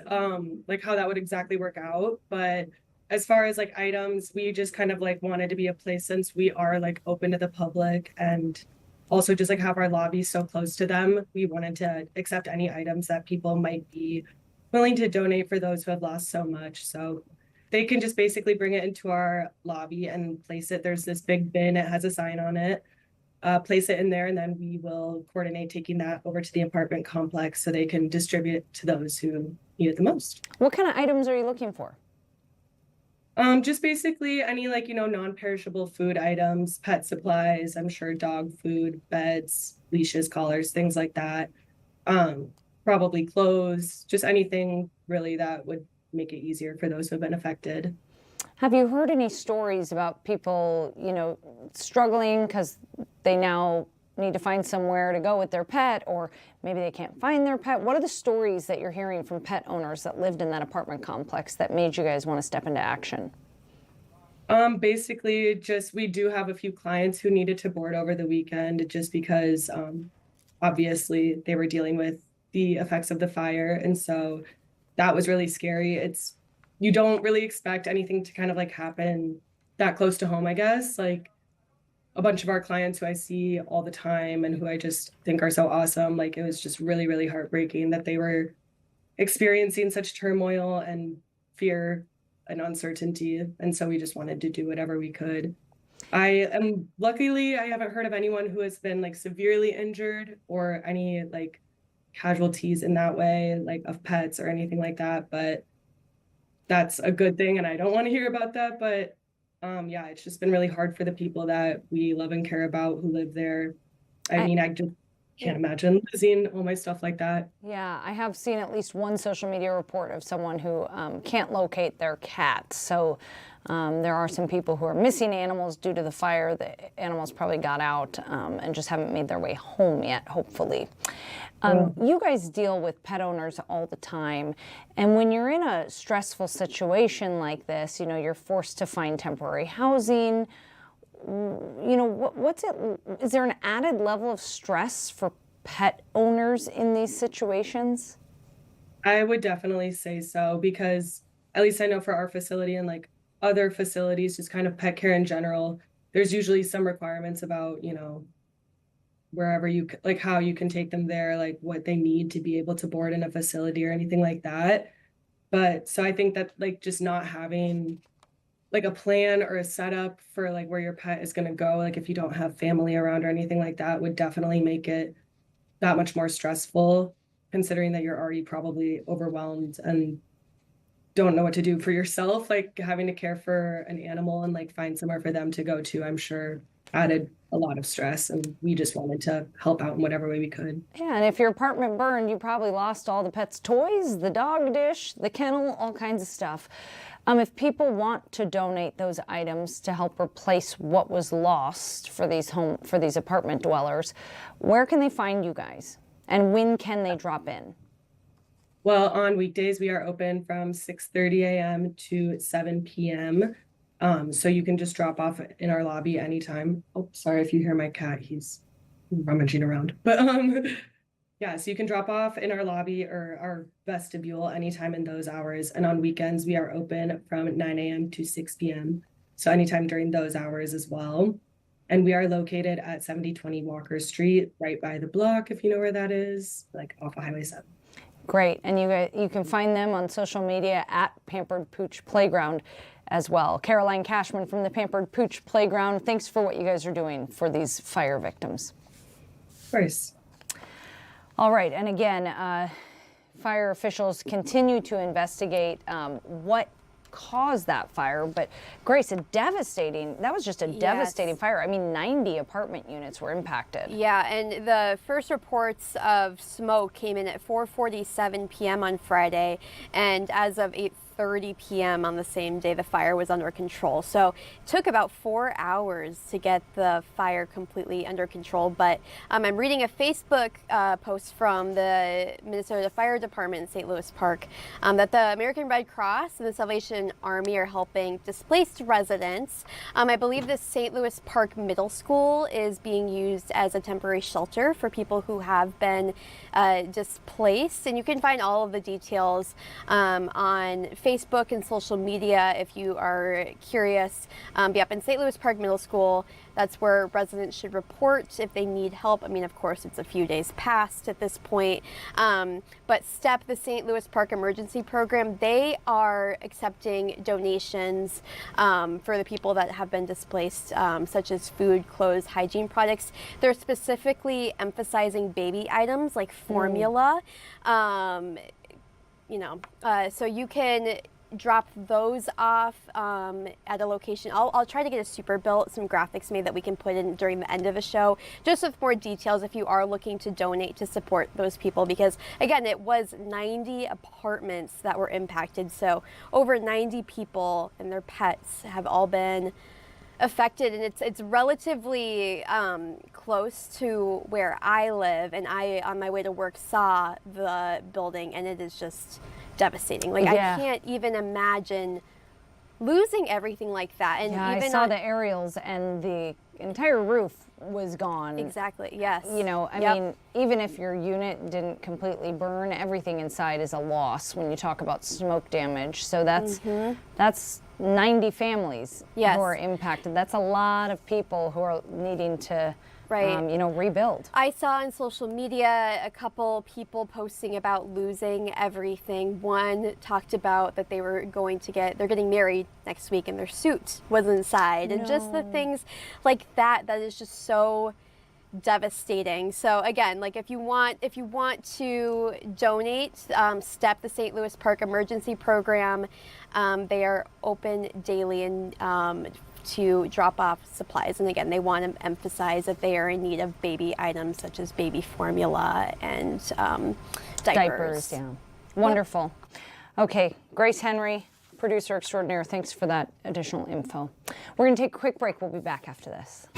like how that would exactly work out, but as far as like items, we just kind of like wanted to be a place, since we are like open to the public and also just like have our lobby so close to them. We wanted to accept any items that people might be willing to donate for those who have lost so much. So they can just basically bring it into our lobby and place it. There's this big bin, it has a sign on it. Place it in there, and then we will coordinate taking that over to the apartment complex so they can distribute it to those who need it the most. What kind of items are you looking for? Just basically any like, non-perishable food items, pet supplies, I'm sure dog food, beds, leashes, collars, things like that. Probably clothes, just anything really that would make it easier for those who have been affected. Have you heard any stories about people, struggling because they now need to find somewhere to go with their pet, or maybe they can't find their pet? What are the stories that you're hearing from pet owners that lived in that apartment complex that made you guys want to step into action? Basically, just we do have a few clients who needed to board over the weekend just because obviously they were dealing with the effects of the fire. And so that was really scary. You don't really expect anything to kind of like happen that close to home, I guess. Like a bunch of our clients who I see all the time and who I just think are so awesome, like it was just really, really heartbreaking that they were experiencing such turmoil and fear and uncertainty. And so we just wanted to do whatever we could. Luckily, I haven't heard of anyone who has been like severely injured or any like casualties in that way, like of pets or anything like that. But that's a good thing. And I don't want to hear about that. But yeah, it's just been really hard for the people that we love and care about who live there. I mean, I just can't imagine losing all my stuff like that. Yeah, I have seen at least one social media report of someone who can't locate their cat. So there are some people who are missing animals due to the fire. The animals probably got out and just haven't made their way home yet, hopefully. You guys deal with pet owners all the time. And when you're in a stressful situation like this, you're forced to find temporary housing. Is there an added level of stress for pet owners in these situations? I would definitely say so, because at least I know for our facility and like other facilities, just kind of pet care in general, there's usually some requirements about, wherever like how you can take them there, like what they need to be able to board in a facility or anything like that. But so I think that like just not having like a plan or a setup for like where your pet is going to go, like if you don't have family around or anything like that, would definitely make it that much more stressful, considering that you're already probably overwhelmed and don't know what to do for yourself. Like having to care for an animal and like find somewhere for them to go to, I'm sure added a lot of stress, and we just wanted to help out in whatever way we could. Yeah, and if your apartment burned, you probably lost all the pet's toys, the dog dish, the kennel, all kinds of stuff. If people want to donate those items to help replace what was lost for these apartment dwellers, where can they find you guys? And when can they drop in? Well, on weekdays, we are open from 6:30 a.m. to 7 p.m. So you can just drop off in our lobby anytime. Oh, sorry if you hear my cat, he's rummaging around. But yeah, so you can drop off in our lobby or our vestibule anytime in those hours. And on weekends, we are open from 9 a.m. to 6 p.m. So anytime during those hours as well. And we are located at 7020 Walker Street, right by the block, if you know where that is, like off of Highway 7. Great. And you can find them on social media at Pampered Pooch Playground as well. Caroline Cashman from the Pampered Pooch Playground, thanks for what you guys are doing for these fire victims. Of course. All right. And again, fire officials continue to investigate what caused that fire. But Grace, that was just a devastating fire. I mean, 90 apartment units were impacted. Yeah, and the first reports of smoke came in at 4:47 p.m. on Friday, and as of 8:30 p.m. on the same day, the fire was under control. So it took about 4 hours to get the fire completely under control. But I'm reading a Facebook post from the Minnesota Fire Department in St. Louis Park that the American Red Cross and the Salvation Army are helping displaced residents. I believe the St. Louis Park Middle School is being used as a temporary shelter for people who have been displaced. And you can find all of the details on Facebook and social media if you are curious. Be up in St. Louis Park Middle School. That's where residents should report if they need help. I mean, of course, it's a few days past at this point. But STEP, the St. Louis Park Emergency Program, they are accepting donations for the people that have been displaced, such as food, clothes, hygiene products. They're specifically emphasizing baby items like formula. So you can drop those off at a location. I'll try to get a super built, some graphics made that we can put in during the end of the show, just with more details if you are looking to donate to support those people, because again, it was 90 apartments that were impacted. So over 90 people and their pets have all been affected, and it's relatively close to where I live, and I, on my way to work, saw the building, and it is just devastating. Like, I can't even imagine losing everything like that. And yeah, even I saw the aerials, and the entire roof was gone. Exactly, yes. You know, I mean, even if your unit didn't completely burn, everything inside is a loss when you talk about smoke damage. So that's 90 families who are impacted. That's a lot of people who are needing to rebuild. I saw on social media a couple people posting about losing everything. One talked about that they're getting married next week and their suit was inside. And just the things like that is just so devastating. So again, like if you want to donate, STEP, the St. Louis Park Emergency Program, they are open daily and to drop off supplies. And again, they want to emphasize that they are in need of baby items such as baby formula and diapers. Yeah. Wonderful. Okay, Grace Henry, producer extraordinaire, thanks for that additional info. We're going to take a quick break. We'll be back after this.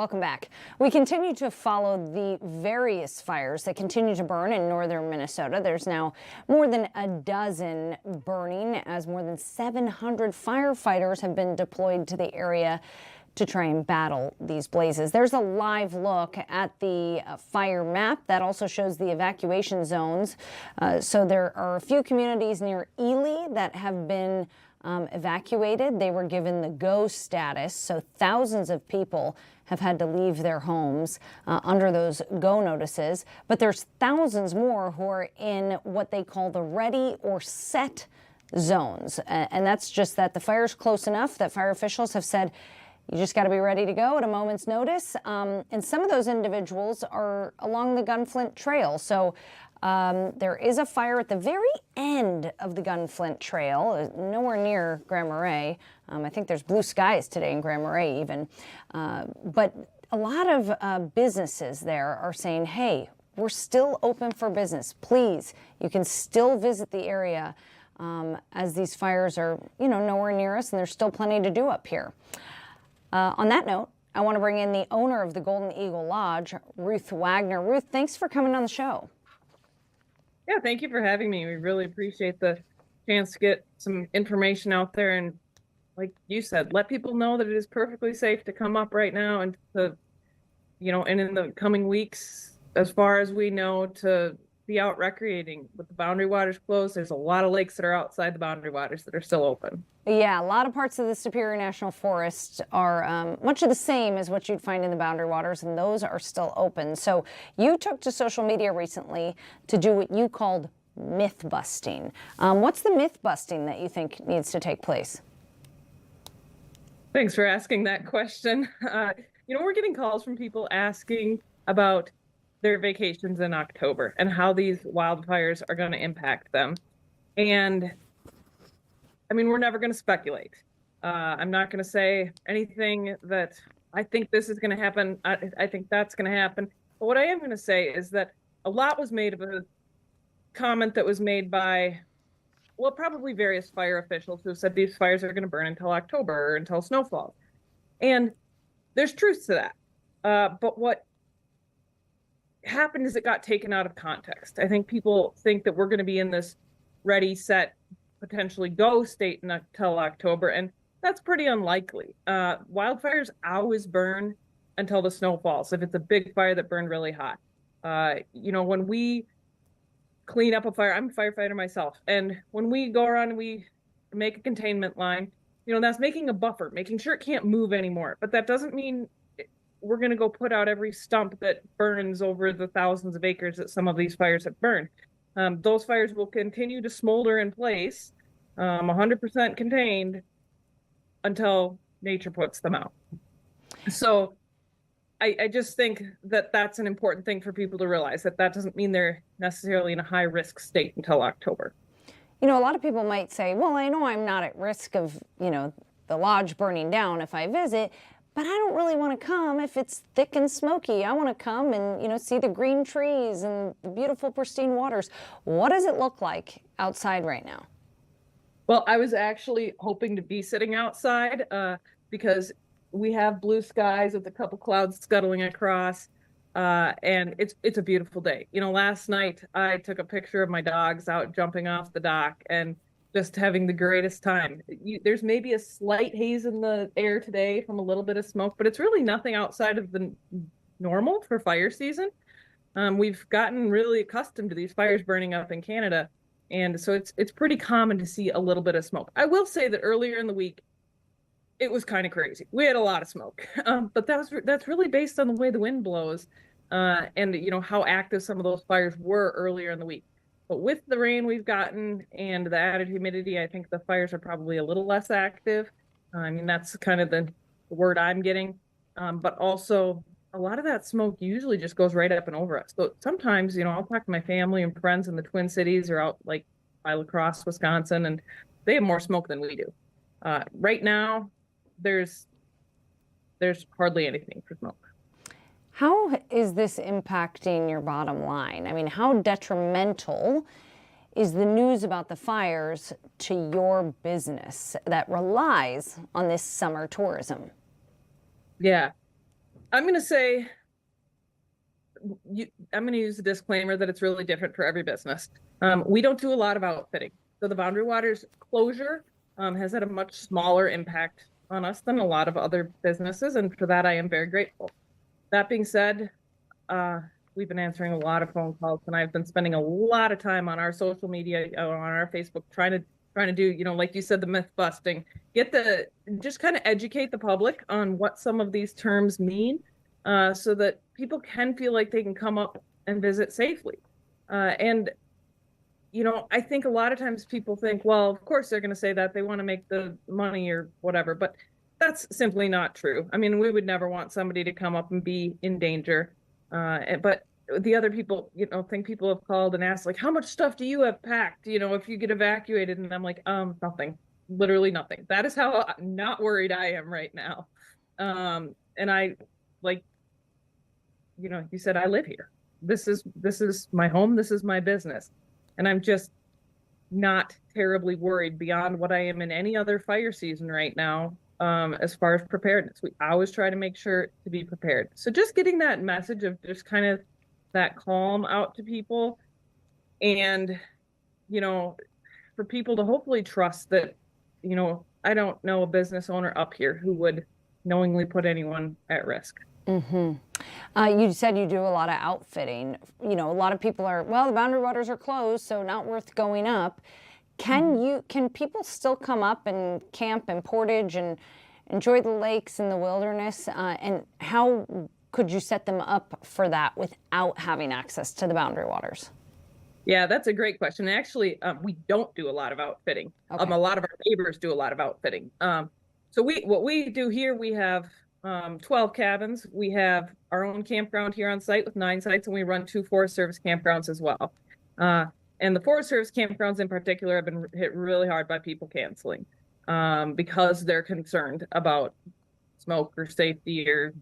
Welcome back. We continue to follow the various fires that continue to burn in northern Minnesota. There's now more than a dozen burning, as more than 700 firefighters have been deployed to the area to try and battle these blazes. There's a live look at the fire map that also shows the evacuation zones. So there are a few communities near Ely that have been evacuated. They were given the go status, so thousands of people have had to leave their homes under those go notices. But there's thousands more who are in what they call the ready or set zones. And that's just that the fire's close enough that fire officials have said, you just got to be ready to go at a moment's notice. And some of those individuals are along the Gunflint Trail. So there is a fire at the very end of the Gunflint Trail, nowhere near Grand Marais. I think there's blue skies today in Grand Marais even. But a lot of businesses there are saying, hey, we're still open for business. Please, you can still visit the area as these fires are, nowhere near us, and there's still plenty to do up here. On that note, I want to bring in the owner of the Golden Eagle Lodge, Ruth Wagner. Ruth, thanks for coming on the show. Yeah, thank you for having me. We really appreciate the chance to get some information out there. And like you said, let people know that it is perfectly safe to come up right now and to, and in the coming weeks, as far as we know, to be out recreating. With the boundary waters closed, there's a lot of lakes that are outside the boundary waters that are still open. Yeah, a lot of parts of the Superior National Forest are much of the same as what you'd find in the boundary waters, and those are still open. So you took to social media recently to do what you called myth busting. What's the myth busting that you think needs to take place? Thanks for asking that question. We're getting calls from people asking about their vacations in October and how these wildfires are going to impact them. And we're never going to speculate. I'm not going to say anything that I think this is going to happen. I think that's going to happen. But what I am going to say is that a lot was made of a comment that was made by, probably various fire officials who said these fires are going to burn until October or until snow falls. And there's truth to that. But what happened is it got taken out of context. I think people think that we're going to be in this ready, set, potentially go state until October, and that's pretty unlikely. Wildfires always burn until the snow falls, if it's a big fire that burned really hot. When we clean up a fire, I'm a firefighter myself, and when we go around and we make a containment line, that's making a buffer, making sure it can't move anymore. But that doesn't mean we're going to go put out every stump that burns over the thousands of acres that some of these fires have burned. Those fires will continue to smolder in place, 100% contained, until nature puts them out. So I just think that that's an important thing for people to realize, that doesn't mean they're necessarily in a high risk state until October. A lot of people might say, well, I know I'm not at risk of, the lodge burning down if I visit, but I don't really want to come if it's thick and smoky. I want to come and, see the green trees and the beautiful pristine waters. What does it look like outside right now? Well, I was actually hoping to be sitting outside because we have blue skies with a couple clouds scuttling across, and it's a beautiful day. Last night I took a picture of my dogs out jumping off the dock and just having the greatest time. There's maybe a slight haze in the air today from a little bit of smoke, but it's really nothing outside of the normal for fire season. We've gotten really accustomed to these fires burning up in Canada, and so it's pretty common to see a little bit of smoke. I will say that earlier in the week, it was kind of crazy. We had a lot of smoke, but that's really based on the way the wind blows, and how active some of those fires were earlier in the week. But with the rain we've gotten and the added humidity, I think the fires are probably a little less active. That's kind of the word I'm getting. But also, a lot of that smoke usually just goes right up and over us. So sometimes, I'll talk to my family and friends in the Twin Cities or out like by La Crosse, Wisconsin, and they have more smoke than we do. Right now, there's hardly anything for smoke. How is this impacting your bottom line? How detrimental is the news about the fires to your business that relies on this summer tourism? Yeah. I'm going to say, I'm going to use a disclaimer that it's really different for every business. We don't do a lot of outfitting. So the Boundary Waters closure has had a much smaller impact on us than a lot of other businesses. And for that, I am very grateful. That being said, we've been answering a lot of phone calls, and I've been spending a lot of time on our social media, on our Facebook, trying to do, like you said, the myth busting, just kind of educate the public on what some of these terms mean, so that people can feel like they can come up and visit safely. And I think a lot of times people think, well, of course they're going to say that, they want to make the money or whatever, but that's simply not true. I mean, we would never want somebody to come up and be in danger. But the other people, think people have called and asked, like, how much stuff do you have packed, if you get evacuated? And I'm like, nothing, literally nothing. That is how not worried I am right now. And I, like, you said, I live here. This is my home. This is my business. And I'm just not terribly worried beyond what I am in any other fire season right now. As far as preparedness, we always try to make sure to be prepared. So just getting that message of just kind of that calm out to people, and, for people to hopefully trust that, I don't know a business owner up here who would knowingly put anyone at risk. Mm-hmm. You said you do a lot of outfitting. A lot of people are, well, the Boundary Waters are closed, so not worth going up. Can people still come up and camp in Portage and enjoy the lakes and the wilderness? And how could you set them up for that without having access to the Boundary Waters? Yeah, that's a great question. Actually, we don't do a lot of outfitting. Okay. A lot of our neighbors do a lot of outfitting. So what we do here, we have 12 cabins. We have our own campground here on site with 9 sites, and we run 2 Forest Service campgrounds as well. And the Forest Service campgrounds in particular have been hit really hard by people canceling because they're concerned about smoke or safety or,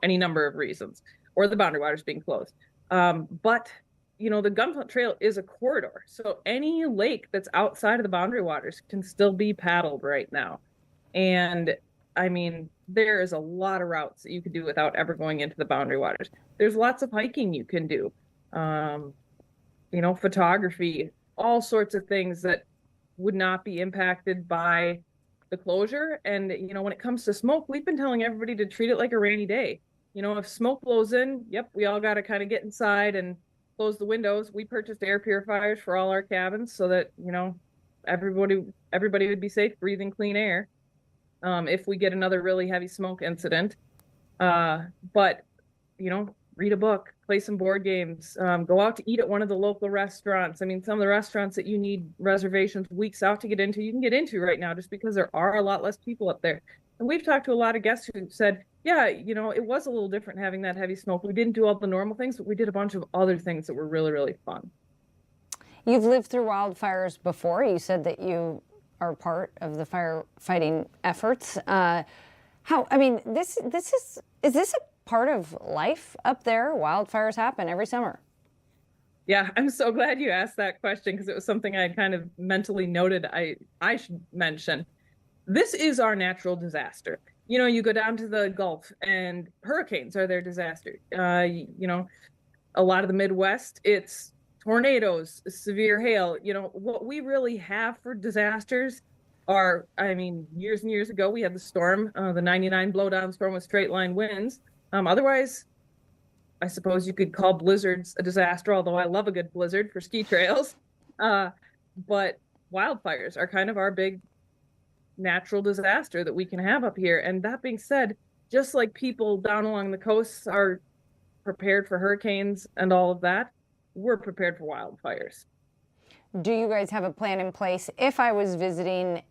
any number of reasons, or the Boundary Waters being closed. But, the Gunflint Trail is a corridor. So any lake that's outside of the Boundary Waters can still be paddled right now. And I mean, there is a lot of routes that you could do without ever going into the Boundary Waters. There's lots of hiking you can do. Photography, all sorts of things that would not be impacted by the closure. And, when it comes to smoke, we've been telling everybody to treat it like a rainy day. If smoke blows in, yep, we all got to kind of get inside and close the windows. We purchased air purifiers for all our cabins so that, everybody would be safe breathing clean air if we get another really heavy smoke incident. But, read a book, play some board games, go out to eat at one of the local restaurants. I mean, some of the restaurants that you need reservations weeks out to get into, you can get into right now just because there are a lot less people up there. And we've talked to a lot of guests who said, yeah, it was a little different having that heavy smoke. We didn't do all the normal things, but we did a bunch of other things that were really, really fun. You've lived through wildfires before. You said that you are part of the firefighting efforts. Is this a part of life up there? Wildfires happen every summer. Yeah, I'm so glad you asked that question because it was something I kind of mentally noted I should mention. This is our natural disaster. You go down to the Gulf and hurricanes are their disaster. A lot of the Midwest, it's tornadoes, severe hail. What we really have for disasters are, years and years ago, we had the storm, the 99 blowdown storm with straight line winds. Otherwise, I suppose you could call blizzards a disaster, although I love a good blizzard for ski trails. But wildfires are kind of our big natural disaster that we can have up here. And that being said, just like people down along the coasts are prepared for hurricanes and all of that, we're prepared for wildfires. Do you guys have a plan in place if I was visiting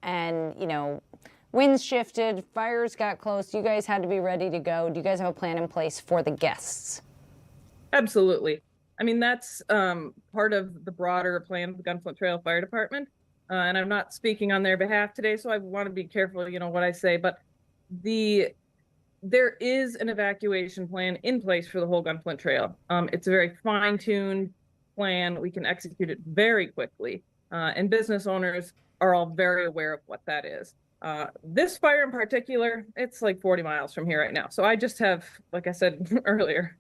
and, winds shifted, fires got close, you guys had to be ready to go? Do you guys have a plan in place for the guests? Absolutely. That's part of the broader plan of the Gunflint Trail Fire Department. And I'm not speaking on their behalf today, so I want to be careful, what I say. But there is an evacuation plan in place for the whole Gunflint Trail. It's a very fine-tuned plan. We can execute it very quickly. And business owners are all very aware of what that is. This fire in particular, it's like 40 miles from here right now. So I just have, like I said earlier,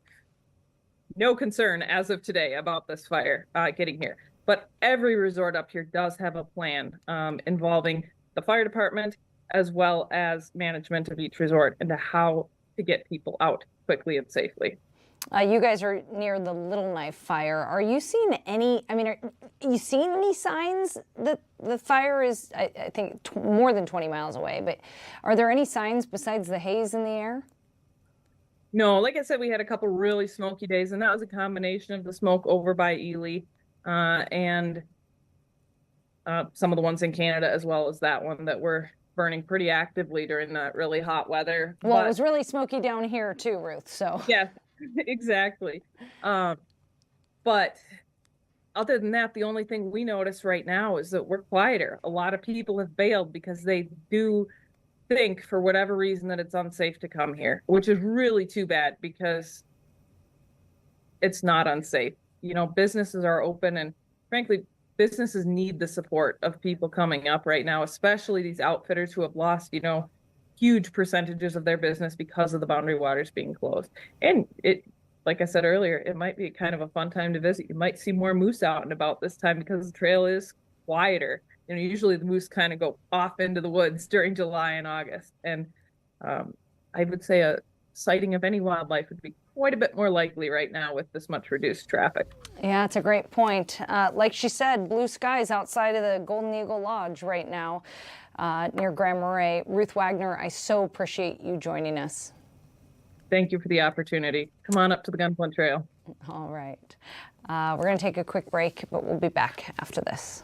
no concern as of today about this fire getting here. But every resort up here does have a plan involving the fire department as well as management of each resort into how to get people out quickly and safely. You guys are near the Little Knife fire. Are you seeing any, are you seeing any signs that the fire is, I think, more than 20 miles away, but are there any signs besides the haze in the air? No, like I said, we had a couple really smoky days, and that was a combination of the smoke over by Ely and some of the ones in Canada, as well as that one that were burning pretty actively during that really hot weather. Well, it was really smoky down here too, Ruth, so. Yeah. Exactly. But other than that, the only thing we notice right now is that we're quieter. A lot of people have bailed because they do think, for whatever reason, that it's unsafe to come here, which is really too bad because it's not unsafe. You know, businesses are open, and frankly, businesses need the support of people coming up right now, especially these outfitters who have lost, huge percentages of their business because of the boundary waters being closed. And it, like I said earlier, it might be kind of a fun time to visit. You might see more moose out and about this time because the trail is quieter. Usually the moose kind of go off into the woods during July and August. And I would say a sighting of any wildlife would be quite a bit more likely right now with this much reduced traffic. Yeah, it's a great point. Like she said, blue skies outside of the Golden Eagle Lodge right now near Grand Marais. Ruth Wagner, I so appreciate you joining us. Thank you for the opportunity. Come on up to the Gunflint Trail. All right. We're going to take a quick break, but we'll be back after this.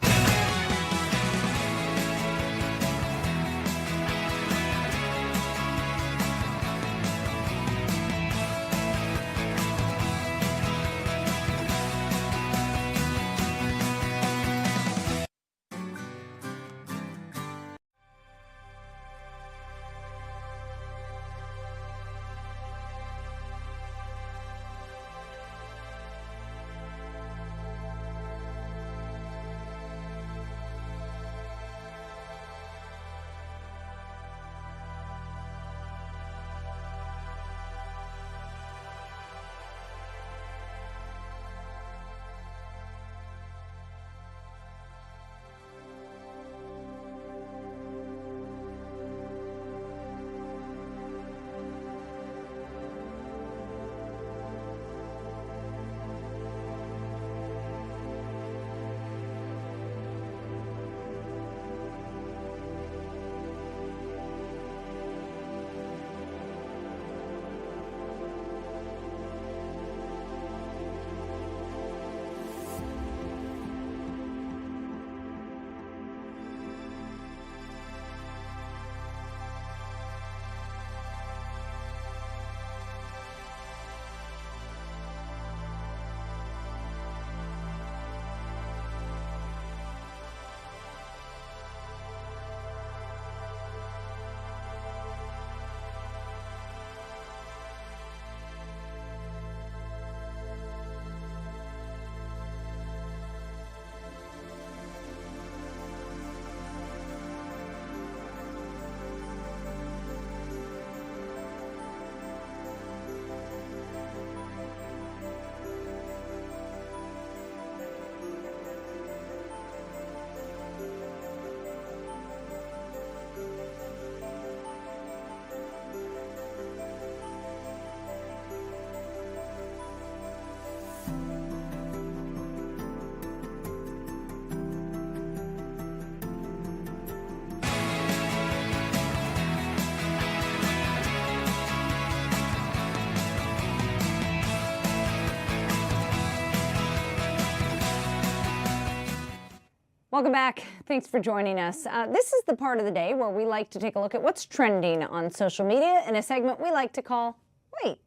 Welcome back. Thanks for joining us. This is the part of the day where we like to take a look at what's trending on social media in a segment we like to call, Wait,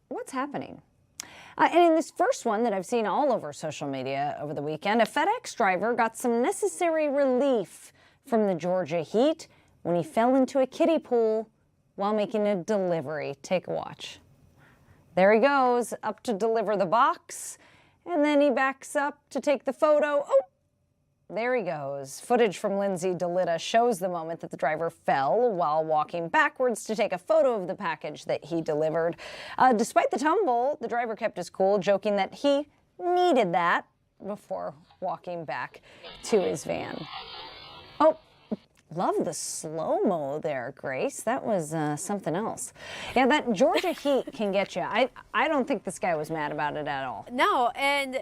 What's Happening? And in this first one that I've seen all over social media over the weekend, a FedEx driver got some necessary relief from the Georgia heat when he fell into a kiddie pool while making a delivery. Take a watch. There he goes, up to deliver the box, and then he backs up to take the photo. Oh, there he goes. Footage from Lindsay DeLitta shows the moment that the driver fell while walking backwards to take a photo of the package that he delivered. Despite the tumble, the driver kept his cool, joking that he needed that before walking back to his van. Oh, love the slow-mo there, Grace. That was something else. Yeah, that Georgia heat can get you. I don't think this guy was mad about it at all. No, and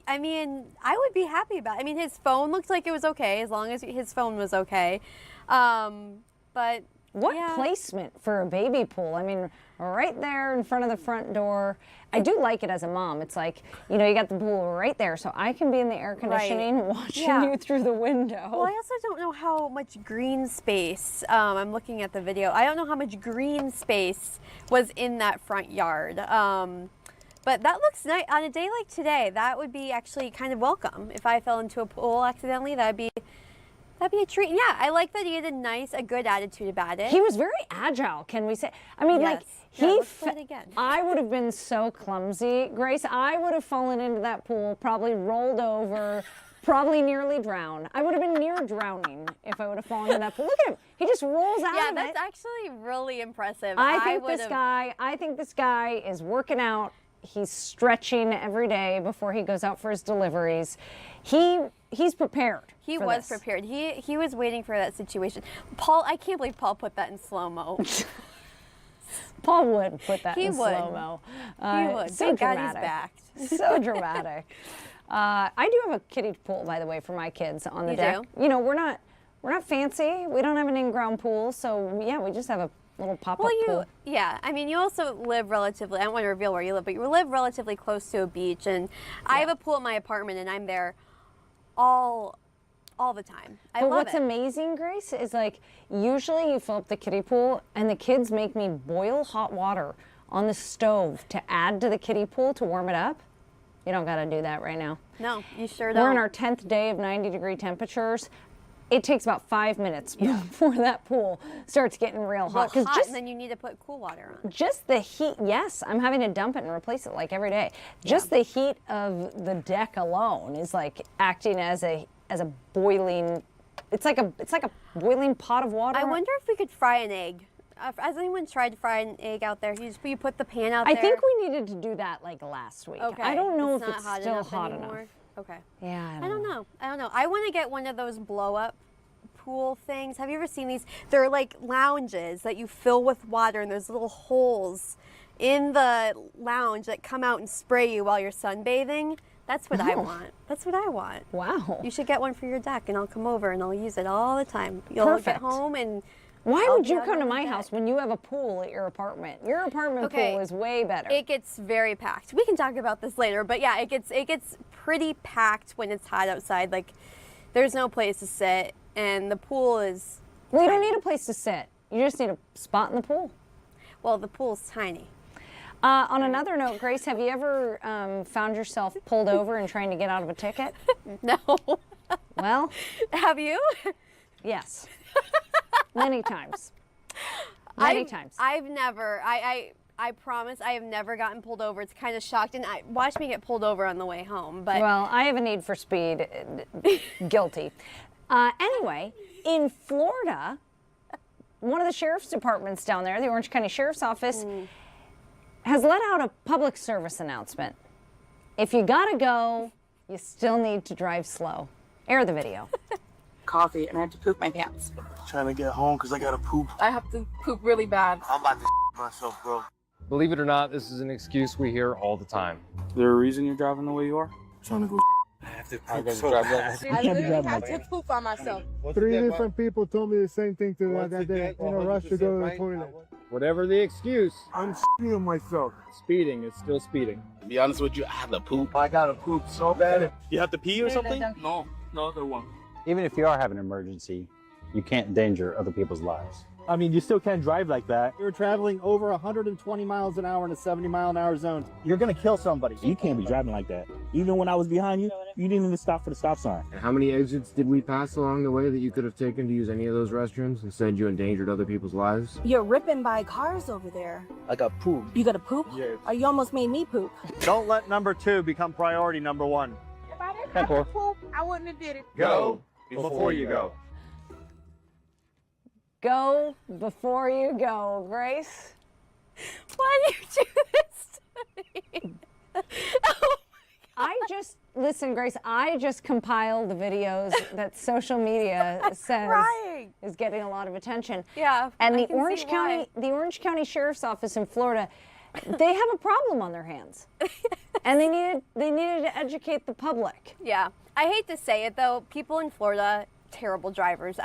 I mean, I would be happy about it. I mean, his phone looked like it was okay, as long as his phone was okay. But what placement for a baby pool? I mean, right there in front of the front door. I do like it as a mom. It's like, you know, you got the pool right there, so I can be in the air conditioning watching you through the window. Well, I also don't know how much green space, I'm looking at the video, I don't know how much green space was in that front yard. But that looks nice. On a day like today, that would be actually kind of welcome. If I fell into a pool accidentally, that'd be a treat. Yeah, I like that he had a good attitude about it. He was very agile, can we say? I mean, yes. I would have been so clumsy, Grace. I would have fallen into that pool, probably rolled over, probably nearly drowned. I would have been near drowning if I would have fallen into that pool. Look at him. He just rolls out of it. Yeah, that's actually really impressive. I think this guy is working out. He's stretching every day before he goes out for his deliveries. He's prepared. He was prepared. He was waiting for that situation. Paul, I can't believe Paul put that in slow-mo. Paul would put that in slow-mo. He would. So Thank God he's backed. So dramatic. I do have a kiddie pool, by the way, for my kids on the deck. Do? You know, we're not fancy. We don't have an in-ground pool, so yeah, we just have a little pop-up pool. Yeah, I mean, you also live relatively, I don't want to reveal where you live, but you live relatively close to a beach, and I have a pool at my apartment, and I'm there all the time. I love it. What's amazing, Grace, is like, usually you fill up the kiddie pool, and the kids make me boil hot water on the stove to add to the kiddie pool to warm it up. You don't got to do that right now. No, you sure don't. We're in our 10th day of 90-degree temperatures. It takes about 5 minutes before that pool starts getting real hot. Well, hot, and then you need to put cool water on. Just the heat, yes, I'm having to dump it and replace it like every day. Just the heat of the deck alone is like acting as a boiling. It's like a boiling pot of water. I wonder if we could fry an egg. Has anyone tried to fry an egg out there? You put the pan out there. I think we needed to do that like last week. Okay. I don't know if not it's still hot anymore. enough. Okay. Yeah, I don't know. I want to get one of those blow-up pool things. Have you ever seen these? They're like lounges that you fill with water, and there's little holes in the lounge that come out and spray you while you're sunbathing. That's what I want. That's what I want. Wow. You should get one for your deck, and I'll come over and I'll use it all the time. You'll get home and. Why would you come to my house when you have a pool at your apartment? Your apartment pool is way better. It gets very packed. We can talk about this later, but yeah, it gets pretty packed when it's hot outside. Like, there's no place to sit, and the pool is. Well, you don't need a place to sit. You just need a spot in the pool. Well, the pool's tiny. On another note, Grace, have you ever found yourself pulled over and trying to get out of a ticket? No. Well. Have you? Yes. Many times. Many times. I've never. I promise I have never gotten pulled over. It's kind of shocked, and watch me get pulled over on the way home. But well, I have a need for speed. Guilty. Anyway, in Florida, one of the sheriff's departments down there, the Orange County Sheriff's Office, has let out a public service announcement. If you gotta go, you still need to drive slow. Air the video. Coffee, and I have to poop my pants. Trying to get home because I gotta poop. I have to poop really bad. I'm about to myself, bro. Believe it or not, this is an excuse we hear all the time. Is there a reason you're driving the way you are? Trying to go. I have to poop so bad. I literally have to poop on myself. 3 different people told me the same thing to that day. In a rush to go to the toilet. Whatever the excuse, I'm shitting myself. speeding is still speeding. To be honest with you, I have to poop. I gotta poop so bad. You have to pee or something? No, there won't. Even if you are having an emergency, you can't endanger other people's lives. I mean, you still can't drive like that. You're traveling over 120 miles an hour in a 70-mile-an-hour zone. You're gonna kill somebody. You can't be driving like that. Even when I was behind you, you didn't even stop for the stop sign. And how many exits did we pass along the way that you could have taken to use any of those restrooms? Instead, you endangered other people's lives? You're ripping by cars over there. I got poop. You gotta poop? Yes. Or you almost made me poop. Don't let number 2 become priority number 1. Father, Poop, I wouldn't have did it. Go before you go. Go before you go, Grace. Why do you do this to me? Listen, Grace, I just compiled the videos that social media says is getting a lot of attention. Yeah. And I the can Orange see County, why. the Orange County Sheriff's Office in Florida, they have a problem on their hands. And they needed to educate the public. Yeah. I hate to say it though, people in Florida, terrible drivers.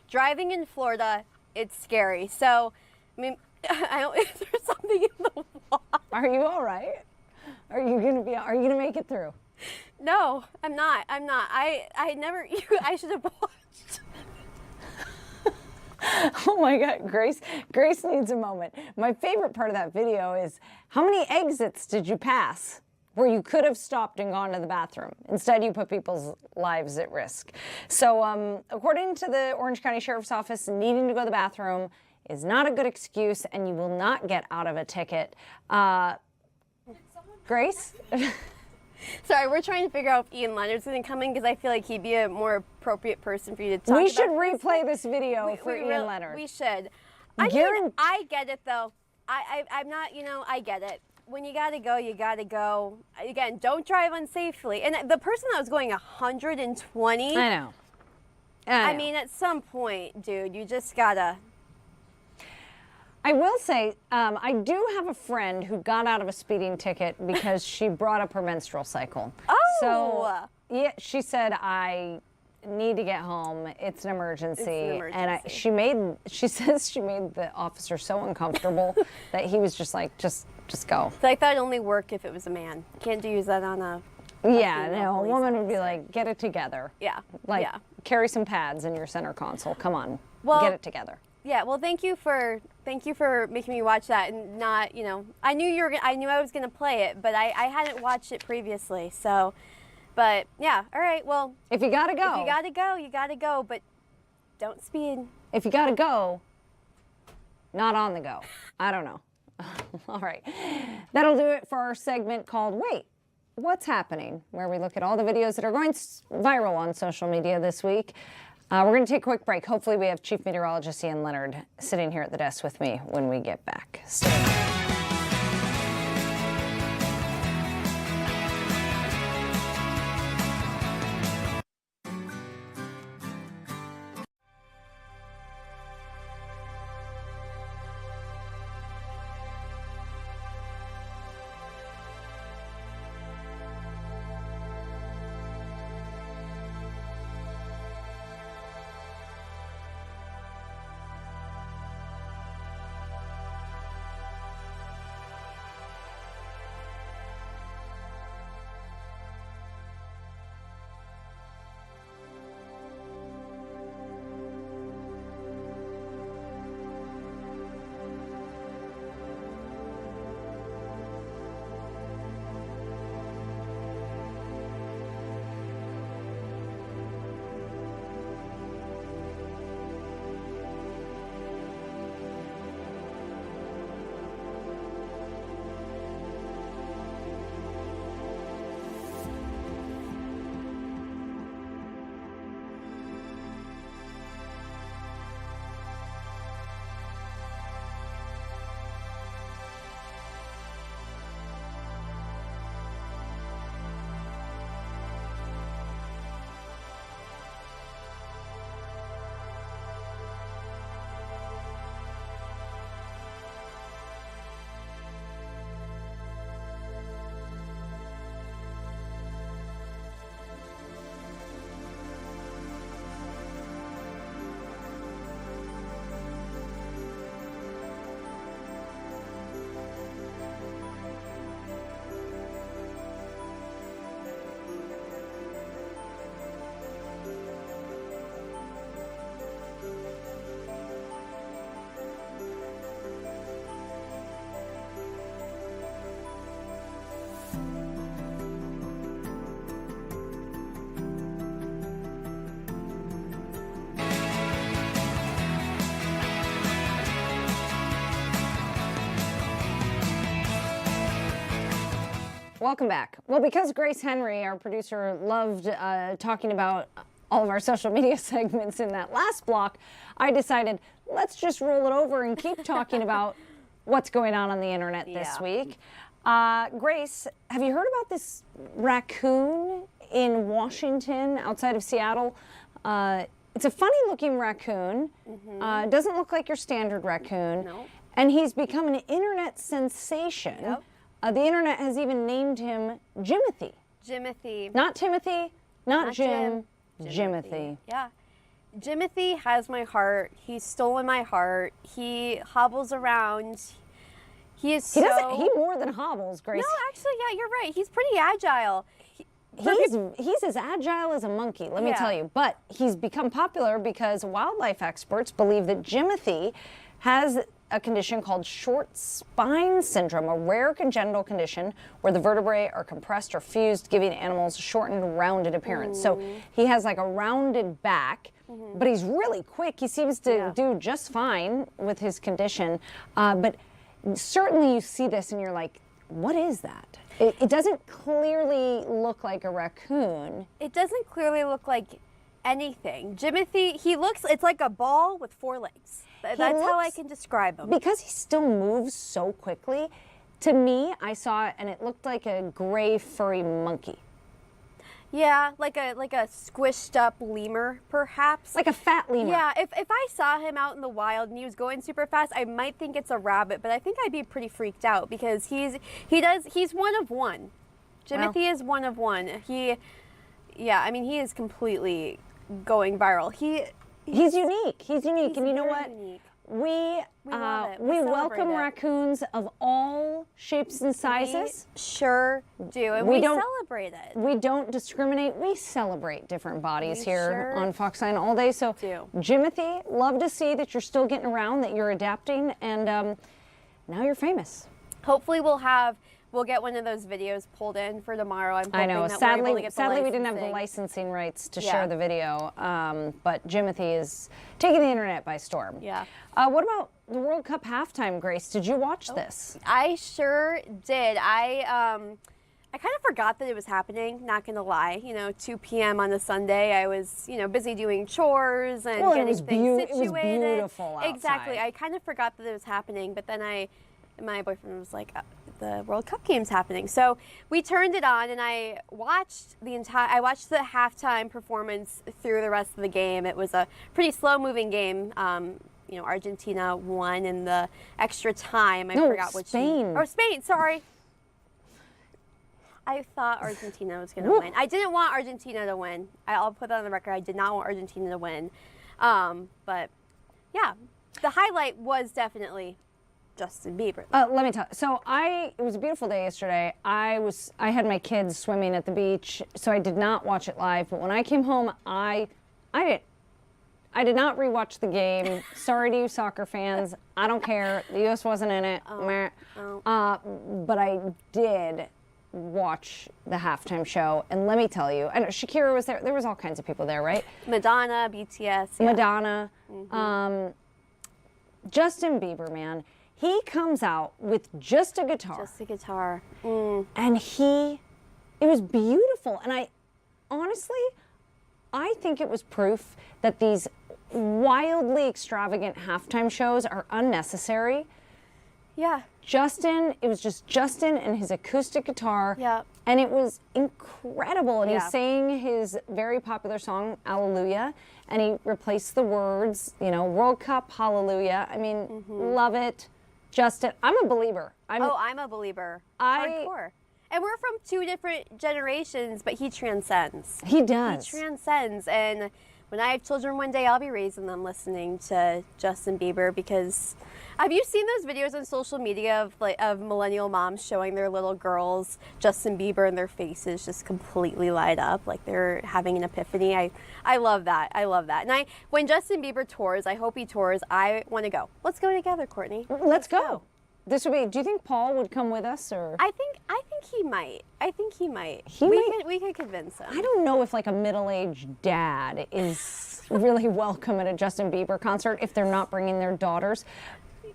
Driving in Florida, it's scary. So, I mean, I don't, is there something in the wall? Are you all right? Are you gonna make it through? No, I'm not. I never, I should have watched. Oh my God, Grace needs a moment. My favorite part of that video is how many exits did you pass where you could have stopped and gone to the bathroom? Instead, you put people's lives at risk. So according to the Orange County Sheriff's Office, needing to go to the bathroom is not a good excuse and you will not get out of a ticket. Grace? Sorry, we're trying to figure out if Ian Leonard's going to come in because I feel like he'd be a more appropriate person for you to talk about. We should replay this video for Ian Leonard. We should. I get it though. I'm not, I get it. When you gotta go, you gotta go. Again, don't drive unsafely. And the person that was going 120. I know. I mean, at some point, dude, you just gotta. I will say, I do have a friend who got out of a speeding ticket because she brought up her menstrual cycle. Oh! So, yeah, she said, I need to get home. It's an emergency. And she says she made the officer so uncomfortable that he was just like, just go. So I thought it'd only work if it was a man. Can't use that on a. Yeah, no, a woman would be like, get it together. Yeah. Like, yeah. Carry some pads in your center console. Come on, get it together. Yeah, well, thank you for making me watch that and not, I knew I was gonna play it, but I hadn't watched it previously, so, but yeah, all right, well. If you gotta go. If you gotta go, you gotta go, but don't speed. If you gotta go, not on the go. I don't know. All right, that'll do it for our segment called Wait, What's Happening?, where we look at all the videos that are going viral on social media this week. We're going to take a quick break. Hopefully we have Chief Meteorologist Ian Leonard sitting here at the desk with me when we get back. Stay tuned. Welcome back. Well, because Grace Henry, our producer, loved talking about all of our social media segments in that last block, I decided let's just roll it over and keep talking about what's going on the internet this week. Grace, have you heard about this raccoon in Washington outside of Seattle? It's a funny looking raccoon. Doesn't look like your standard raccoon. No. And he's become an internet sensation. Yep. The internet has even named him Jimothy. Jimothy. Not Timothy, not Jim, Jimothy. Yeah. Jimothy has my heart. He's stolen my heart. He hobbles around. He more than hobbles, Grace. No, actually, yeah, you're right. He's pretty agile. He's as agile as a monkey, let me tell you. But he's become popular because wildlife experts believe that Jimothy has a condition called short spine syndrome, a rare congenital condition where the vertebrae are compressed or fused, giving animals a shortened, rounded appearance. So he has like a rounded back, but he's really quick. He seems to do just fine with his condition. But certainly you see this and you're like, what is that? It doesn't clearly look like a raccoon. It doesn't clearly look like anything. Jimothy, it's like a ball with 4 legs. That's how I can describe him. Because he still moves so quickly, to me, I saw it and it looked like a gray furry monkey. Yeah, like a squished up lemur, perhaps. Like a fat lemur. Yeah, if I saw him out in the wild and he was going super fast, I might think it's a rabbit, but I think I'd be pretty freaked out because he's one of one. Jimothy is one of one. He is completely going viral. He's unique. He's unique. And you know what? Unique. We welcome raccoons of all shapes and sizes. We sure do. And we celebrate it. We don't discriminate. We celebrate different bodies here on Fox 9 all day. So, Jimothy, love to see that you're still getting around, that you're adapting, and now you're famous. Hopefully we'll get one of those videos pulled in for tomorrow. I'm hoping I know. That Sadly, we're able to get we didn't have the licensing rights to share the video, but Jimothy is taking the internet by storm. Yeah. What about the World Cup halftime, Grace? Did you watch this? I sure did. I kind of forgot that it was happening, not gonna lie. 2 p.m. on a Sunday, I was, busy doing chores and getting things situated. It was beautiful outside. Exactly. I kind of forgot that it was happening, but then my boyfriend was like, the World Cup game's happening. So we turned it on and I watched the halftime performance through the rest of the game. It was a pretty slow moving game. Argentina won in the extra time. I forgot which Spain. Spain, sorry. I thought Argentina was going to win. I didn't want Argentina to win. I'll put that on the record. I did not want Argentina to win. But yeah, the highlight was definitely Justin Bieber. Let me tell you. So it was a beautiful day yesterday. I had my kids swimming at the beach, so I did not watch it live. But when I came home, I did not rewatch the game. Sorry to you soccer fans. I don't care. The U.S. wasn't in it. But I did watch the halftime show, and let me tell you, I know Shakira was there. There was all kinds of people there, right? Madonna, BTS. Yeah. Madonna. Justin Bieber, man. He comes out with just a guitar. Just a guitar. And it was beautiful. And honestly, I think it was proof that these wildly extravagant halftime shows are unnecessary. Yeah. It was just Justin and his acoustic guitar. Yeah. And it was incredible. And he sang his very popular song, Hallelujah. And he replaced the words, World Cup, Hallelujah. I mean, love it. Justin, I'm a believer. I'm a believer. Hardcore. And we're from 2 different generations, but he transcends. He does. He transcends. And when I have children one day, I'll be raising them listening to Justin Bieber because have you seen those videos on social media of millennial moms showing their little girls Justin Bieber and their faces just completely light up like they're having an epiphany? I love that. I love that. And when Justin Bieber tours, I hope he tours, I want to go. Let's go together, Courtney. Let's go. This would be. Do you think Paul would come with us, or? I think he might. We could convince him. I don't know if like a middle-aged dad is really welcome at a Justin Bieber concert if they're not bringing their daughters.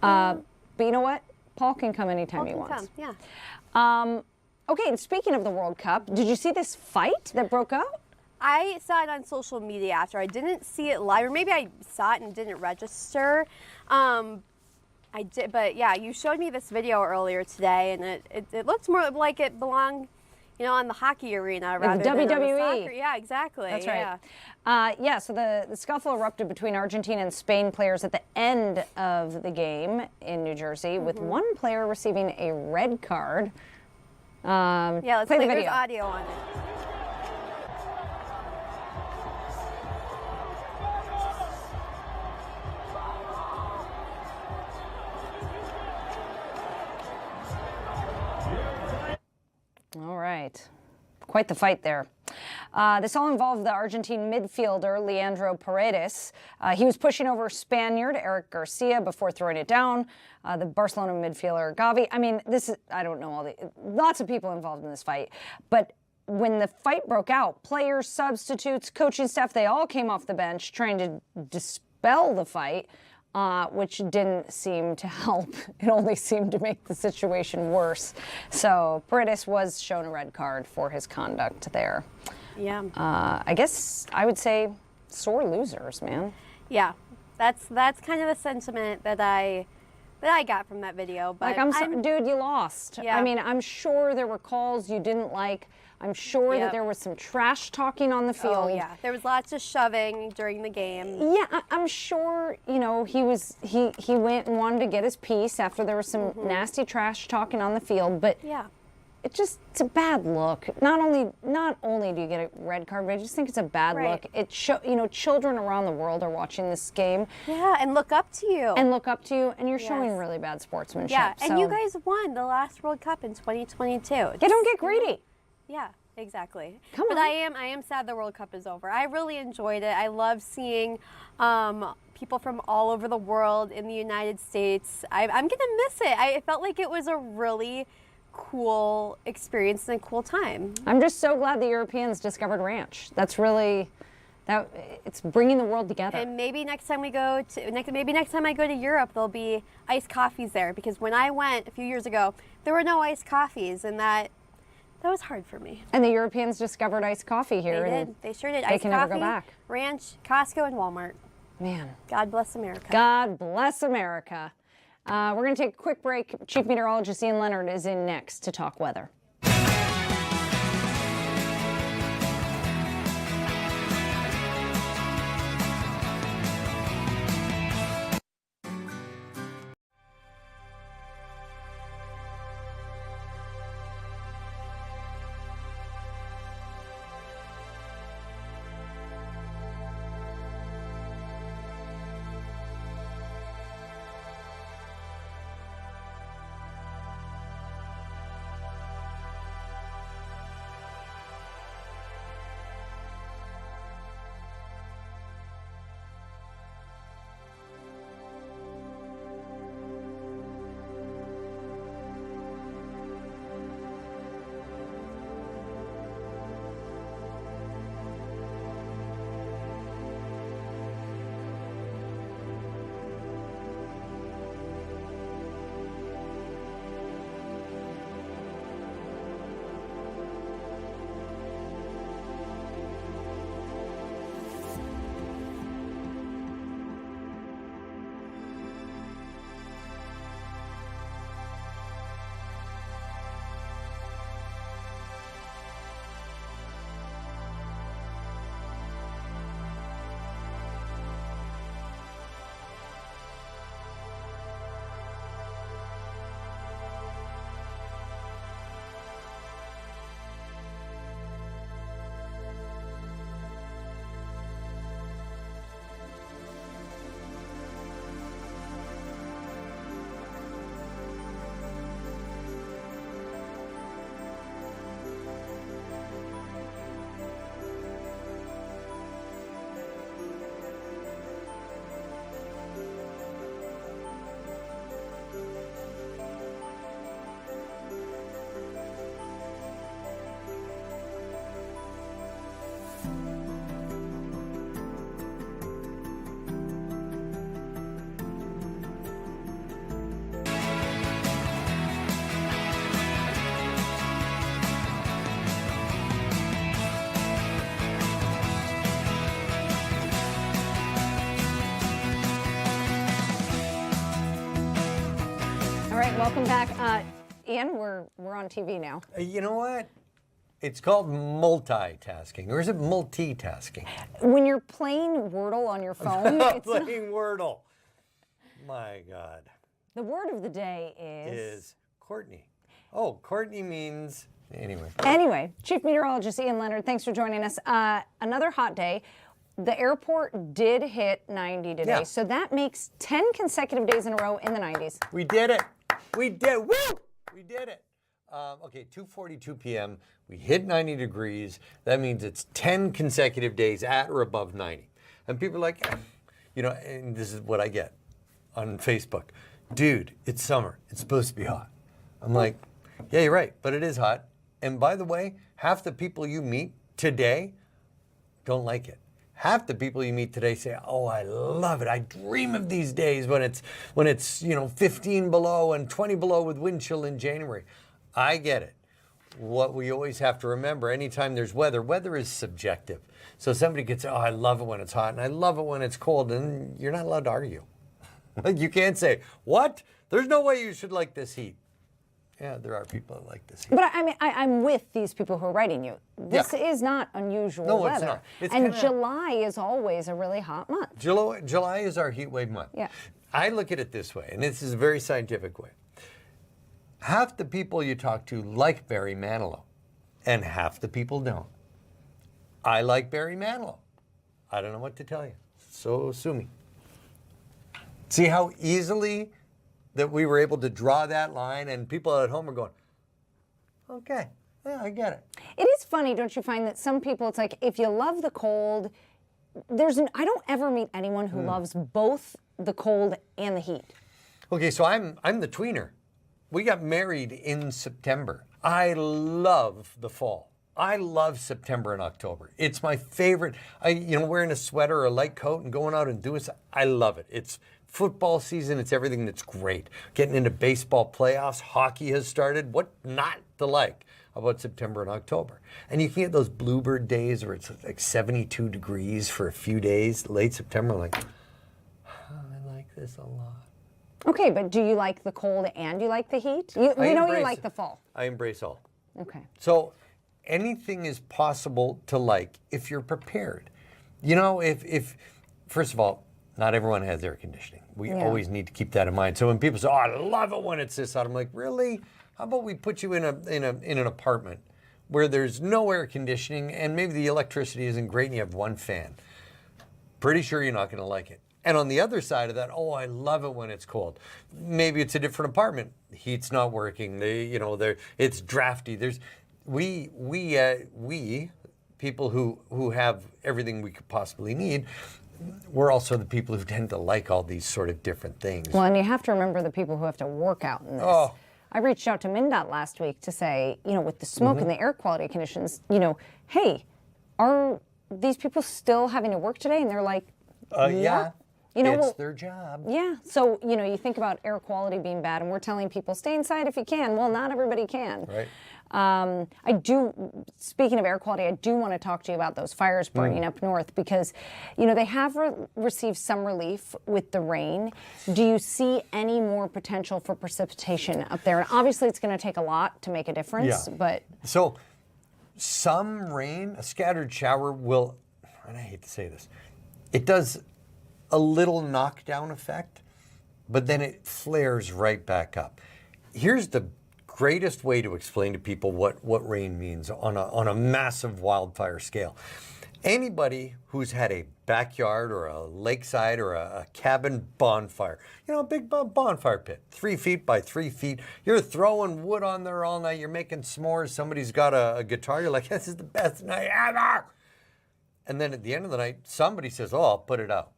But you know what? Paul can come anytime he wants. Yeah. Okay, and speaking of the World Cup, did you see this fight that broke out? I saw it on social media after. I didn't see it live, or maybe I saw it and didn't register. I did, but yeah, you showed me this video earlier today, and it looked more like it belonged, you know, on the hockey arena rather than on the soccer. Yeah, exactly. That's right. Yeah, so the scuffle erupted between Argentina and Spain players at the end of the game in New Jersey, with one player receiving a red card. Yeah, let's play the video. There's audio on it. All right. Quite the fight there. This all involved the Argentine midfielder, Leandro Paredes. He was pushing over Spaniard Eric Garcia before throwing it down. The Barcelona midfielder, Gavi. I mean, I don't know lots of people involved in this fight. But when the fight broke out, players, substitutes, coaching staff, they all came off the bench trying to dispel the fight. Which didn't seem to help. It only seemed to make the situation worse. So Paredes was shown a red card for his conduct there. Yeah. I guess I would say sore losers, man. Yeah, that's kind of the sentiment that I got from that video. But like, dude, you lost. Yeah. I mean, I'm sure there were calls you didn't like. I'm sure that there was some trash talking on the field. Oh yeah, there was lots of shoving during the game. Yeah, I'm sure, you know, he went and wanted to get his piece after there was some nasty trash talking on the field, but yeah, it's a bad look. Not only do you get a red card, but I just think it's a bad look. You know, children around the world are watching this game. Yeah, and look up to you. And you're showing really bad sportsmanship. Yeah, and so. you guys won the last World Cup in 2022. Yeah, don't get greedy. Yeah, exactly. Come on. But I am sad the World Cup is over. I really enjoyed it. I love seeing people from all over the world in the United States. I'm gonna miss it. I felt like it was a really cool experience and a cool time. I'm just so glad the Europeans discovered ranch. That's really it's bringing the world together. And maybe next time I go to Europe, there'll be iced coffees there, because when I went a few years ago, there were no iced coffees, and that was hard for me. And the Europeans discovered iced coffee here. They did. They sure did. They Iced can coffee, never go back. Ranch, Costco, and Walmart. Man. God bless America. God bless America. We're going to take a quick break. Chief Meteorologist Ian Leonard is in next to talk weather. All right, welcome back. Ian, we're on TV now. You know what? It's called multitasking, or is it multitasking? When you're playing Wordle on your phone, it's playing Wordle. My God. The word of the day is Courtney. Oh, Courtney means anyway. Anyway, Chief Meteorologist Ian Leonard, thanks for joining us. Another hot day. The airport did hit 90 today, so that makes 10 consecutive days in a row in the 90s. We did it. We did. Woo! We did it. Okay, 2:42 p.m. We hit 90 degrees. That means it's 10 consecutive days at or above 90. And people are like, you know, and this is what I get on Facebook. Dude, it's summer. It's supposed to be hot. I'm like, yeah, you're right, but it is hot. And by the way, half the people you meet today don't like it. Half the people you meet today say, oh, I love it. I dream of these days when it's 15 below and 20 below with wind chill in January. I get it. What we always have to remember, anytime there's weather is subjective. So somebody could say, oh, I love it when it's hot and I love it when it's cold, and you're not allowed to argue. You can't say, what? There's no way you should like this heat. Yeah, there are people that like this heat. But I mean, I'm with these people who are writing you. This is not unusual weather. It's not. It's and July is always a really hot month. July is our heat wave month. Yeah. I look at it this way, and this is a very scientific way. Half the people you talk to like Barry Manilow, and half the people don't. I like Barry Manilow. I don't know what to tell you. So sue me. See how easily that we were able to draw that line, and people at home are going, okay, yeah, I get it. It is funny, don't you find, that some people, it's like, if you love the cold, I don't ever meet anyone who loves both the cold and the heat. Okay, so I'm the tweener. We got married in September. I love the fall. I love September and October. It's my favorite. Wearing a sweater or a light coat and going out and doing stuff, I love it. It's football season. It's everything that's great. Getting into baseball playoffs. Hockey has started. What not to like about September and October? And you can get those bluebird days where it's like 72 degrees for a few days, late September. I'm like, oh, I like this a lot. Okay, but do you like the cold and you like the heat? You like the fall. I embrace all. Okay. So anything is possible to like if you're prepared. You know, if first of all, not everyone has air conditioning. We always need to keep that in mind. So when people say, "Oh, I love it when it's this hot," I'm like, "Really? How about we put you in an apartment where there's no air conditioning and maybe the electricity isn't great and you have one fan?" Pretty sure you're not going to like it. And on the other side of that, oh, I love it when it's cold. Maybe it's a different apartment. The heat's not working. It's drafty. We people who have everything we could possibly need, we're also the people who tend to like all these sort of different things. Well, and you have to remember the people who have to work out in this. Oh. I reached out to MnDOT last week to say, with the smoke and the air quality conditions, hey, are these people still having to work today? And they're like, yeah. It's their job. Yeah. So, you think about air quality being bad, and we're telling people, stay inside if you can. Well, not everybody can. Right. Speaking of air quality, I do want to talk to you about those fires burning up north because, they have received some relief with the rain. Do you see any more potential for precipitation up there? And obviously it's going to take a lot to make a difference, but... So some rain, a scattered shower will, and I hate to say this, it does a little knockdown effect, but then it flares right back up. Here's the greatest way to explain to people what rain means on a massive wildfire scale. Anybody who's had a backyard or a lakeside or a cabin bonfire, a big bonfire pit, 3 feet by 3 feet, you're throwing wood on there all night, you're making s'mores, somebody's got a guitar, you're like, this is the best night ever. And then at the end of the night, somebody says, oh, I'll put it out.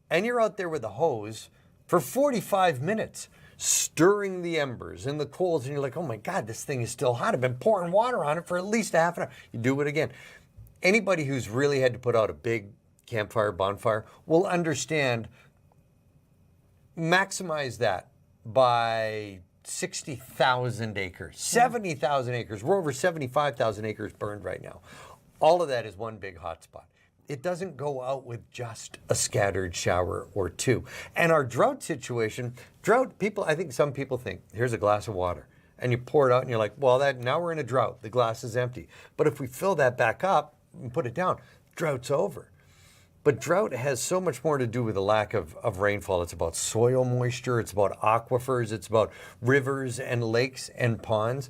And you're out there with a hose for 45 minutes, stirring the embers and the coals, and you're like, oh my God, this thing is still hot. I've been pouring water on it for at least a half an hour. You do it again. Anybody who's really had to put out a big campfire, bonfire, will understand, maximize that by 60,000 acres, 70,000 acres. We're over 75,000 acres burned right now. All of that is one big hot spot. it doesn't go out with just a scattered shower or two. And our drought situation, I think some people think, here's a glass of water. And you pour it out and you're like, well, now we're in a drought. The glass is empty. But if we fill that back up and put it down, drought's over. But drought has so much more to do with the lack of rainfall. It's about soil moisture, it's about aquifers, it's about rivers and lakes and ponds.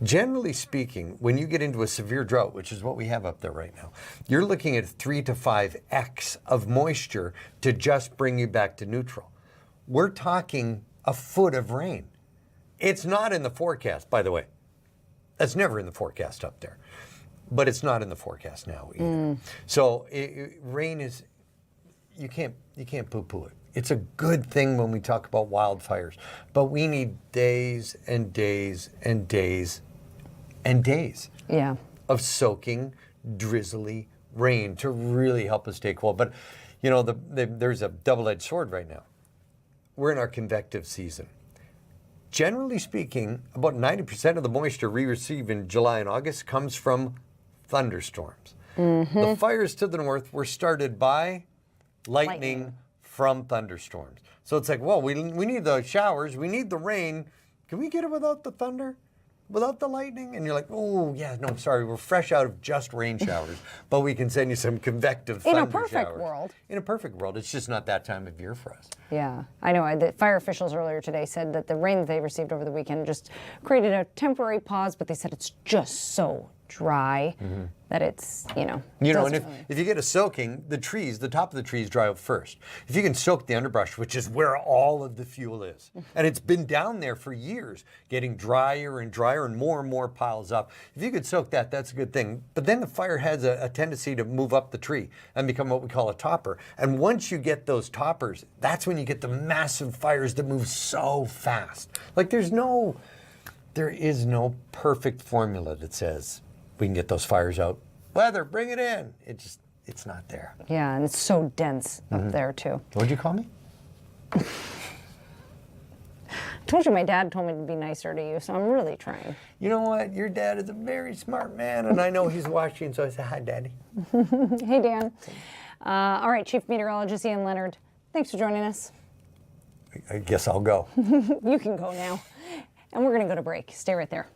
Generally speaking, when you get into a severe drought, which is what we have up there right now, you're looking at 3 to 5x of moisture to just bring you back to neutral. We're talking a foot of rain. It's not in the forecast, by the way. That's never in the forecast up there. But it's not in the forecast now either. So rain is, you can't poo-poo it. It's a good thing when we talk about wildfires, but we need days and days and days and days of soaking, drizzly rain to really help us stay cool. But you know, there's a double-edged sword right now. We're in our convective season. Generally speaking, about 90% of the moisture we receive in July and August comes from thunderstorms. The fires to the north were started by lightning from thunderstorms. So it's like, well, we need the showers, we need the rain. Can we get it without the thunder? Without the lightning? And you're like, oh, yeah, no, sorry, we're fresh out of just rain showers, but we can send you some convective thunder showers. In a perfect world. In a perfect world. It's just not that time of year for us. Yeah, I know. The fire officials earlier today said that the rain that they received over the weekend just created a temporary pause, but they said it's just so dry that it's, and if you get a soaking, the top of the trees dry out first. If you can soak the underbrush, which is where all of the fuel is, and it's been down there for years, getting drier and drier and more piles up. If you could soak that, that's a good thing. But then the fire has a tendency to move up the tree and become what we call a topper. And once you get those toppers, that's when you get the massive fires that move so fast. Like there is no perfect formula that says we can get those fires out. Weather, bring it in. It's not there. Yeah, and it's so dense up there too. What'd you call me? I told you my dad told me to be nicer to you, so I'm really trying. You know what? Your dad is a very smart man, and I know he's watching, so I say, hi, Daddy. Hey, Dan. All right, Chief Meteorologist Ian Leonard, thanks for joining us. I guess I'll go. You can go now. And we're going to go to break. Stay right there.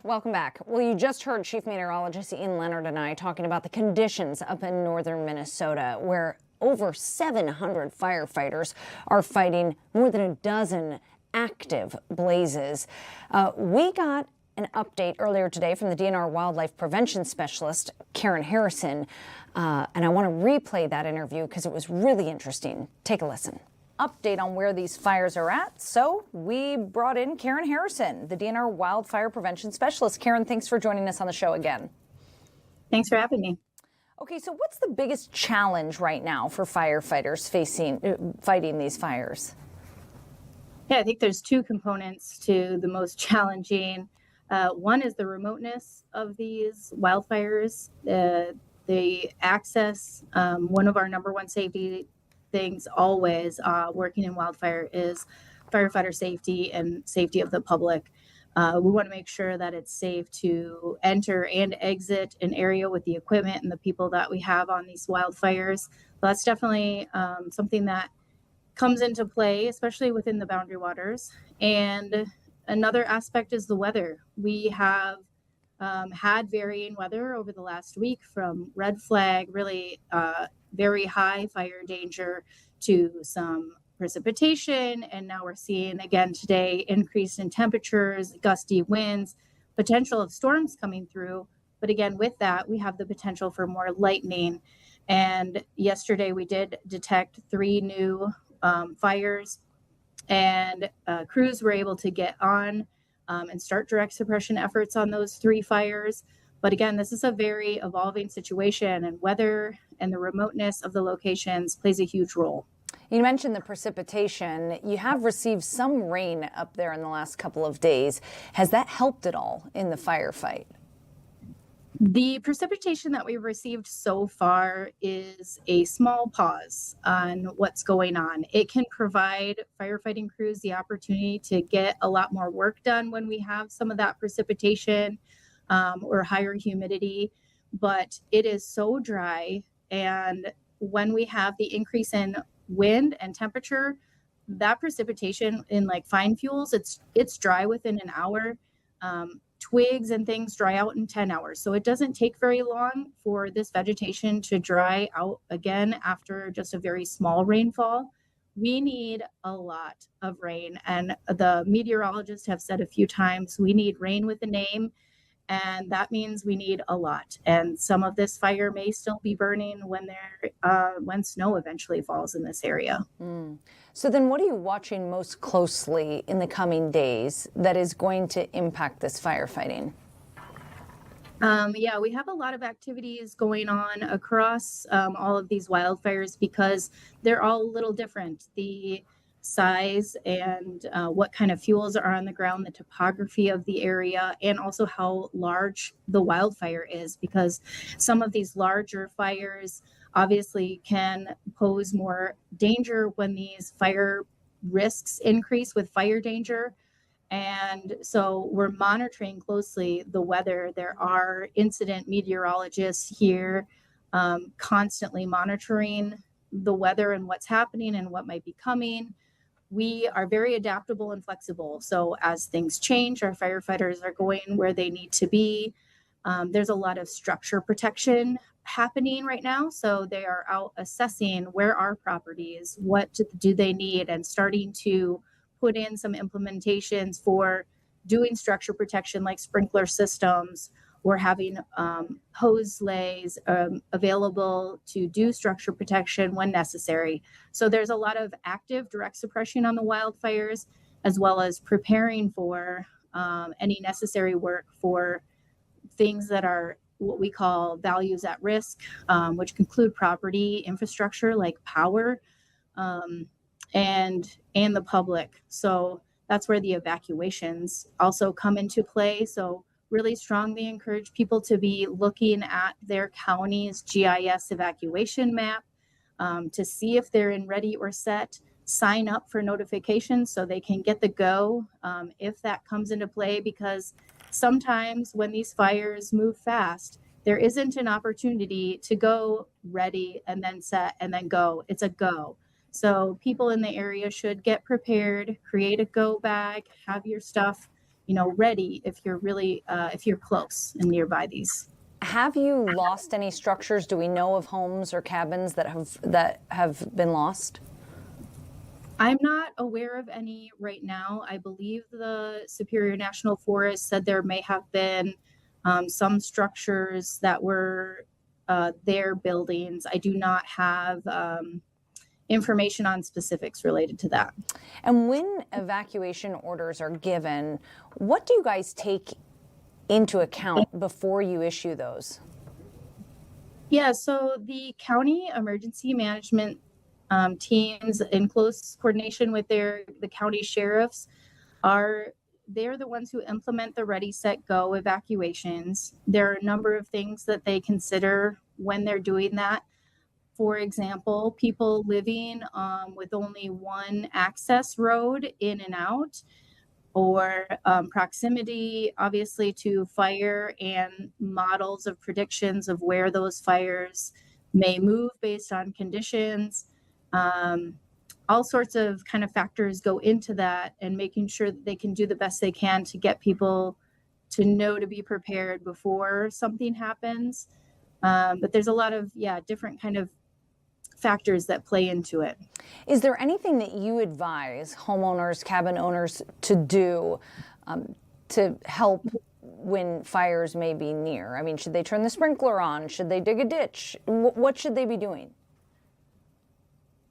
Welcome back. Well, you just heard Chief Meteorologist Ian Leonard and I talking about the conditions up in northern Minnesota, where over 700 firefighters are fighting more than a dozen active blazes. We got an update earlier today from the DNR Wildlife Prevention Specialist, Karen Harrison, and I want to replay that interview because it was really interesting. Take a listen. Update on where these fires are at. So we brought in Karen Harrison, the DNR Wildfire Prevention Specialist. Karen, thanks for joining us on the show again. Thanks for having me. Okay, so what's the biggest challenge right now for firefighters fighting these fires? Yeah, I think there's two components to the most challenging. One is the remoteness of these wildfires. The access, one of our number one safety things always working in wildfire is firefighter safety and safety of the public. We want to make sure that it's safe to enter and exit an area with the equipment and the people that we have on these wildfires. That's definitely something that comes into play, especially within the boundary waters. And another aspect is the weather. We have had varying weather over the last week, from red flag, really very high fire danger, to some precipitation. And now we're seeing again today increase in temperatures, gusty winds, potential of storms coming through. But again, with that, we have the potential for more lightning. And yesterday we did detect 3 new fires, and crews were able to get on and start direct suppression efforts on those 3 fires. But again, this is a very evolving situation, and weather and the remoteness of the locations plays a huge role. You mentioned the precipitation. You have received some rain up there in the last couple of days. Has that helped at all in the firefight? The precipitation that we've received so far is a small pause on what's going on. It can provide firefighting crews the opportunity to get a lot more work done when we have some of that precipitation or higher humidity, but it is so dry. And when we have the increase in wind and temperature, that precipitation in like fine fuels, it's dry within an hour. Twigs and things dry out in 10 hours. So it doesn't take very long for this vegetation to dry out again after just a very small rainfall. We need a lot of rain. And the meteorologists have said a few times, we need rain with a name. And that means we need a lot. And some of this fire may still be burning when snow eventually falls in this area. So then what are you watching most closely in the coming days that is going to impact this firefighting? Yeah, we have a lot of activities going on across all of these wildfires because they're all a little different. The size and what kind of fuels are on the ground, the topography of the area, and also how large the wildfire is, because some of these larger fires obviously can pose more danger when these fire risks increase with fire danger. And so we're monitoring closely the weather. There are incident meteorologists here constantly monitoring the weather and what's happening and what might be coming. We are very adaptable and flexible. So as things change, our firefighters are going where they need to be. There's a lot of structure protection happening right now. So they are out assessing where are properties, what do they need, and starting to put in some implementations for doing structure protection like sprinkler systems, or having hose lays available to do structure protection when necessary. So there's a lot of active direct suppression on the wildfires, as well as preparing for any necessary work for things that are what we call values at risk, which include property, infrastructure like power, and the public. So that's where the evacuations also come into play. So really strongly encourage people to be looking at their county's GIS evacuation map to see if they're in ready or set, sign up for notifications so they can get the go if that comes into play, because sometimes when these fires move fast, there isn't an opportunity to go ready and then set and then go. It's a go. So people in the area should get prepared, create a go bag, have your stuff ready if you're really, if you're close and nearby these. Have you lost any structures? Do we know of homes or cabins that have been lost? I'm not aware of any right now. I believe the Superior National Forest said there may have been some structures that were their buildings. I do not have information on specifics related to that. And when evacuation orders are given, what do you guys take into account before you issue those? Yeah, so the county emergency management teams, in close coordination with the county sheriffs, they're the ones who implement the Ready, Set, Go evacuations. There are a number of things that they consider when they're doing that. For example, people living with only one access road in and out, or proximity, obviously, to fire and models of predictions of where those fires may move based on conditions. All sorts of kind of factors go into that, and making sure that they can do the best they can to get people to know to be prepared before something happens. But there's a lot of, different kind of factors that play into it. Is there anything that you advise homeowners, cabin owners to do to help when fires may be near? I mean, should they turn the sprinkler on? Should they dig a ditch? What should they be doing?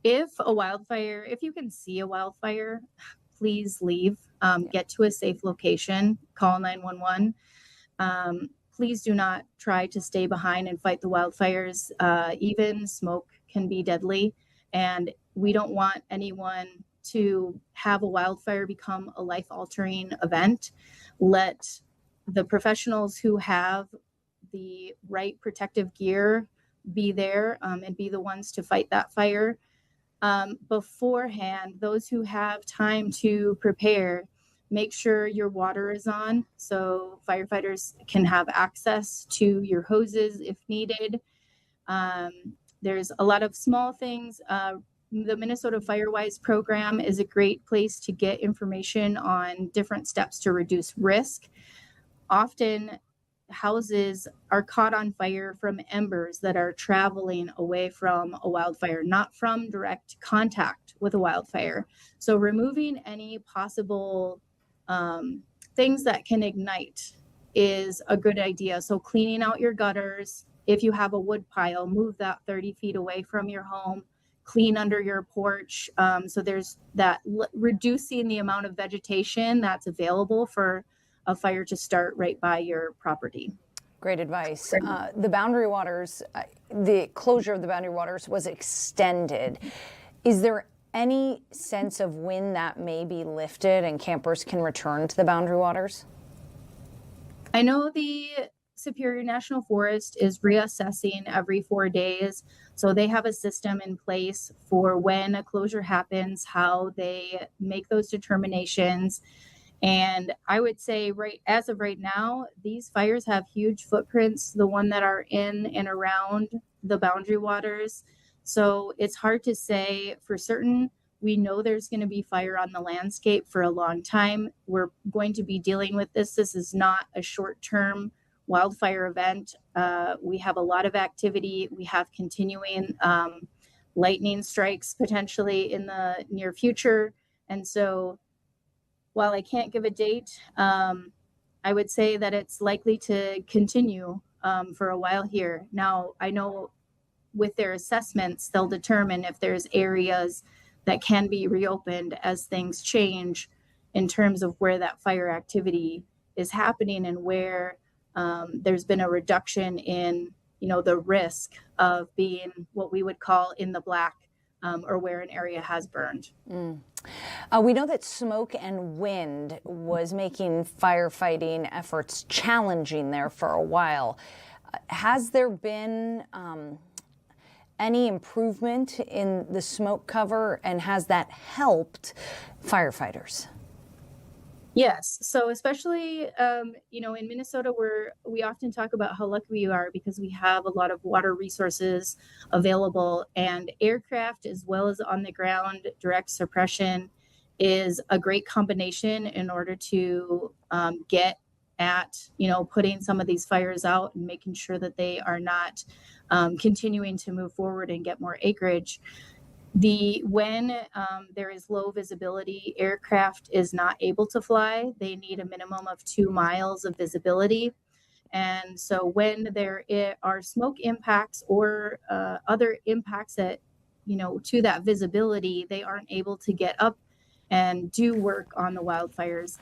If you can see a wildfire, please leave, get to a safe location, call 911. Please do not try to stay behind and fight the wildfires. Even smoke can be deadly, and we don't want anyone to have a wildfire become a life-altering event. Let the professionals who have the right protective gear be there and be the ones to fight that fire. Beforehand, those who have time to prepare, make sure your water is on so firefighters can have access to your hoses if needed. There's a lot of small things. The Minnesota Firewise program is a great place to get information on different steps to reduce risk. Often houses are caught on fire from embers that are traveling away from a wildfire, not from direct contact with a wildfire. So removing any possible things that can ignite is a good idea. So cleaning out your gutters. If you have a wood pile, move that 30 feet away from your home, clean under your porch. So there's that reducing the amount of vegetation that's available for a fire to start right by your property. Great advice. The boundary waters, the closure of the boundary waters was extended. Is there any sense of when that may be lifted and campers can return to the boundary waters? I know the Superior National Forest is reassessing every 4 days. So they have a system in place for when a closure happens, how they make those determinations. And I would say as of right now, these fires have huge footprints, the one that are in and around the boundary waters. So it's hard to say for certain. We know there's going to be fire on the landscape for a long time. We're going to be dealing with this. This is not a short-term wildfire event. We have a lot of activity. We have continuing lightning strikes potentially in the near future. And so while I can't give a date, I would say that it's likely to continue for a while here. Now, I know with their assessments, they'll determine if there's areas that can be reopened as things change in terms of where that fire activity is happening and where there's been a reduction in, the risk of being what we would call in the black or where an area has burned. We know that smoke and wind was making firefighting efforts challenging there for a while. Has there been any improvement in the smoke cover, and has that helped firefighters? Yes. So especially, in Minnesota, we often talk about how lucky we are because we have a lot of water resources available, and aircraft as well as on the ground direct suppression is a great combination in order to get at, putting some of these fires out and making sure that they are not continuing to move forward and get more acreage. When there is low visibility, aircraft is not able to fly. They need a minimum of 2 miles of visibility. And so when there are smoke impacts or other impacts that, to that visibility, they aren't able to get up and do work on the wildfires.